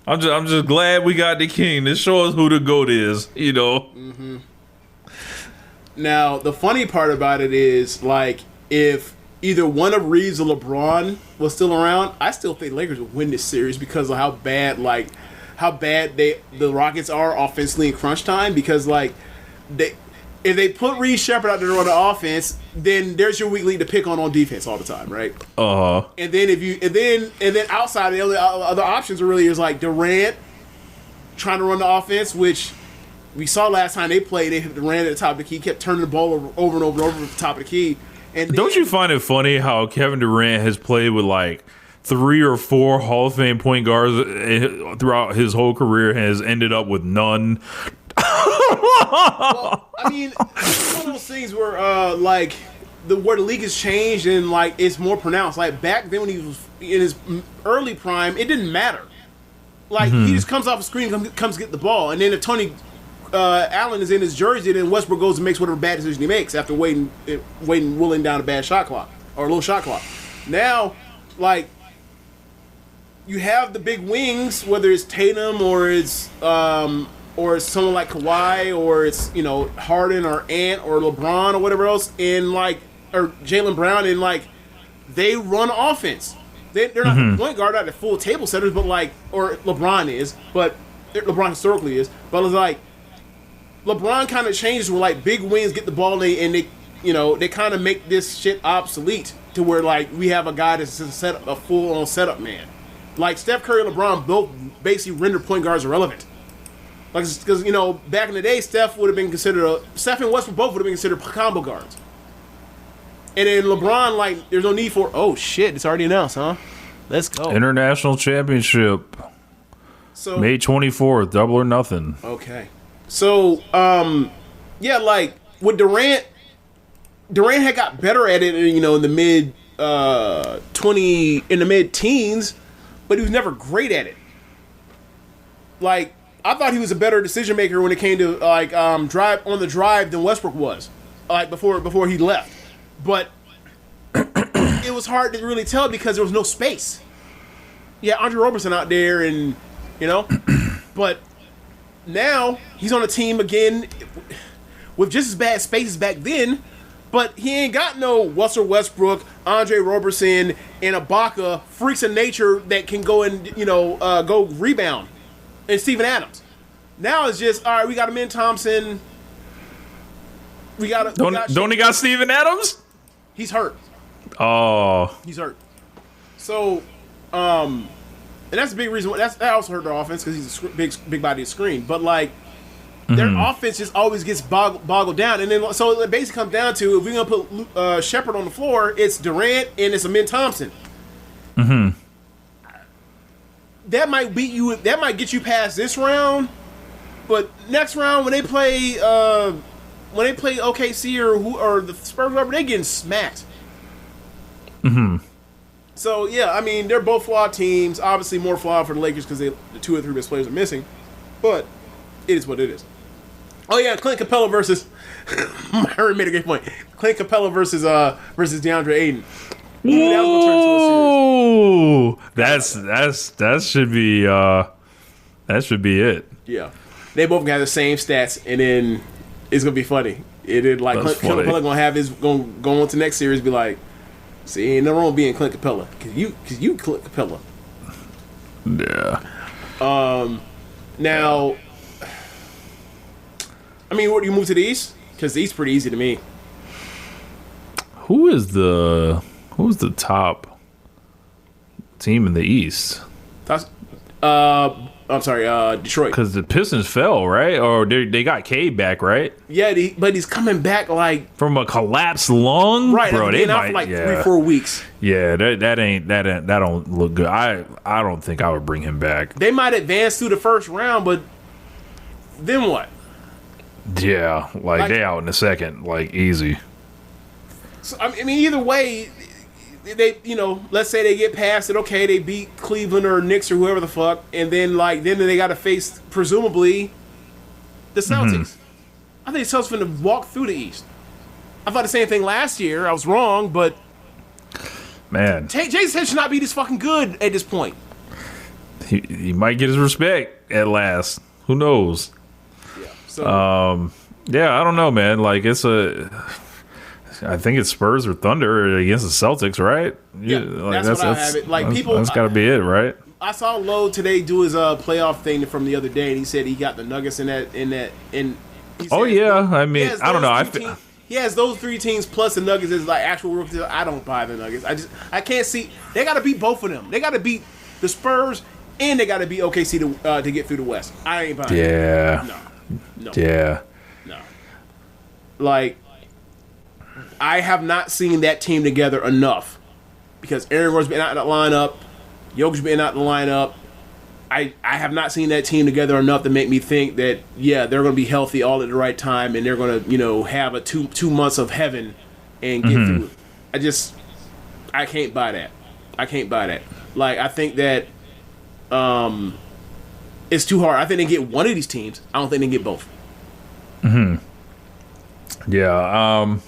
I'm just glad we got the king. This shows who the GOAT is. You know. Mm-hmm. Now the funny part about it is, like, if either one of Reeves or LeBron was still around, I still think Lakers would win this series because of how bad the Rockets are offensively in crunch time. Because like if they put Reed Shepherd out there on the offense, then there's your weak link to pick on defense all the time, right? And then outside the other options are really is like Durant trying to run the offense, which we saw last time they played. They hit Durant at the top of the key, kept turning the ball over and over at the top of the key. And don't you find it funny how Kevin Durant has played with like 3 or 4 Hall of Fame point guards throughout his whole career, has ended up with none? Well, I mean, it's one of those things where like where the league has changed and like it's more pronounced. Like back then when he was in his early prime, it didn't matter. Like he just comes off the screen, comes get the ball, and then if Tony Allen is in his jersey, then Westbrook goes and makes whatever bad decision he makes after willing down a bad shot clock or a little shot clock. Now, like, you have the big wings, whether it's Tatum or it's someone like Kawhi or it's Harden or Ant or LeBron or whatever else, and like or Jaylen Brown, and like they run offense. They're not the point guard, not the full table setters, but like or LeBron is, but LeBron historically is, but it's like. LeBron kind of changes where like big wings get the ball and they kind of make this shit obsolete to where like we have a guy that's a full-on setup man. Like Steph Curry and LeBron both basically render point guards irrelevant. Like because back in the day Steph and Westbrook both would have been considered combo guards. And then LeBron, like, there's no need for it's already announced, huh? Let's go. International Championship. So May 24th, Double or Nothing. Okay. So, like with Durant had got better at it, in the mid-teens, but he was never great at it. Like I thought he was a better decision maker when it came to like drive than Westbrook was, like before he left. But it was hard to really tell because there was no space. Yeah, Andre Roberson out there, and but. Now, he's on a team again with just as bad spaces back then, but he ain't got no Russell Westbrook, Andre Roberson, and Ibaka, freaks of nature that can go and, go rebound, and Steven Adams. Now it's just, all right, we got Amin Thompson. Don't he got Steven Adams? He's hurt. Oh. He's hurt. So, and that's a big reason. That also hurt their offense because he's a big body screen. But like their offense just always gets boggled down, and then so it basically comes down to if we're gonna put Shepherd on the floor, it's Durant and it's Amin Thompson. That might beat you. That might get you past this round, but next round when they play OKC or the Spurs, whatever, they getting smacked. So, yeah, I mean, they're both flawed teams. Obviously, more flawed for the Lakers because the 2 or 3 best players are missing. But it is what it is. Oh, yeah, Clint Capella versus... Myron made a great point. Clint Capella versus DeAndre Ayton. Ooh, that should be it. Yeah. They both got the same stats, and then it's going to be funny. Clint Capella going to have his... Going to go on to the next series be like... See, ain't no wrong being Clint Capella, cause you Clint Capella. Yeah. Now, I mean, what do you move to the East? Because the East's pretty easy to me. Who's the top team in the East? That's, I'm sorry, Detroit. Because the Pistons fell, right? Or they got Cade back, right? Yeah, but he's coming back like from a collapsed lung, right? Bro, they might, for like 3-4 weeks. Yeah, that don't look good. I don't think I would bring him back. They might advance through the first round, but then what? Yeah, like they out in the second, like easy. So I mean, either way. They, let's say they get past it. Okay, they beat Cleveland or Knicks or whoever the fuck, and then they got to face presumably the Celtics. I think the Celtics are going to walk through the East. I thought the same thing last year. I was wrong, but man, Jason Tatum should not be this fucking good at this point. He might get his respect at last. Who knows? Yeah. So, yeah, I don't know, man. Like I think it's Spurs or Thunder against the Celtics, right? Yeah, like, that's what I have it. Like people, that's got to be it, right? I saw Lowe today do his playoff thing from the other day, and he said he got the Nuggets in that. Oh yeah, I mean, I don't know. He has those 3 teams plus the Nuggets is like actual rookies. I don't buy the Nuggets. I can't see. They got to beat both of them. They got to beat the Spurs and they got to beat OKC to get through the West. I ain't buying. Yeah. No. Yeah. No. Like, I have not seen that team together enough because Aaron Gordon's been out of the lineup. Jokic's been out of the lineup. I have not seen that team together enough to make me think that, yeah, they're going to be healthy all at the right time and they're going to, have a two months of heaven and get through it. I can't buy that. I can't buy that. Like, I think that it's too hard. I think they get one of these teams. I don't think they get both. Yeah.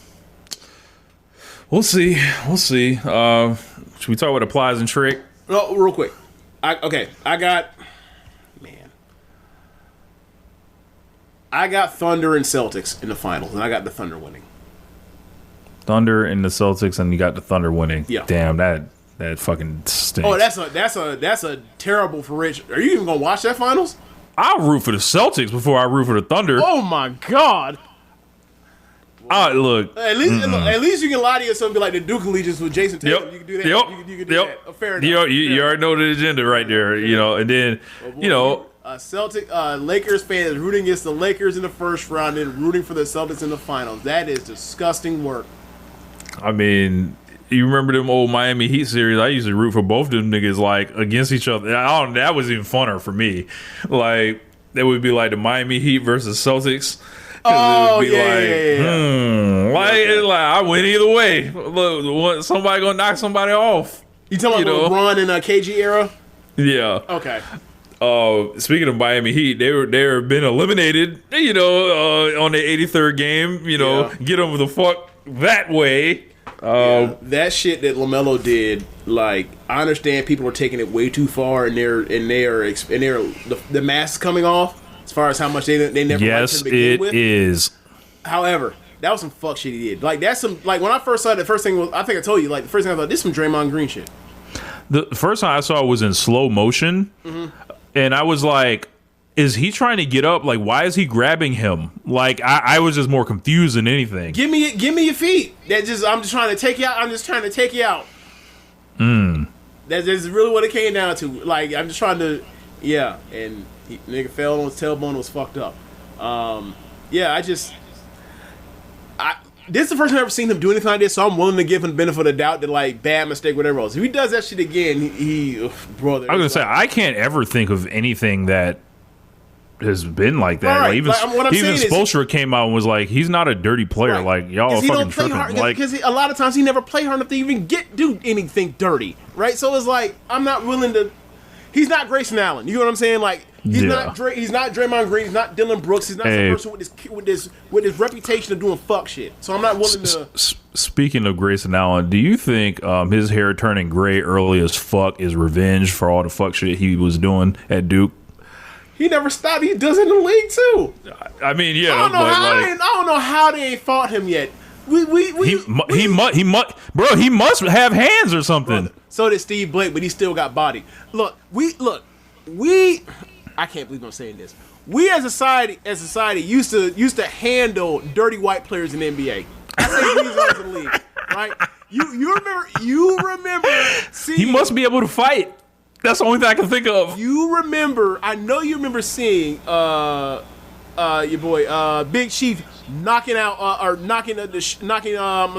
We'll see. We'll see. Should we talk about the Plies and Trick? No, real quick. I got Thunder and Celtics in the finals, and I got the Thunder winning. Thunder and the Celtics, and you got the Thunder winning. Yeah. Damn, that fucking stinks. Oh, that's a terrible for Rich. Are you even gonna watch that finals? I'll root for the Celtics before I root for the Thunder. Oh my god. Look. At least you can lie to yourself and be like the Duke Allegiance with Jason Tatum. Yep. You can do that. Yep. You can do that. Fair enough. You already know the agenda right there, and then, Celtic Lakers fans rooting against the Lakers in the first round and rooting for the Celtics in the finals. That is disgusting work. I mean, you remember them old Miami Heat series? I used to root for both of them niggas, like, against each other. That was even funner for me. Like, that would be like the Miami Heat versus Celtics. Oh, yeah. I win either way. Look, somebody gonna knock somebody off. You talking about LeBron in a KG era? Yeah. Okay. Speaking of Miami Heat, they were been eliminated. On the 83rd game. Get them the fuck that way. That shit that LaMelo did, like, I understand people are taking it way too far, and the mask is coming off. As far as how much they never liked him to begin with. Yes, it is. However, that was some fuck shit he did. Like, that's some, like, when I first saw it, the first thing was, I think I told you, like, the first thing I thought, this is some Draymond Green shit. The first time I saw it was in slow motion, and I was like, is he trying to get up? Like, why is he grabbing him? Like, I was just more confused than anything. Give me your feet. I'm just trying to take you out. I'm just trying to take you out. That's really what it came down to. Like, I'm just trying to, and nigga fell on his tailbone and was fucked up. This is the first time I've ever seen him do anything like this, so I'm willing to give him the benefit of the doubt that, like, bad mistake, whatever else. If he does that shit again, brother. I was gonna say, I can't ever think of anything that has been like that. Right. Like, even Spoelstra came out and was like, he's not a dirty player. Right. Like, y'all are fucking tripping. Because a lot of times he never played hard enough to even do anything dirty, right? So it's like, I'm not willing to. He's not Grayson Allen. You know what I'm saying? Like, he's not Draymond Green. He's not Dylan Brooks. He's not some person with his reputation of doing fuck shit. So I'm not willing to. Speaking of Grayson Allen, do you think his hair turning gray early as fuck is revenge for all the fuck shit he was doing at Duke? He never stopped. He does it in the league too. I mean, yeah. I don't know how they ain't fought him yet. He must have hands or something. Brother. So did Steve Blake, but he still got body. Look, I can't believe I'm saying this. We as a society used to handle dirty white players in the NBA. I say we as a league, right? You remember seeing, he must be able to fight. That's the only thing I can think of. I know you remember seeing your boy Big Chief knocking out Bill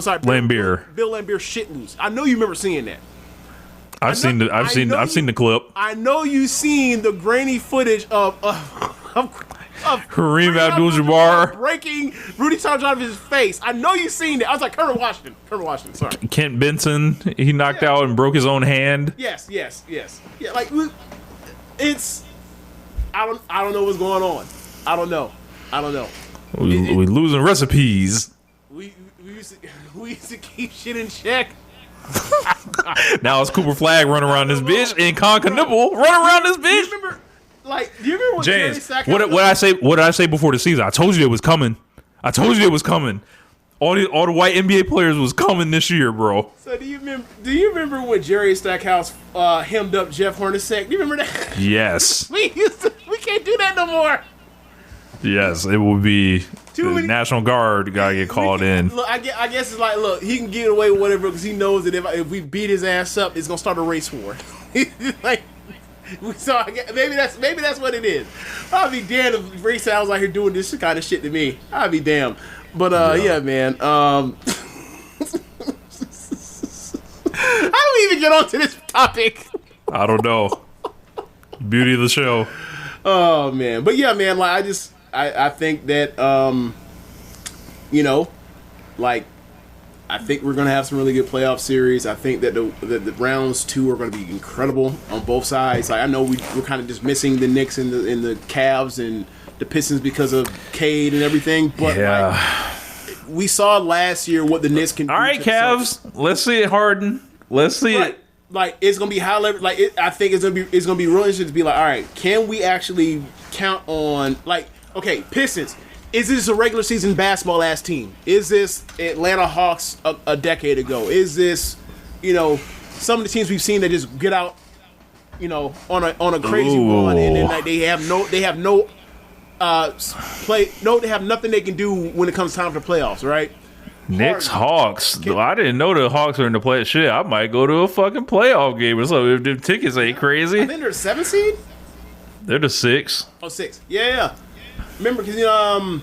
Laimbeer shit loose. I know you remember seeing that. I've seen the clip. I know you seen the grainy footage of Kareem Abdul-Jabbar breaking Rudy Tomjanovic's face. I know you seen it. I was like, Kermit Washington. Sorry. Kent Benson, he knocked out and broke his own hand. Yes. Yeah, like it's. I don't know what's going on. I don't know. We losing recipes. We used to keep shit in check. Now it's Cooper Flag running around this bitch and Con Knipple running around this bitch. Do you remember when James? Jerry What did I say? What did I say before the season? I told you it was coming. All the white NBA players was coming this year, bro. So do you remember when Jerry Stackhouse hemmed up Jeff Hornacek? Do you remember that? Yes. we can't do that no more. Yes, it will be the National Guard gotta get called in. Look, I guess it's like, look, he can get away with whatever because he knows that if we beat his ass up, it's gonna start a race war. Like, so maybe that's what it is. I'd be damned if Ray sounds like here doing this kind of shit to me. I'd be damned. But yeah, man. How do we even get onto this topic? I don't know. Beauty of the show. Oh man, but yeah, man. Like I think that I think we're gonna have some really good playoff series. I think that the rounds 2 are gonna be incredible on both sides. Like I know we're kind of just missing the Knicks and the Cavs and the Pistons because of Cade and everything, but we saw last year what the Knicks can do. All right, Cavs, let's see it, Harden. Let's see it. Like it's gonna be high level. Like I think it's gonna be real interesting to be like, all right, can we actually count on okay, Pistons? Is this a regular season basketball ass team? Is this Atlanta Hawks a decade ago? Is this some of the teams we've seen that just get out on a crazy run and then like, they have nothing they can do when it comes time for playoffs, right? Knicks, Hawks. I didn't know the Hawks were in the play. Shit, I might go to a fucking playoff game or something if the tickets ain't crazy. I think they're 7 seed. They're the 6. Oh, 6. Yeah. Remember, because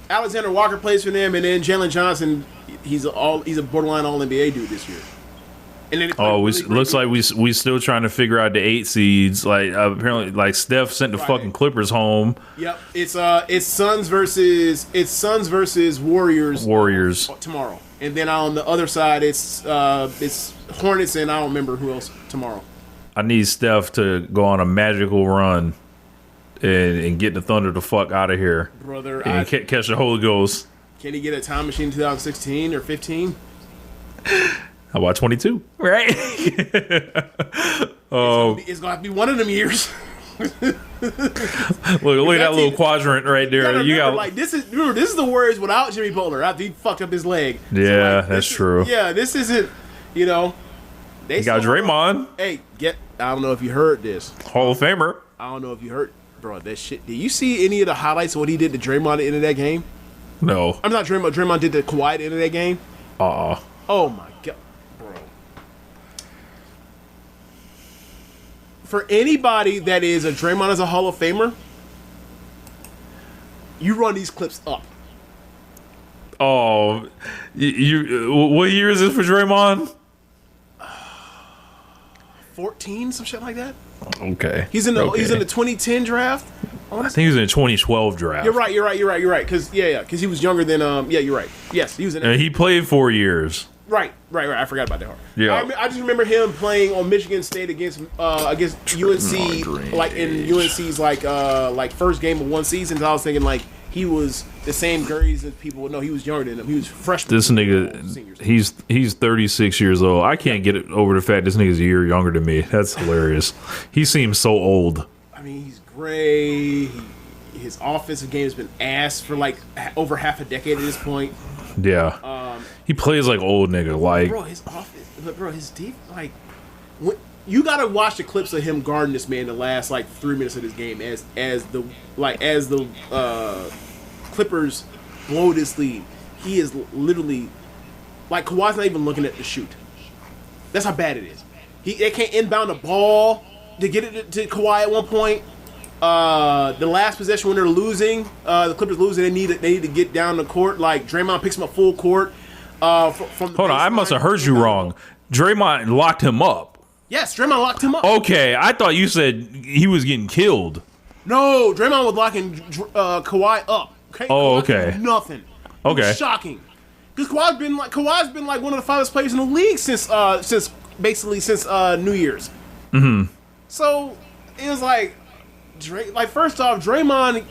Alexander Walker plays for them, and then Jalen Johnson, he's a borderline All NBA dude this year. And then looks like we still trying to figure out the 8 seeds. Like apparently, like Steph sent the fucking Clippers home. Yep, it's Suns versus Warriors tomorrow, and then on the other side it's Hornets and I don't remember who else tomorrow. I need Steph to go on a magical run and get the Thunder the fuck out of here, brother. And catch the Holy Ghost. Can he get a time machine in 2016 or 15? How about 22? Right? It's gonna have to be one of them years. look at that little quadrant right there. You got this is the Warriors without Jimmy Butler after he fucked up his leg. Yeah, so that's true. This isn't. They got Draymond. Hey, I don't know if you heard this. Hall of Famer. I don't know if you heard, bro. That shit. Did you see any of the highlights of what he did to Draymond at the end of that game? No. I'm not Draymond. Draymond did to Kawhi at the end of that game. Oh my god. For anybody that is a Draymond as a Hall of Famer, you run these clips up. Oh, what year is this for Draymond? 14, some shit like that. Okay. He's in the 2010 draft. I think he was in the 2012 draft. You're right. Because he was younger than you're right. Yes, he was in. And he played 4 years. Right. I forgot about that part. Yeah. I just remember him playing on Michigan State against UNC, like in UNC's like first game of one season. So I was thinking like he was the same grades as people would know. He was younger than them. He was freshman. This nigga, he's 36 years old. I can't get over the fact this nigga's a year younger than me. That's hilarious. He seems so old. I mean, he's gray. His offensive game has been ass for like over half a decade at this point. Yeah. He plays like old nigga. Like, bro, his deep, like, you gotta watch the clips of him guarding this man the last like 3 minutes of this game as the Clippers blow this lead. He is literally like Kawhi's not even looking at the shoot. That's how bad it is. They can't inbound the ball to get it to Kawhi at one point. The last possession when they're losing, the Clippers losing, they need to get down the court. Like Draymond picks him up full court. Hold on, I must have heard you wrong. Draymond locked him up. Yes, Draymond locked him up. Okay, I thought you said he was getting killed. No, Draymond was locking Kawhi up. Okay? Oh, okay. Nothing. Okay. It was shocking. Because Kawhi's been like one of the finest players in the league since New Year's. So it was like, first off, Draymond,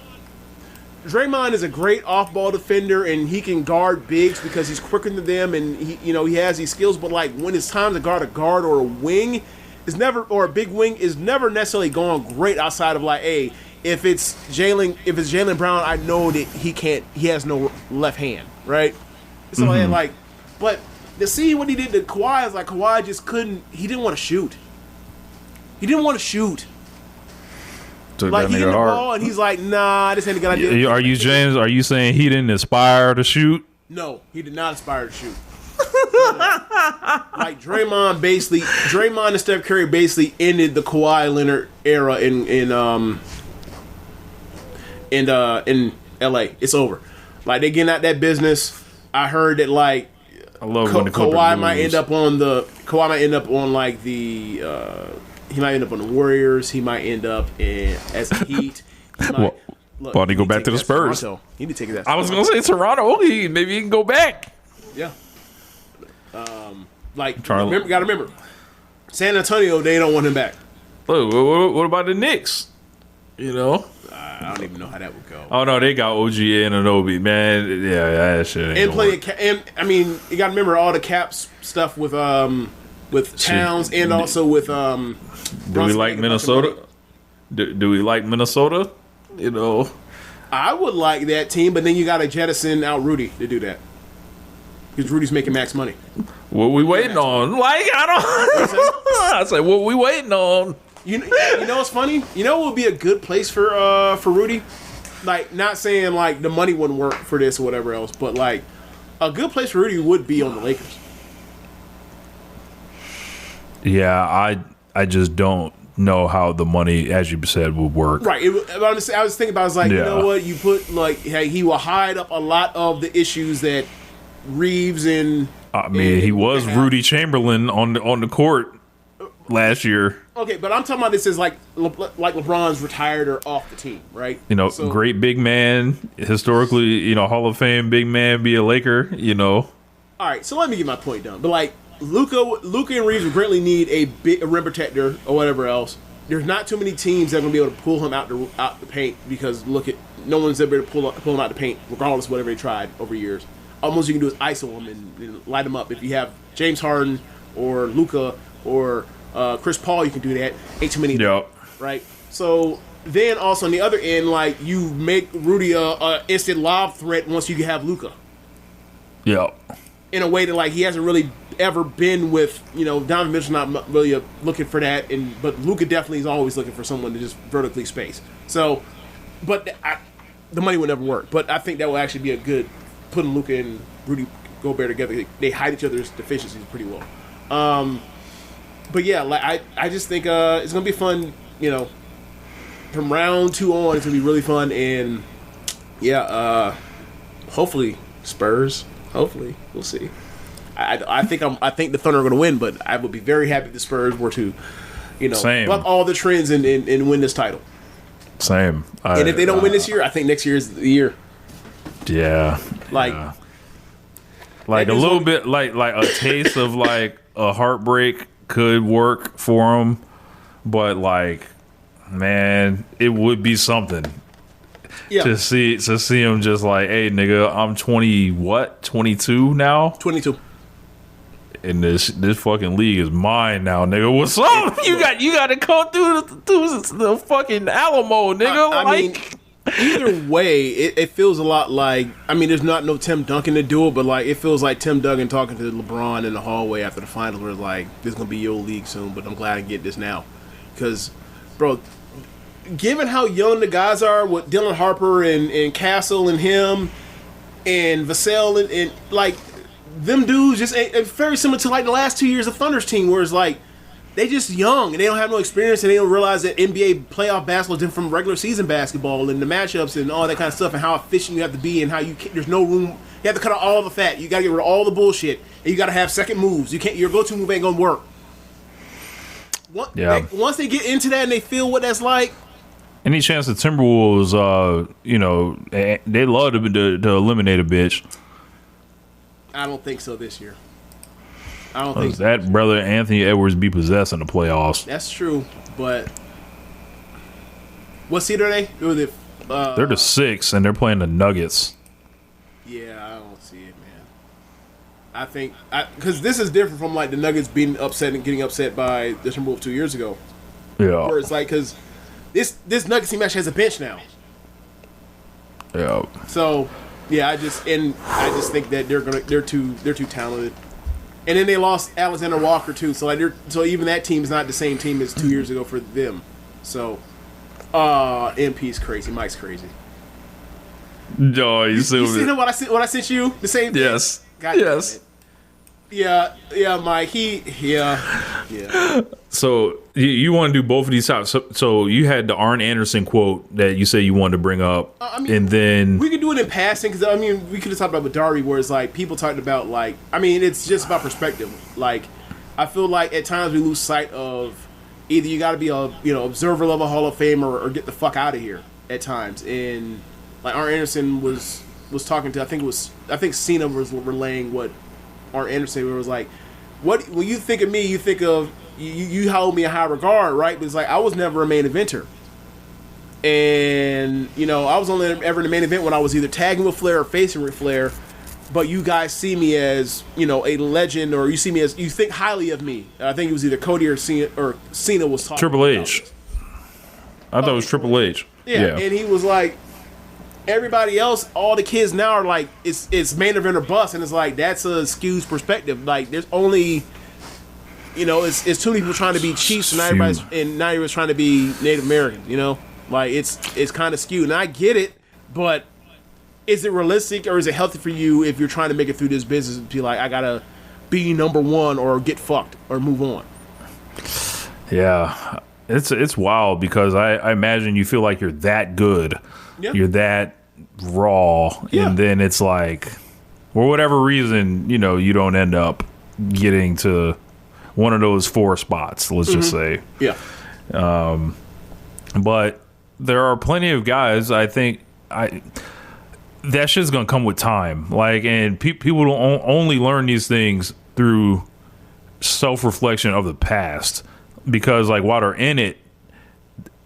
Draymond is a great off-ball defender, and he can guard bigs because he's quicker than them, and he has these skills. But like when it's time to guard a guard or a wing, or a big wing is never necessarily going great outside of like, hey, if it's Jaylen Brown, I know that he has no left hand, right? So like, but to see what he did to Kawhi is like Kawhi just couldn't. He didn't want to shoot. Like he hit the ball and he's like, nah, this ain't a good idea. Are you James? Are you saying he didn't aspire to shoot? No, he did not aspire to shoot. Like Draymond and Steph Curry basically ended the Kawhi Leonard era in LA. It's over. Like they getting out that business. I heard that like I love when the Kawhi might end up on like the. He might end up on the Warriors. He might end up as the Heat. Why don't he go back to the Spurs? Toronto. He need to take it. I was going to say Toronto. Maybe he can go back. Yeah. Gotta remember, San Antonio, they don't want him back. Look, what about the Knicks? You know? I don't even know how that would go. Oh, no, they got OG Anunoby, man. Yeah, that shit ain't you got to remember all the caps stuff with Towns and also with Do we like Minnesota? Do we like Minnesota? You know, I would like that team, but then you got to jettison out Rudy to do that because Rudy's making max money. What we waiting on? Like I say, what we waiting on? You know what's funny? You know what would be a good place for Rudy? Like, not saying like the money wouldn't work for this or whatever else, but like a good place for Rudy would be on the Lakers. Yeah, I just don't know how the money, as you said, would work. Right. I was thinking about, I was like, you know what? You put like, hey, he will hide up a lot of the issues that Reeves and. He was Rudy Chamberlain on the court last year. Okay, but I'm talking about this as like LeBron's retired or off the team, right? You know, great big man, historically, you know, Hall of Fame big man, be a Laker, you know. All right, so let me get my point done. But like, Luka and Reeves would greatly need a rim protector or whatever else. There's not too many teams that are going to be able to pull him out the paint because no one's ever able to pull him out the paint regardless of whatever they tried over years. Almost you can do is ISO him and light him up. If you have James Harden or Luka or Chris Paul, you can do that. Ain't too many. Yep. Right? So then also on the other end, like you make Rudy a instant lob threat once you have Luka. Yep. In a way that like he hasn't really ever been with, you know, Donovan Mitchell's not really looking for that, but Luka definitely is always looking for someone to just vertically space. So, but the money would never work. But I think that will actually be a good putting Luka and Rudy Gobert together. They hide each other's deficiencies pretty well. But yeah, like I just think it's gonna be fun. You know, from round 2 on, it's gonna be really fun, and yeah, hopefully Spurs. Hopefully, we'll see. I think the Thunder are going to win, but I would be very happy if the Spurs were to, you know, buck all the trends and win this title. Same. And if they don't win this year, I think next year is the year. Yeah. Like a little bit, like a taste of like a heartbreak could work for them, but like, man, it would be something. Yeah. To see him just like, hey, nigga, I'm 22 now? 22. And this fucking league is mine now, nigga. What's up? You got to come through the fucking Alamo, nigga. I mean, either way, it feels a lot like, I mean, there's not no Tim Duncan to do it, but like it feels like Tim Duncan talking to LeBron in the hallway after the finals, where it's like, this is gonna be your league soon, but I'm glad I get this now, because, bro. Given how young the guys are with Dylan Harper and Castle and him and Vassell and like them dudes just ain't very similar to like the last 2 years of Thunder's team, where it's like they just young and they don't have no experience and they don't realize that NBA playoff basketball is different from regular season basketball and the matchups and all that kind of stuff and how efficient you have to be and how there's no room. You have to cut out all the fat. You got to get rid of all the bullshit and you got to have second moves. Your go-to move ain't gonna work. Once they get into that and they feel what that's like. Any chance the Timberwolves, you know, they love to eliminate a bitch. I don't think so this year. I don't think so. That brother Anthony Edwards be possessed in the playoffs. That's true, but what seed are they? Or the They're the 6, and they're playing the Nuggets. Yeah, I don't see it, man. I think because this is different from like the Nuggets being upset and getting upset by the Timberwolves 2 years ago. Yeah, where it's like because this Nuggets team actually has a bench now. Yeah. So yeah, I just think that they're too talented. And then they lost Alexander Walker too, so even that team's not the same team as 2 years ago for them. So, MP's crazy, Mike's crazy. No, you see what I sent you? The same thing? Yes. God, yes. Yeah, Mike. Yeah. So you want to do both of these topics? So you had the Arn Anderson quote that you say you wanted to bring up, and then we could do it in passing because we could have talked about with Darby, where it's like people talked about like it's just about perspective. Like I feel like at times we lose sight of either you got to be a observer level Hall of Famer or get the fuck out of here at times. And like Arn Anderson was talking to I think Cena was relaying what Arn Anderson was like. When you think of me, you think of you hold me in high regard, right? But it's like I was never a main eventer, and I was only ever in the main event when I was either tagging with Flair or facing with Flair. But you guys see me as a legend, or you see me as you think highly of me. I think it was either Cody or Cena was talking. Triple H. I thought it was Triple H. Yeah, and he was like, everybody else, all the kids now are like, it's main event or bust, and it's like that's a skewed perspective. Like there's only, it's too many people trying to be Chiefs, and now everybody's trying to be Native American. Like it's kind of skewed, and I get it, but is it realistic or is it healthy for you if you're trying to make it through this business and be like, I gotta be number one or get fucked or move on? Yeah, it's wild because I imagine you feel like you're that good. Yeah. You're that raw, and then it's like, for whatever reason, you don't end up getting to one of those 4 spots. Let's just say, but there are plenty of guys. I think that shit's gonna come with time. Like, and people don't only learn these things through self-reflection of the past, because like while they're in it,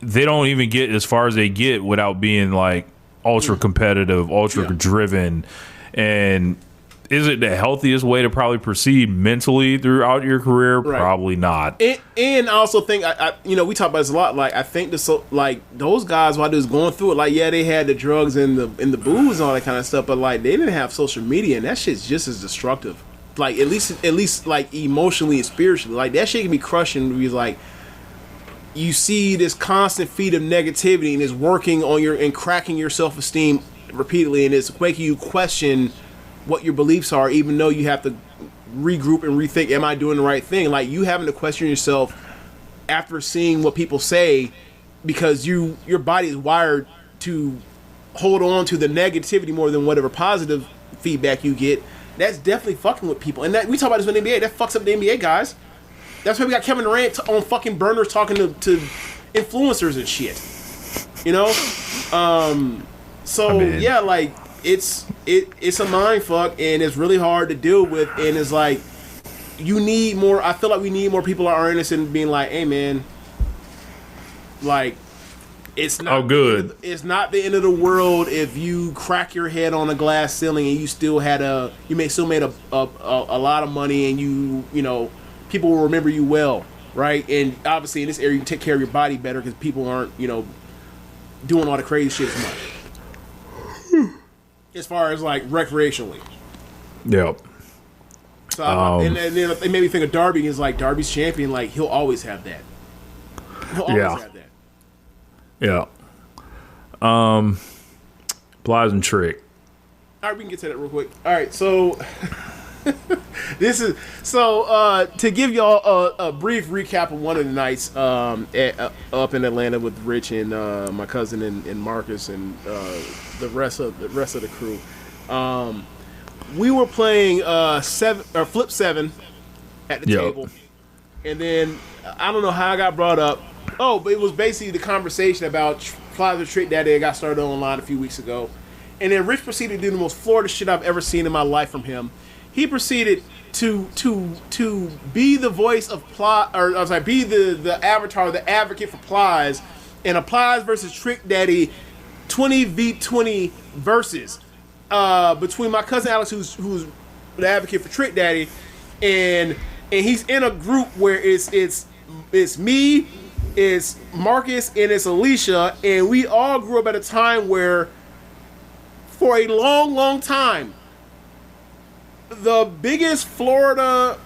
they don't even get as far as they get without being like ultra competitive, ultra driven. And is it the healthiest way to probably proceed mentally throughout your career? Right. Probably not. And I also think we talk about this a lot. Like I think those guys while they was going through it, like they had the drugs and the booze and all that kind of stuff, but like they didn't have social media, and that shit's just as destructive. Like at least like emotionally and spiritually, like that shit can be crushing. Because like you see this constant feed of negativity, and it's working on and cracking your self-esteem repeatedly, and it's making you question what your beliefs are, even though you have to regroup and rethink, am I doing the right thing? Like you having to question yourself after seeing what people say, because your body is wired to hold on to the negativity more than whatever positive feedback you get. That's definitely fucking with people. And that we talk about this with the NBA, that fucks up the NBA guys. That's why we got Kevin Durant on fucking burners talking to influencers and shit. Yeah, like it's a mind fuck, and it's really hard to deal with, and it's like you need more. I feel like we need more people that are innocent being like, hey man, like it's not good. It's not the end of the world if you crack your head on a glass ceiling and you still made a lot of money, and people will remember you well, right? And obviously in this area you can take care of your body better because people aren't doing all the crazy shit as much. As far as like recreationally. Yep. So and then it made me think of Darby. Is like Darby's champion, like he'll always have that. He'll always have that. Yeah. Plies and Trick. All right, we can get to that real quick. All right, so to give y'all a brief recap of one of the nights up in Atlanta with Rich and my cousin and Marcus and the rest of the crew. We were playing Flip 7 at the table, and then I don't know how I got brought up. Oh, but it was basically the conversation about Plies and Trick that got started online a few weeks ago, and then Rich proceeded to do the most Florida shit I've ever seen in my life from him. He proceeded to be the voice of Plies, or I'm sorry, be the avatar, the advocate for Plies, and a Plies versus Trick Daddy 20v20 versus between my cousin Alex, who's the advocate for Trick Daddy, and he's in a group where it's me, it's Marcus, and it's Alicia, and we all grew up at a time where, for a long time, the biggest Florida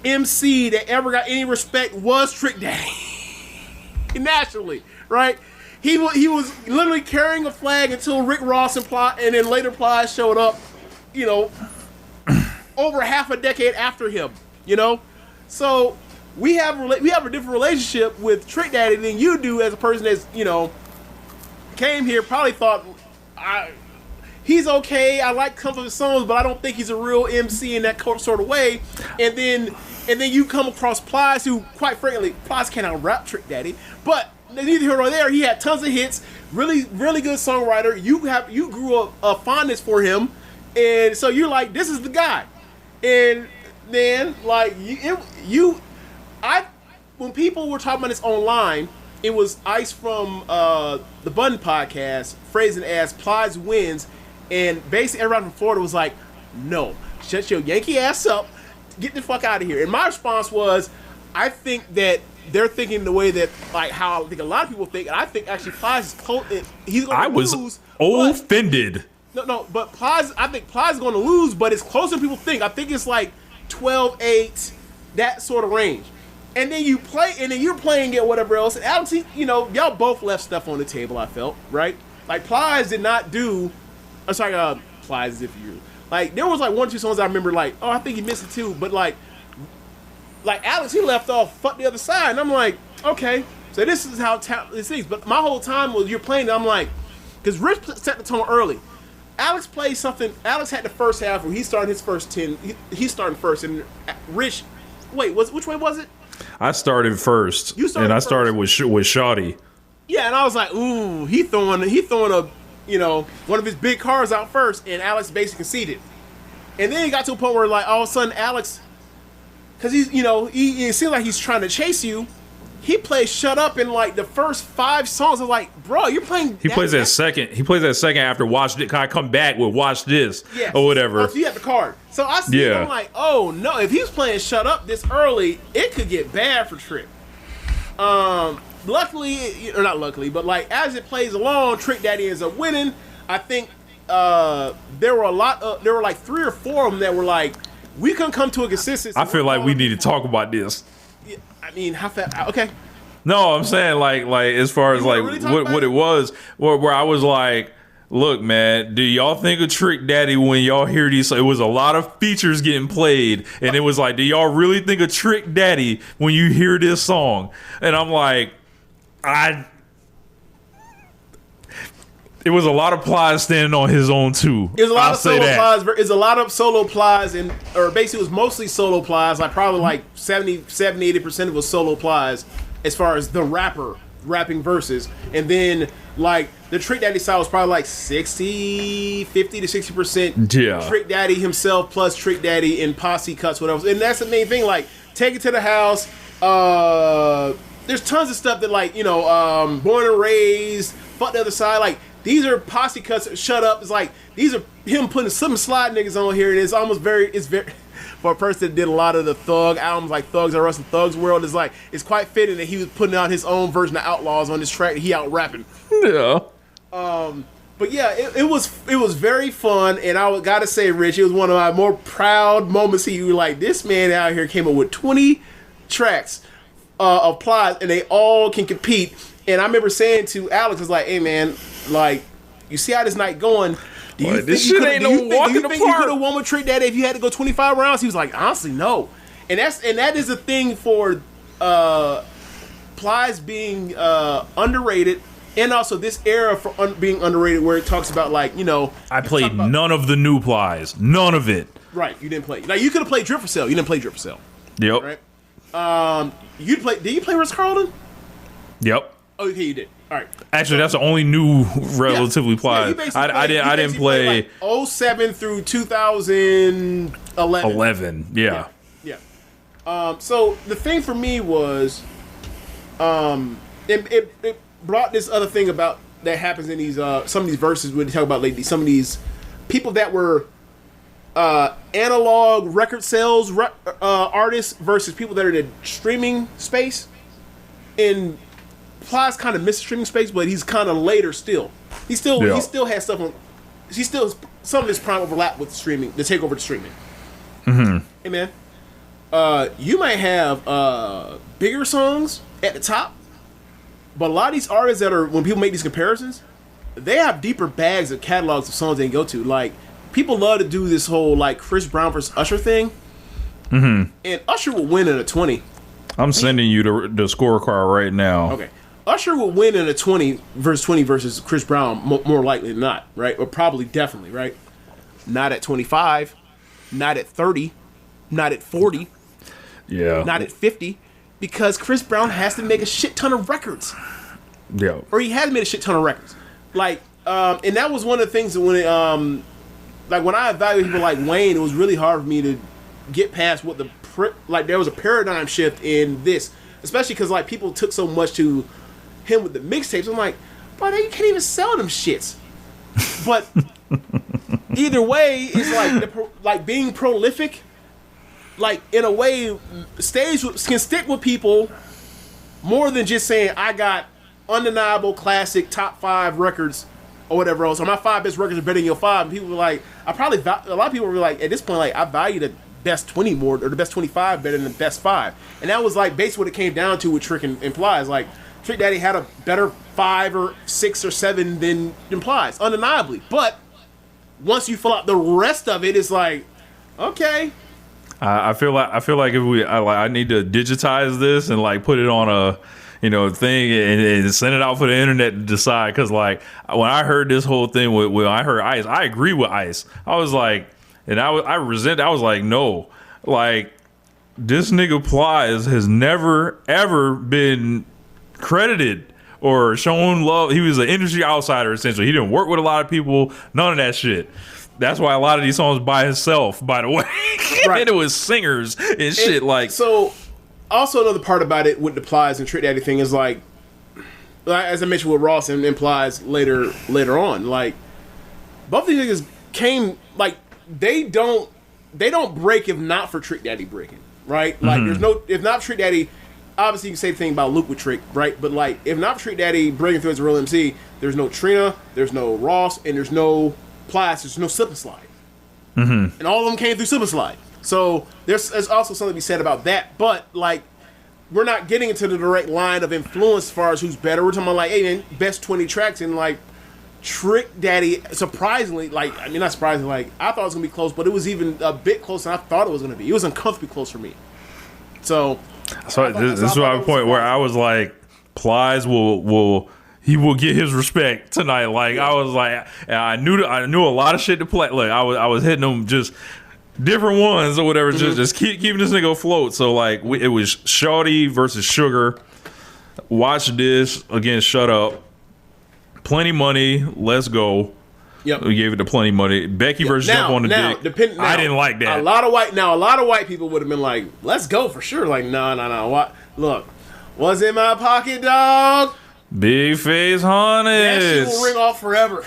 MC that ever got any respect was Trick Daddy. Nationally, right? He was literally carrying a flag until Rick Ross and then later Plies showed up, over half a decade after him, So we have a different relationship with Trick Daddy than you do as a person that's, came here, probably thought, he's okay, I like some of his songs, but I don't think he's a real MC in that sort of way. And then you come across Plies, who, quite frankly, Plies cannot rap Trick Daddy, but neither here nor there. He had tons of hits, really, really good songwriter. You grew up a fondness for him, and so you're like, this is the guy. And then, like, when people were talking about this online, it was Ice from the Button podcast phrasing it as Plies wins, and basically everyone from Florida was like, no, shut your Yankee ass up, get the fuck out of here. And my response was, I think that they're thinking the way that, like, how I think a lot of people think, and I think actually Plies is close. He's going to lose. I was offended. No, but Plies, I think Plies is going to lose, but it's closer than people think. I think it's like 12-8, that sort of range. And then you're playing it, whatever else. And Alex, y'all both left stuff on the table, I felt, right? Like, Plies did not do, I'm sorry, Plies as if you, like, there was like one or two songs I remember, like, oh, I think he missed it too, but like Alex, he left off Fuck the Other Side, and I'm like, okay, so this is how this is. But my whole time was you're playing it, I'm like, because Rich set the tone early. Alex played something, Alex had the first half where he started his first 10, he's starting first, and Rich, which way was it? I started first, and I started with Shawty. Yeah, and I was like, ooh, he throwing a, one of his big cars out first, and Alex basically conceded. And then he got to a point where, like, all of a sudden Alex, because he's, it seems like he's trying to chase you. He plays "Shut Up" in like the first 5 songs. I'm like, bro, you're playing. He plays that second. He plays that second after "Watch This." I come back with "Watch This" or whatever. Oh, so you have the card. So I see. Yeah. I'm like, oh no, if he's playing "Shut Up" this early, it could get bad for Trick. Luckily, or not luckily, but like as it plays along, Trick Daddy ends up winning. I think there were like 3 or 4 of them that were like, we couldn't come to a consensus. I feel like we need to talk about this. Yeah, I mean, how fast? Okay. No, I'm saying like as far as like really what it was, where I was like, look, man, do y'all think of Trick Daddy when y'all hear these? It was a lot of features getting played, and it was like, do y'all really think of Trick Daddy when you hear this song? And I'm like, it was a lot of Plies standing on his own too. It was a lot of solo Plies. It's a lot of solo Plies, or basically it was mostly solo Plies. Like probably like 70-80% of it was solo Plies as far as the rapping verses. And then like the Trick Daddy side was probably like 50 to 60% Trick Daddy himself plus Trick Daddy and posse cuts, whatever. And that's the main thing. Like Take It to the House. There's tons of stuff that like Born and Raised, Fuck the Other Side, like. These are posse cuts. Shut Up. It's like these are him putting some slide niggas on here, and it's very for a person that did a lot of the Thug albums, like Thugs R Us and Thugs World. Is like it's quite fitting that he was putting out his own version of Outlaws on this track. He out rapping. Yeah. But yeah, it was very fun, and I gotta say, Rich, it was one of my more proud moments. You were like, this man out here came up with 20 tracks of Plies, and they all can compete. And I remember saying to Alex, I was like, hey man, like, you see how this night going? Do you think you could have won with Trick Daddy if you had to go 25 rounds? He was like, honestly, no. And that is a thing for Plies being underrated, and also this era for being underrated, where it talks about like I played none of the new Plies, none of it. Right, you didn't play. Like you could have played Drip for Sale. You didn't play Drip for Sale. Yep. Right. Did you play Ritz Carlton? Yep. Okay, you did. All right. Actually, that's the only new relatively Plies. I didn't play like 07 through 2011. 11. Yeah. So the thing for me was, it brought this other thing about that happens in these some of these verses we talk about lately. Some of these people that were analog record sales artists versus people that are in the streaming space. And Plies kind of missed the streaming space, but he's kind of later still. He still has stuff on. He still some of his prime overlap with streaming, the takeover to streaming. Mm-hmm. Hey man, you might have bigger songs at the top, but a lot of these artists that are, when people make these comparisons, they have deeper bags of catalogs of songs they can go to. Like, people love to do this whole like Chris Brown versus Usher thing, and Usher will win in a 20. I'm sending you the scorecard right now. Okay. Usher will win in a 20 versus Chris Brown, more likely than not, right? Or probably definitely, right? Not at 25, not at 30, not at 40, not at 50, because Chris Brown has to make a shit ton of records. Yeah. Or he has made a shit ton of records. Like, and that was one of the things that when it, like when I evaluated people like Wayne, it was really hard for me to get past what like there was a paradigm shift in this, especially because like people took so much to him with the mixtapes. I'm like, bro, you can't even sell them shits. But either way, it's like being prolific, like in a way, can stick with people more than just saying I got undeniable classic top 5 records or whatever else. Or my 5 best records are better than your 5. And people were like, a lot of people were like, at this point, like I value the best 20 more, or the best 25 better than the best 5. And that was like basically what it came down to with Trick and Plies. Like, Trick Daddy had a better 5 or 6 or 7 than Plies, undeniably. But once you fill out the rest of it, it's like, okay. I feel like if I need to digitize this and like put it on a thing and send it out for the internet to decide. Because like when I heard this whole thing when I heard Ice, I agree with Ice. I was like, and I was like, no, like this nigga Plies has never ever been credited or shown love. He was an industry outsider essentially. He didn't work with a lot of people, none of that shit. That's why a lot of these songs by himself, by the way. Right. And it was singers and shit. Like, so also another part about it with the Plies and Trick Daddy thing is like as I mentioned with Ross and Plies later on, like both these niggas came, like they don't break if not for Trick Daddy breaking, right? Like there's no, if not for Trick Daddy, obviously you can say the thing about Luke with Trick, right? But like if not for Trick Daddy breaking through as a real MC, there's no Trina, there's no Ross, and there's no Plies, there's no Slip and Slide. And all of them came through Slip and Slide. So there's also something to be said about that. But like we're not getting into the direct line of influence as far as who's better. We're talking about like, hey man, best 20 tracks, and like Trick Daddy, surprisingly, like, I mean not surprisingly, like I thought it was gonna be close, but it was even a bit closer than I thought it was gonna be. It was uncomfortably close for me. So this is my point where I was like, Plies will get his respect tonight. Like I was like, I knew a lot of shit to play. Like I was hitting them just different ones or whatever, just keeping this nigga afloat. So like it was Shawty versus Sugar. Watch This against Shut Up. Plenty Money, Let's Go. Yep. We gave it to Plenty Money. Becky versus Jump on the Dick. I didn't like that. A lot of white people would have been like, Let's Go for sure. Like, no. What? Look, what's in my pocket, dog? Big Face Honest. That shit will ring off forever.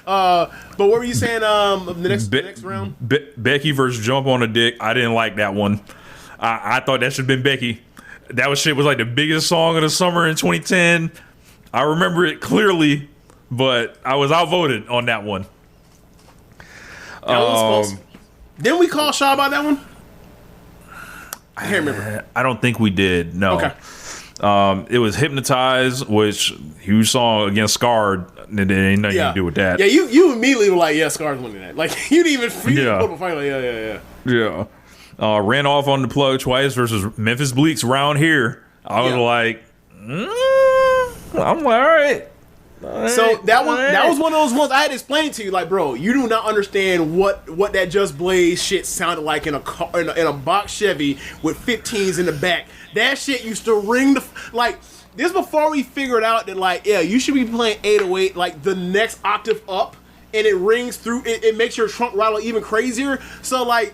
But what were you saying? The next round, Becky versus Jump on the Dick. I didn't like that one. I thought that should have been Becky. That was like the biggest song of the summer in 2010. I remember it clearly, but I was outvoted on that one. That was close. Didn't we call Shaw about that one? I can't remember. I don't think we did. No. Okay. It was Hypnotize, which huge song against Scarred. And it ain't nothing to do with that. Yeah, you immediately were like, yeah, Scarred's winning that. Like you didn't even put up a fight. Like, yeah. Ran off on the plug twice versus Memphis Bleaks Round Here. I was like, I'm all right. So that was one of those ones I had to explain to you, like, bro, you do not understand what that Just Blaze shit sounded like in a car, in a box Chevy with 15s in the back. That shit used to ring like this before we figured out that like, yeah, you should be playing 808 like the next octave up, and it rings through. It makes your trunk rattle even crazier. So like,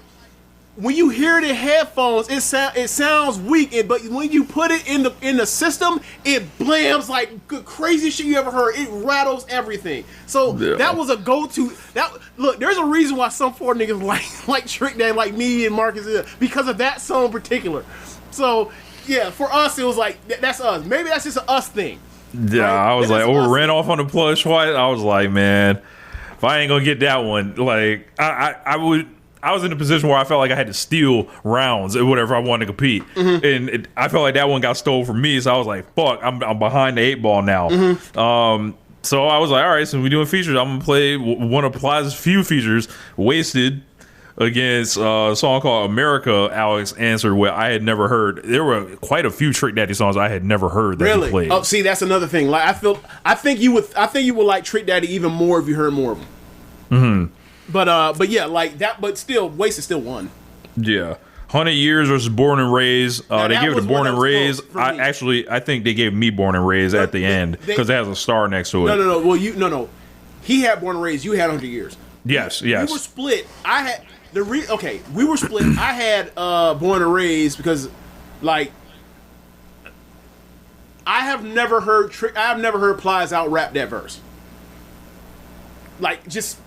when you hear it in headphones, it sounds weak, but when you put it in the system, it blams like the craziest shit you ever heard. It rattles everything. So that was a go-to. Look, there's a reason why some 4 niggas like Trick Daddy, like me and Marcus, because of that song in particular. So yeah, for us, it was like that's us. Maybe that's just an us thing. Yeah, right? I was like, ran off on the plush twice. I was like, man, if I ain't gonna get that one, like I was in a position where I felt like I had to steal rounds or whatever I wanted to compete, and I felt like that one got stole from me. So I was like, "Fuck, I'm behind the 8 ball now." So I was like, "All right, so we're doing features. I'm gonna play one of Plies' few features, Wasted, against a song called America." Alex answered what I had never heard. There were quite a few Trick Daddy songs I had never heard that he played. Oh, see, that's another thing. Like I think you would like Trick Daddy even more if you heard more of them. But yeah, like that. But still, Wasted still won. Yeah, 100 Years versus Born and Raised. They gave it to Born and Raised. I think they gave me Born and Raised at the end because it has a star next to it. No. Well, no. He had Born and Raised. You had 100 Years. Yes. We were split. We were split. I had Born and Raised because, like, I have never heard Plies out rap that verse. Like, just.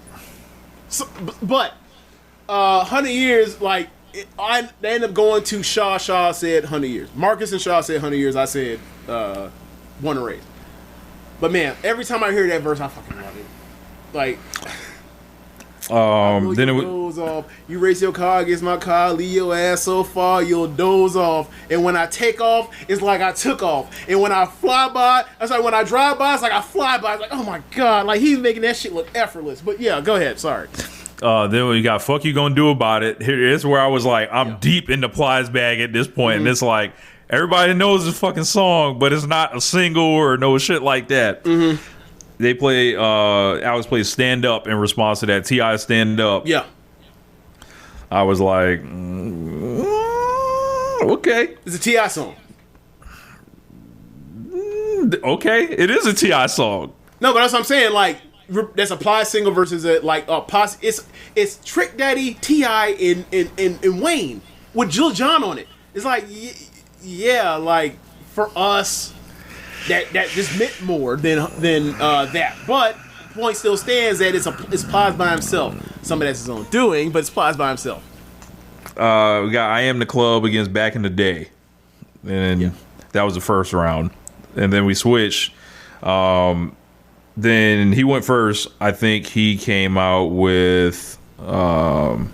So, but 100 Years, like they ended up going to Shaw. Shaw said 100 Years. Marcus and Shaw said 100 Years. I said Born and Raised. But man, every time I hear that verse, I fucking love it. Like, then it doze off. You race your car against my car, leave your ass so far, you'll doze off. And when I take off, it's like I took off. And when I fly by, when I drive by, it's like I fly by. It's like, oh my god, like he's making that shit look effortless. But yeah, go ahead. Sorry. Then we got Fuck You Gonna Do About It. Here's where I was like, I'm deep in the Plies bag at this point. And it's like, everybody knows this fucking song, but it's not a single or no shit like that. They play, Alex plays Stand Up in response to that. T.I. Stand Up. Yeah. I was like, okay. It's a T.I. song. Okay, it is a T.I. song. No, but that's what I'm saying. Like, that's a Plies single versus a it's Trick Daddy, T.I. and Wayne with Jill John on it. It's like, yeah, like for us, that just meant more than that. But point still stands that it's Plies by himself. Some of that's his own doing, but it's Plies by himself. We got I Am the Club against Back in the Day, and that was the first round, and then we switched. Then he went first. I think he came out with Can't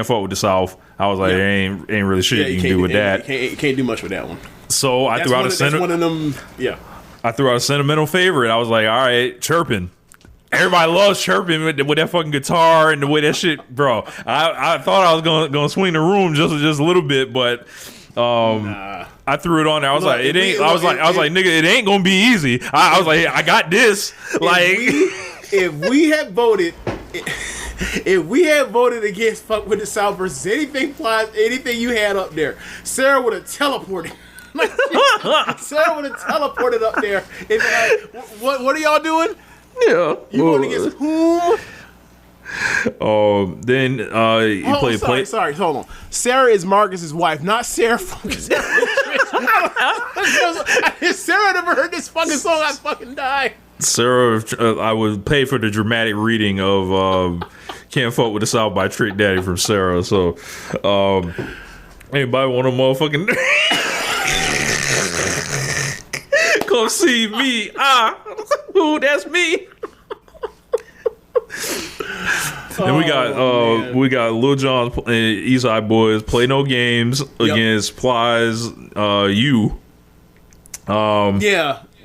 Fuck with the South. I was like, ain't really shit you can do with that. Can't do much with that one. So I threw out one of them. Yeah, I threw out a sentimental favorite. I was like, all right, Chirpin'. Everybody loves Chirpin' with that fucking guitar and the way that shit, bro. I thought I was gonna swing the room just a little bit, but I threw it on there. I was like, it ain't. I was like, nigga, it ain't gonna be easy. I was like, I got this. If we had voted. If we had voted against Fuck with the South versus anything you had up there, Sarah would have teleported. Sarah would have teleported up there. And like, what are y'all doing? Yeah. You voted against whom? Then he played. Sorry, hold on. Sarah is Marcus's wife, not Sarah from Sarah. Sarah never heard this fucking song. I fucking die. Sarah, I would pay for the dramatic reading of Can't Fuck with the South by Trick Daddy from Sarah. So, anybody want a motherfucking come see me? Ooh, that's me. And we got Lil Jon's Eastside Boys Play No Games against Plies.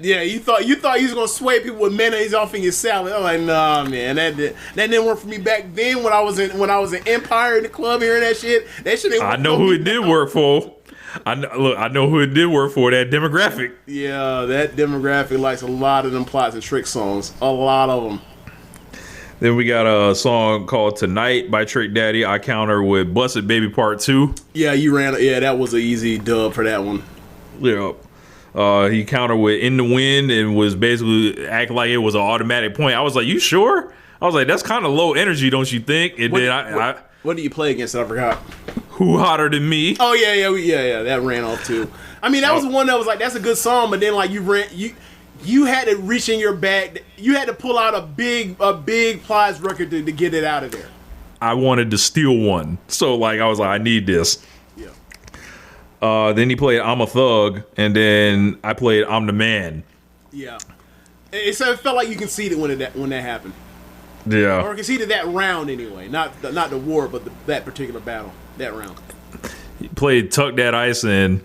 Yeah, you thought you was gonna sway people with mayonnaise off in your salad. I'm like, nah, man, that didn't work for me back then when I was in Empire in the club hearing that shit. That shit ain't. I know who it did work for. I know who it did work for. That demographic. Yeah, that demographic likes a lot of them Plies and Trick songs. A lot of them. Then we got a song called Tonight by Trick Daddy. I counter with Busted Baby Part 2. Yeah, you ran. Yeah, that was an easy dub for that one. Yeah. He countered with In the Wind and was basically acting like it was an automatic point. I was like, you sure? I was like, that's kind of low energy, don't you think? And What do you play against? I forgot. Who Hotter Than Me? Oh yeah. That ran off too. I mean, that was one that was like, that's a good song, but then like you had to reach in your bag. You had to pull out a big Plies record to get it out of there. I wanted to steal one, so like I was like, I need this. Yeah. Then he played I'm a Thug, and then I played I'm the Man. Yeah. It felt like you conceded when that happened. Yeah. Or conceded that round anyway. Not the war, but that particular battle. That round. He played Tuck That Ice In,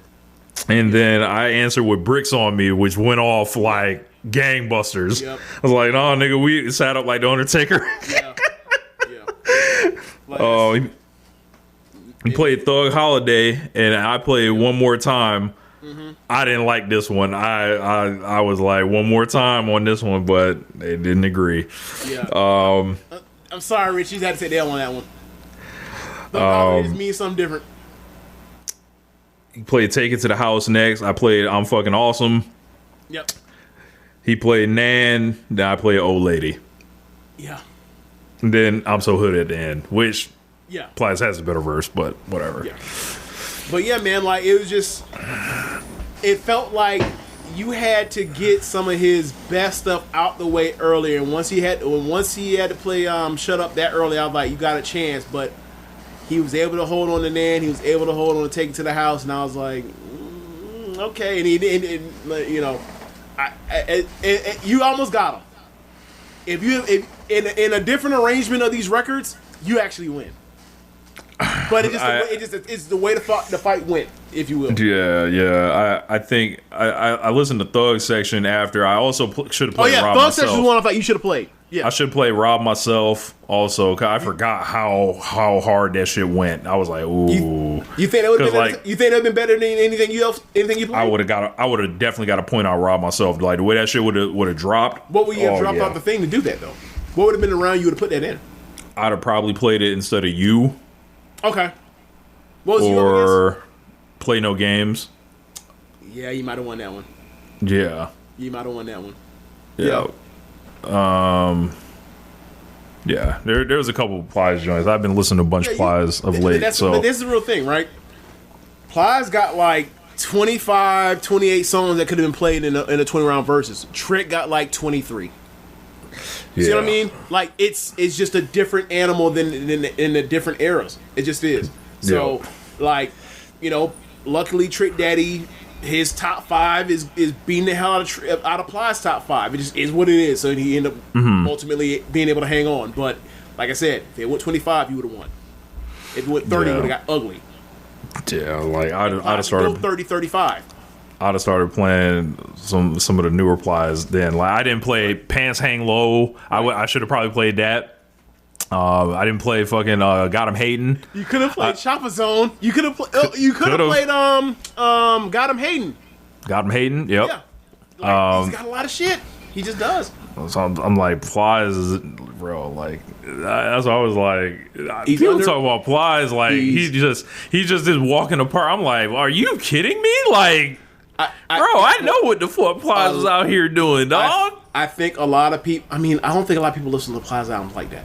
and then I answered with Bricks on Me, which went off like gangbusters. Yep. I was like, no, nigga, we sat up like the Undertaker. Yeah. Oh, he played Thug Holiday, and I played One More Time. Mm-hmm. I didn't like this one. I was like, one more time on this one, but they didn't agree. Yeah. I'm sorry, Rich. You had to take the L on that one. Thug Holiday means something different. He played Take It to the House next. I played I'm Fucking Awesome. Yep. He played Nan. Then I played Old Lady. Yeah. And then I'm So Hood at the end, which Plies has a better verse, but whatever. Yeah. But yeah, man, like it was just, it felt like you had to get some of his best stuff out the way earlier. And once he had to play Shut Up that early, I was like, you got a chance. But he was able to hold on to Nan. He was able to hold on to Take It to the House, and I was like, okay. And he did, you know, you almost got him. If in a different arrangement of these records, you actually win. But it's the way the fight went, if you will. Yeah. I think I listened to Thug section after. I also should have played Rob Thug Myself. section was one I thought you should have played. Yeah, I should play Rob Myself also. Cause I forgot how hard that shit went. I was like, ooh. You think that would have been better than anything you played? I would have definitely got to point out Rob Myself. Like the way that shit would have dropped. What would you have dropped off the thing to do that though? What would have been around you would have put that in? I'd have probably played it instead of You. Okay. What was or Play No Games. Yeah, you might have won that one. Yeah. You might have won that one. Yeah. Yeah. There was a couple of Plies joints. I've been listening to a bunch of Plies of late. But this is the real thing, right? Plies got like 25, 28 songs that could have been played in a 20-round versus. Trick got like 23. You see what I mean? Like it's just a different animal than in the different eras. It just is. So like, you know, luckily Trick Daddy, his top 5 is beating the hell out of Plies' top 5. It just is what it is. So he ended up ultimately being able to hang on. But like I said, if it went 25, he would have won. If it went 30, it would have got ugly. Yeah, like I'd have started 30, 35. I'd have started playing some of the newer Plies then. Like I didn't play Pants Hang Low. I should have probably played that. I didn't play fucking Got 'Em Hatin'. You could have played Chopper Zone. You could have played Got 'Em Hatin'. Got 'Em Hatin'. Yep. Yeah. He's got a lot of shit. He just does. So I'm like, Plies is, bro, like that's what I was like. People talk about Plies like he just is walking apart. I'm like, are you kidding me? Like, I know what the fuck Plies was out here doing, dog. I think a lot of people. I mean, I don't think a lot of people listen to Plies albums like that.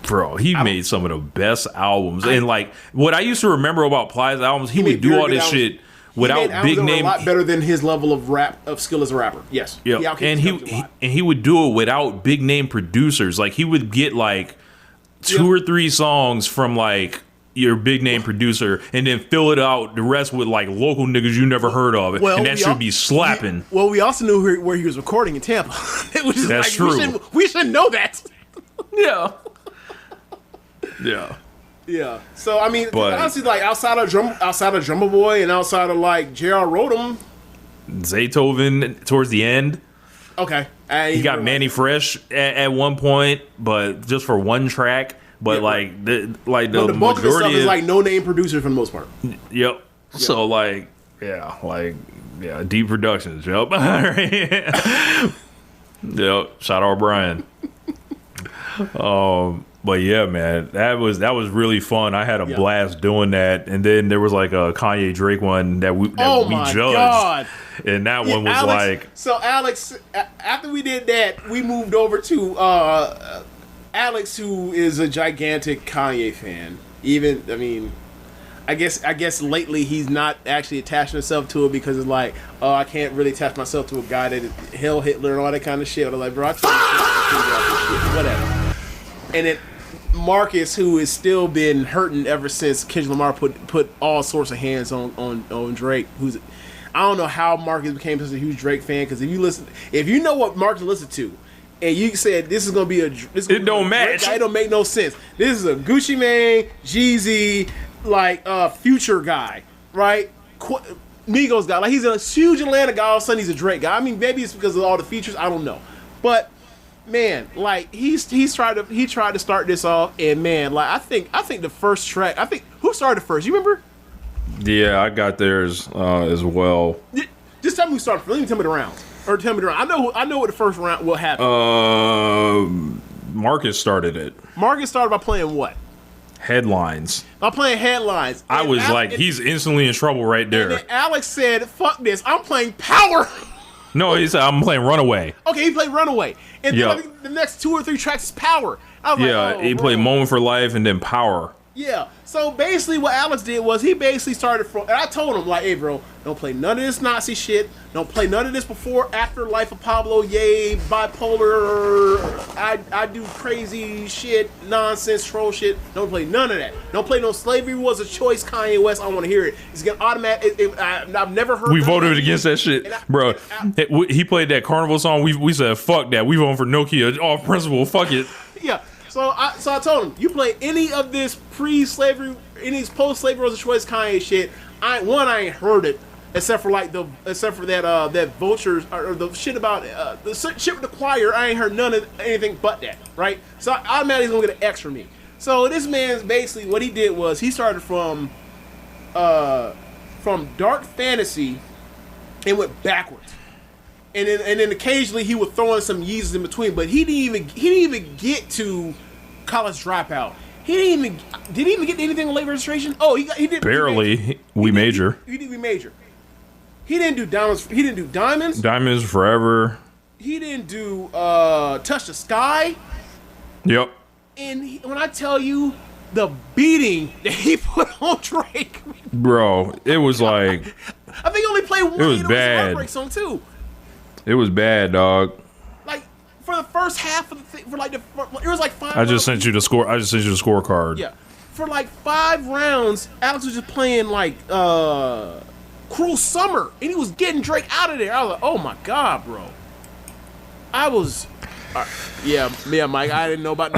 Bro, he made some of the best albums, and like what I used to remember about Plies albums, he would do all this shit without big name. A lot better than his level of skill as a rapper. Yes, yeah, and he would do it without big name producers. Like he would get like 2 or 3 songs from like your big name producer, and then fill it out the rest with like local niggas you never heard of, and that should be slapping. We also knew where he was recording in Tampa. It was just that's true. We should know that. Yeah. Yeah. Yeah. So I mean, honestly, like outside of Drummer Boy and outside of like J.R. Rodham, Zaytoven towards the end. Okay. He got Manny Fresh at one point, but just for one track. But the bulk of this stuff is like no name producer for the most part. Yep. So Deep Productions. Yep. Yep. Shout out Brian. But yeah, man, that was really fun. I had a blast doing that, and then there was like a Kanye Drake one that we judged, God. And that one was Alex, so Alex. After we did that, we moved over to Alex, who is a gigantic Kanye fan, I guess lately he's not actually attaching himself to it because it's like, oh, I can't really attach myself to a guy that Hail Hitler and all that kind of shit. I'm like, bro, I shit, whatever. And then Marcus, who has still been hurting ever since Kendrick Lamar put all sorts of hands on Drake. I don't know how Marcus became such a huge Drake fan, because if you know what Marcus listened to, and you said this is gonna be it don't match. It don't make no sense. This is a Gucci Mane, Jeezy, like Future guy, right? Migos guy. Like, he's a huge Atlanta guy. All of a sudden he's a Drake guy. I mean, maybe it's because of all the features. I don't know, but man, like he tried to start this off, and man, like I think the first track. Who started first? You remember? Yeah, I got theirs as well. Just tell me who started first. Let me tell me the rounds. Or tell me the round. I know what the first round will happen. Marcus started it. Marcus started by playing what? Headlines. By playing headlines. I was like, he's instantly in trouble right there. And then Alex said, fuck this, I'm playing Power. No, he said, I'm playing Runaway. Okay, he played Runaway. And then I think the next 2 or 3 tracks is Power. I was like, he played Moment for Life and then Power. Yeah. So basically what Alex did was he basically started from, and I told him, like, hey, bro, don't play none of this Nazi shit. Don't play none of this before, after Life of Pablo, yay, bipolar, I do crazy shit, nonsense, troll shit. Don't play none of that. Don't play no Slavery Was a Choice, Kanye West. I want to hear it. It's going to automatic. I've never heard We voted against that shit. Bro, he played that Carnival song. We said, fuck that. We voting for Nokia off principle. Fuck it. Yeah. So I told him, you play any of this pre-slavery, any post-slavery was a choice Kanye shit. I ain't heard it except for that Vultures or the shit about the shit with the choir. I ain't heard none of anything but that, right? So I automatically gonna get an X from me. So this man's basically what he did was he started from dark fantasy and went backwards. And then occasionally he would throw in some Yeezys in between, but he didn't even get to College Dropout. Did he even get to anything on late registration? Oh, he did barely. We Major. He did We Major. He didn't do Diamonds. He didn't do Diamonds. Diamonds Forever. He didn't do Touch the Sky. Yep. And when I tell you the beating that he put on Drake, bro, it was like I think he only played one. It was bad. Heartbreak song too. It was bad, dog. Like for the first half of the thing, it was like 5. I just sent you the score. I just sent you the scorecard. Yeah, for like 5 rounds, Alex was just playing like Cruel Summer, and he was getting Drake out of there. I was like, oh my god, bro. I was, yeah, Mike. I didn't know about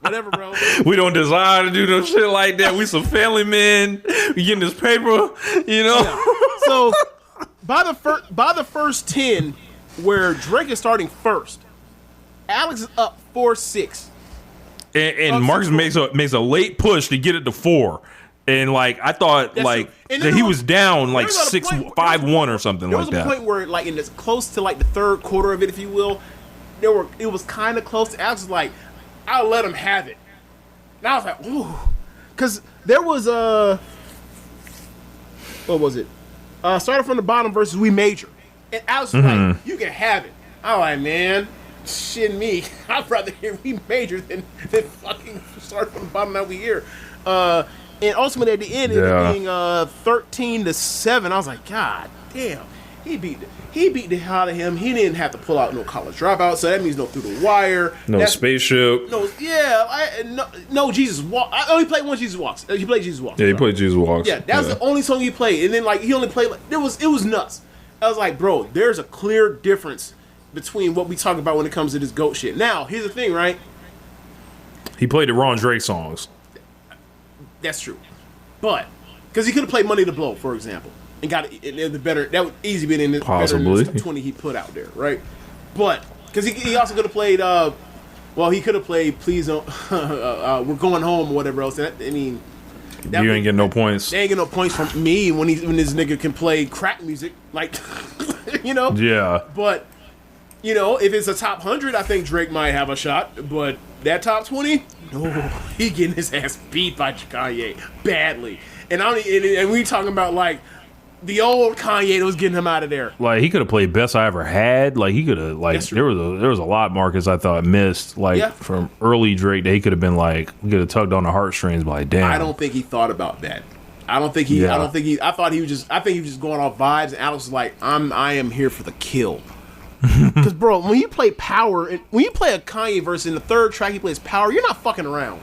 whatever, bro. We don't desire to do no shit like that. We some family men. We getting this paper, you know. Yeah. So. By the first 10, where Drake is starting first, Alex is up 4-6. And Marcus makes a late push to get it to 4. And like I thought, like that he was down like 6-5-1 or something like that. There was a point where, like, in this close to like the third quarter of it, if you will, it was kind of close. Alex was like, I'll let him have it. And I was like, ooh, because there was what was it? Started from the bottom versus We Major. And Alex was like, you can have it. I'm like, man, shit me. I'd rather hear We Major than fucking start from the bottom that we hear. And ultimately at the end, it ended up being 13-7. I was like, God damn. He beat the hell out of him. He didn't have to pull out no College Dropout, so that means no Through the Wire. Spaceship. No Jesus Walk. He played one Jesus Walks. He played Jesus Walks. Yeah, he played Jesus Walks. Yeah, that was the only song he played. And then like he only played it was nuts. I was like, bro, there's a clear difference between what we talk about when it comes to this GOAT shit. Now, here's the thing, right? He played the wrong Drake songs. That's true. But because he could have played Money to Blow, for example. And got it in the better. That would easily been in the better than the 20 he put out there, right? But because he also could have played. He could have played Please Don't. We're Going Home or whatever else. You ain't getting no points. They ain't getting no points from me when this nigga can play crack music, like you know. Yeah. But you know, if it's a top 100, I think Drake might have a shot. But that top 20, no, he getting his ass beat by Kanye badly. And we talking about like The old Kanye that was getting him out of there. Like, he could have played Best I Ever Had. Like, he could have, like, there was a lot Marcus I thought missed. Like, from early Drake that he could have been like, he could have tugged on the heartstrings. But like, damn. I don't think he thought about that. I think he was just going off vibes, and Alex was like, I am here for the kill. Because, bro, when you play Power, when you play a Kanye verse in the third track, he plays Power, you're not fucking around.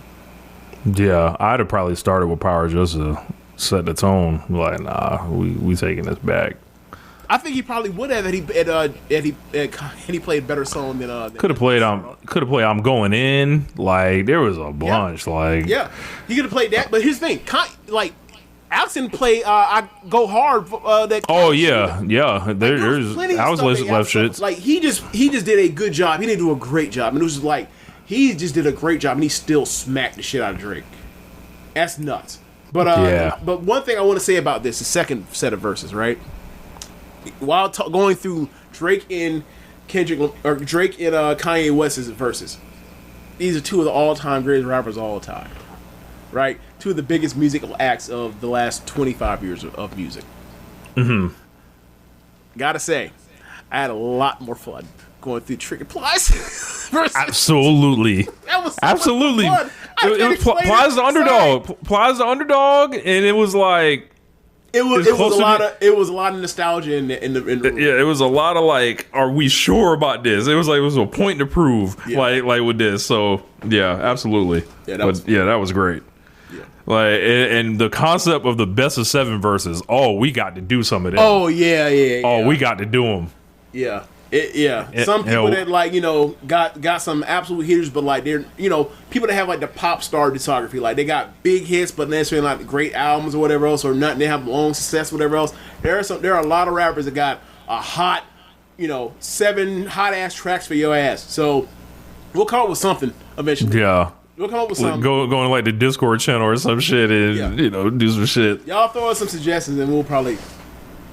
Yeah, I'd have probably started with Power just to set the tone. Like, nah, we taking this back. I think he probably would have had he played a better song than could have played I'm Going In. Like, there was a bunch. He could have played that. But here's the thing, like, Alex didn't play I Go Hard. There's Alex left shit. Like, he just did a good job. He didn't do a great job, and it was just like he just did a great job, and he still smacked the shit out of Drake. That's nuts. But but one thing I want to say about this, the second set of verses, right? While going through Drake and Kanye West's verses, these are two of the all-time greatest rappers of all time, right? Two of the biggest musical acts of the last 25 years of music. Mm-hmm. Gotta say, I had a lot more fun going through Trick and Plies versus. Absolutely. That was so absolutely. Much fun. It was Plies the underdog. Plies the underdog, and it was like. It was a lot of nostalgia in the room. Yeah, it was a lot of like, are we sure about this? It was a point to prove, like with this. So yeah, absolutely. Yeah, that was great. Yeah. Like, and the concept of the best of 7 verses. Oh, we got to do some of them. Oh yeah. Oh, we got to do them. Yeah. Some people that like, got some absolute hitters, but like they're, people that have like the pop star discography, like they got big hits, but necessarily not great albums or whatever else, or nothing. They have long success, whatever else. There are a lot of rappers that got a hot, 7 hot ass tracks for your ass. So we'll come up with something eventually. Yeah. We'll come up with something. Go on like the Discord channel or some shit, and do some shit. Y'all throw us some suggestions, and we'll probably.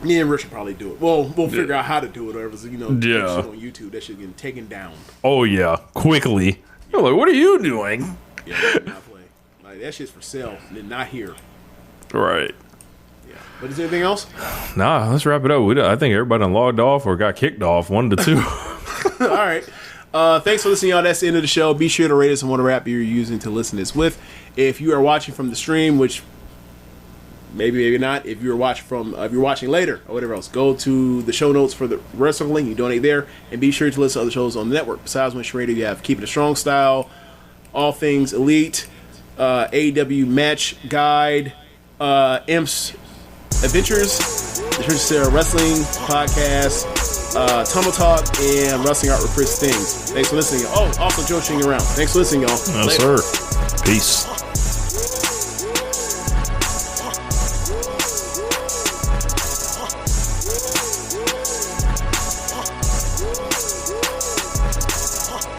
Me and Rich will probably do it. Well, we'll figure out how to do it, or shit on YouTube. That shit getting taken down. Oh yeah, quickly. You're like, what are you doing? Yeah, not play. Like, that shit's for sale, and not here. Right. Yeah. But is there anything else? Nah, let's wrap it up. I think everybody done logged off or got kicked off. 1 to 2. All right. Thanks for listening, y'all. That's the end of the show. Be sure to rate us on whatever app you're using to listen to this with. If you are watching from the stream, which. Maybe not. If you're watching later or whatever else, go to the show notes for the wrestling link. You donate there, and be sure to listen to other shows on the network. Besides One Radio, you have Keepin It Strong Style, All Things Elite, AEW Match Guide, Imp's Adventures, the Trish Sarah Wrestling Podcast, Tumble Talk, and Wrestling Art with Chris Things. Thanks for listening. Oh, also Joshi'ing around. Thanks for listening, y'all. Yes, sir. Peace.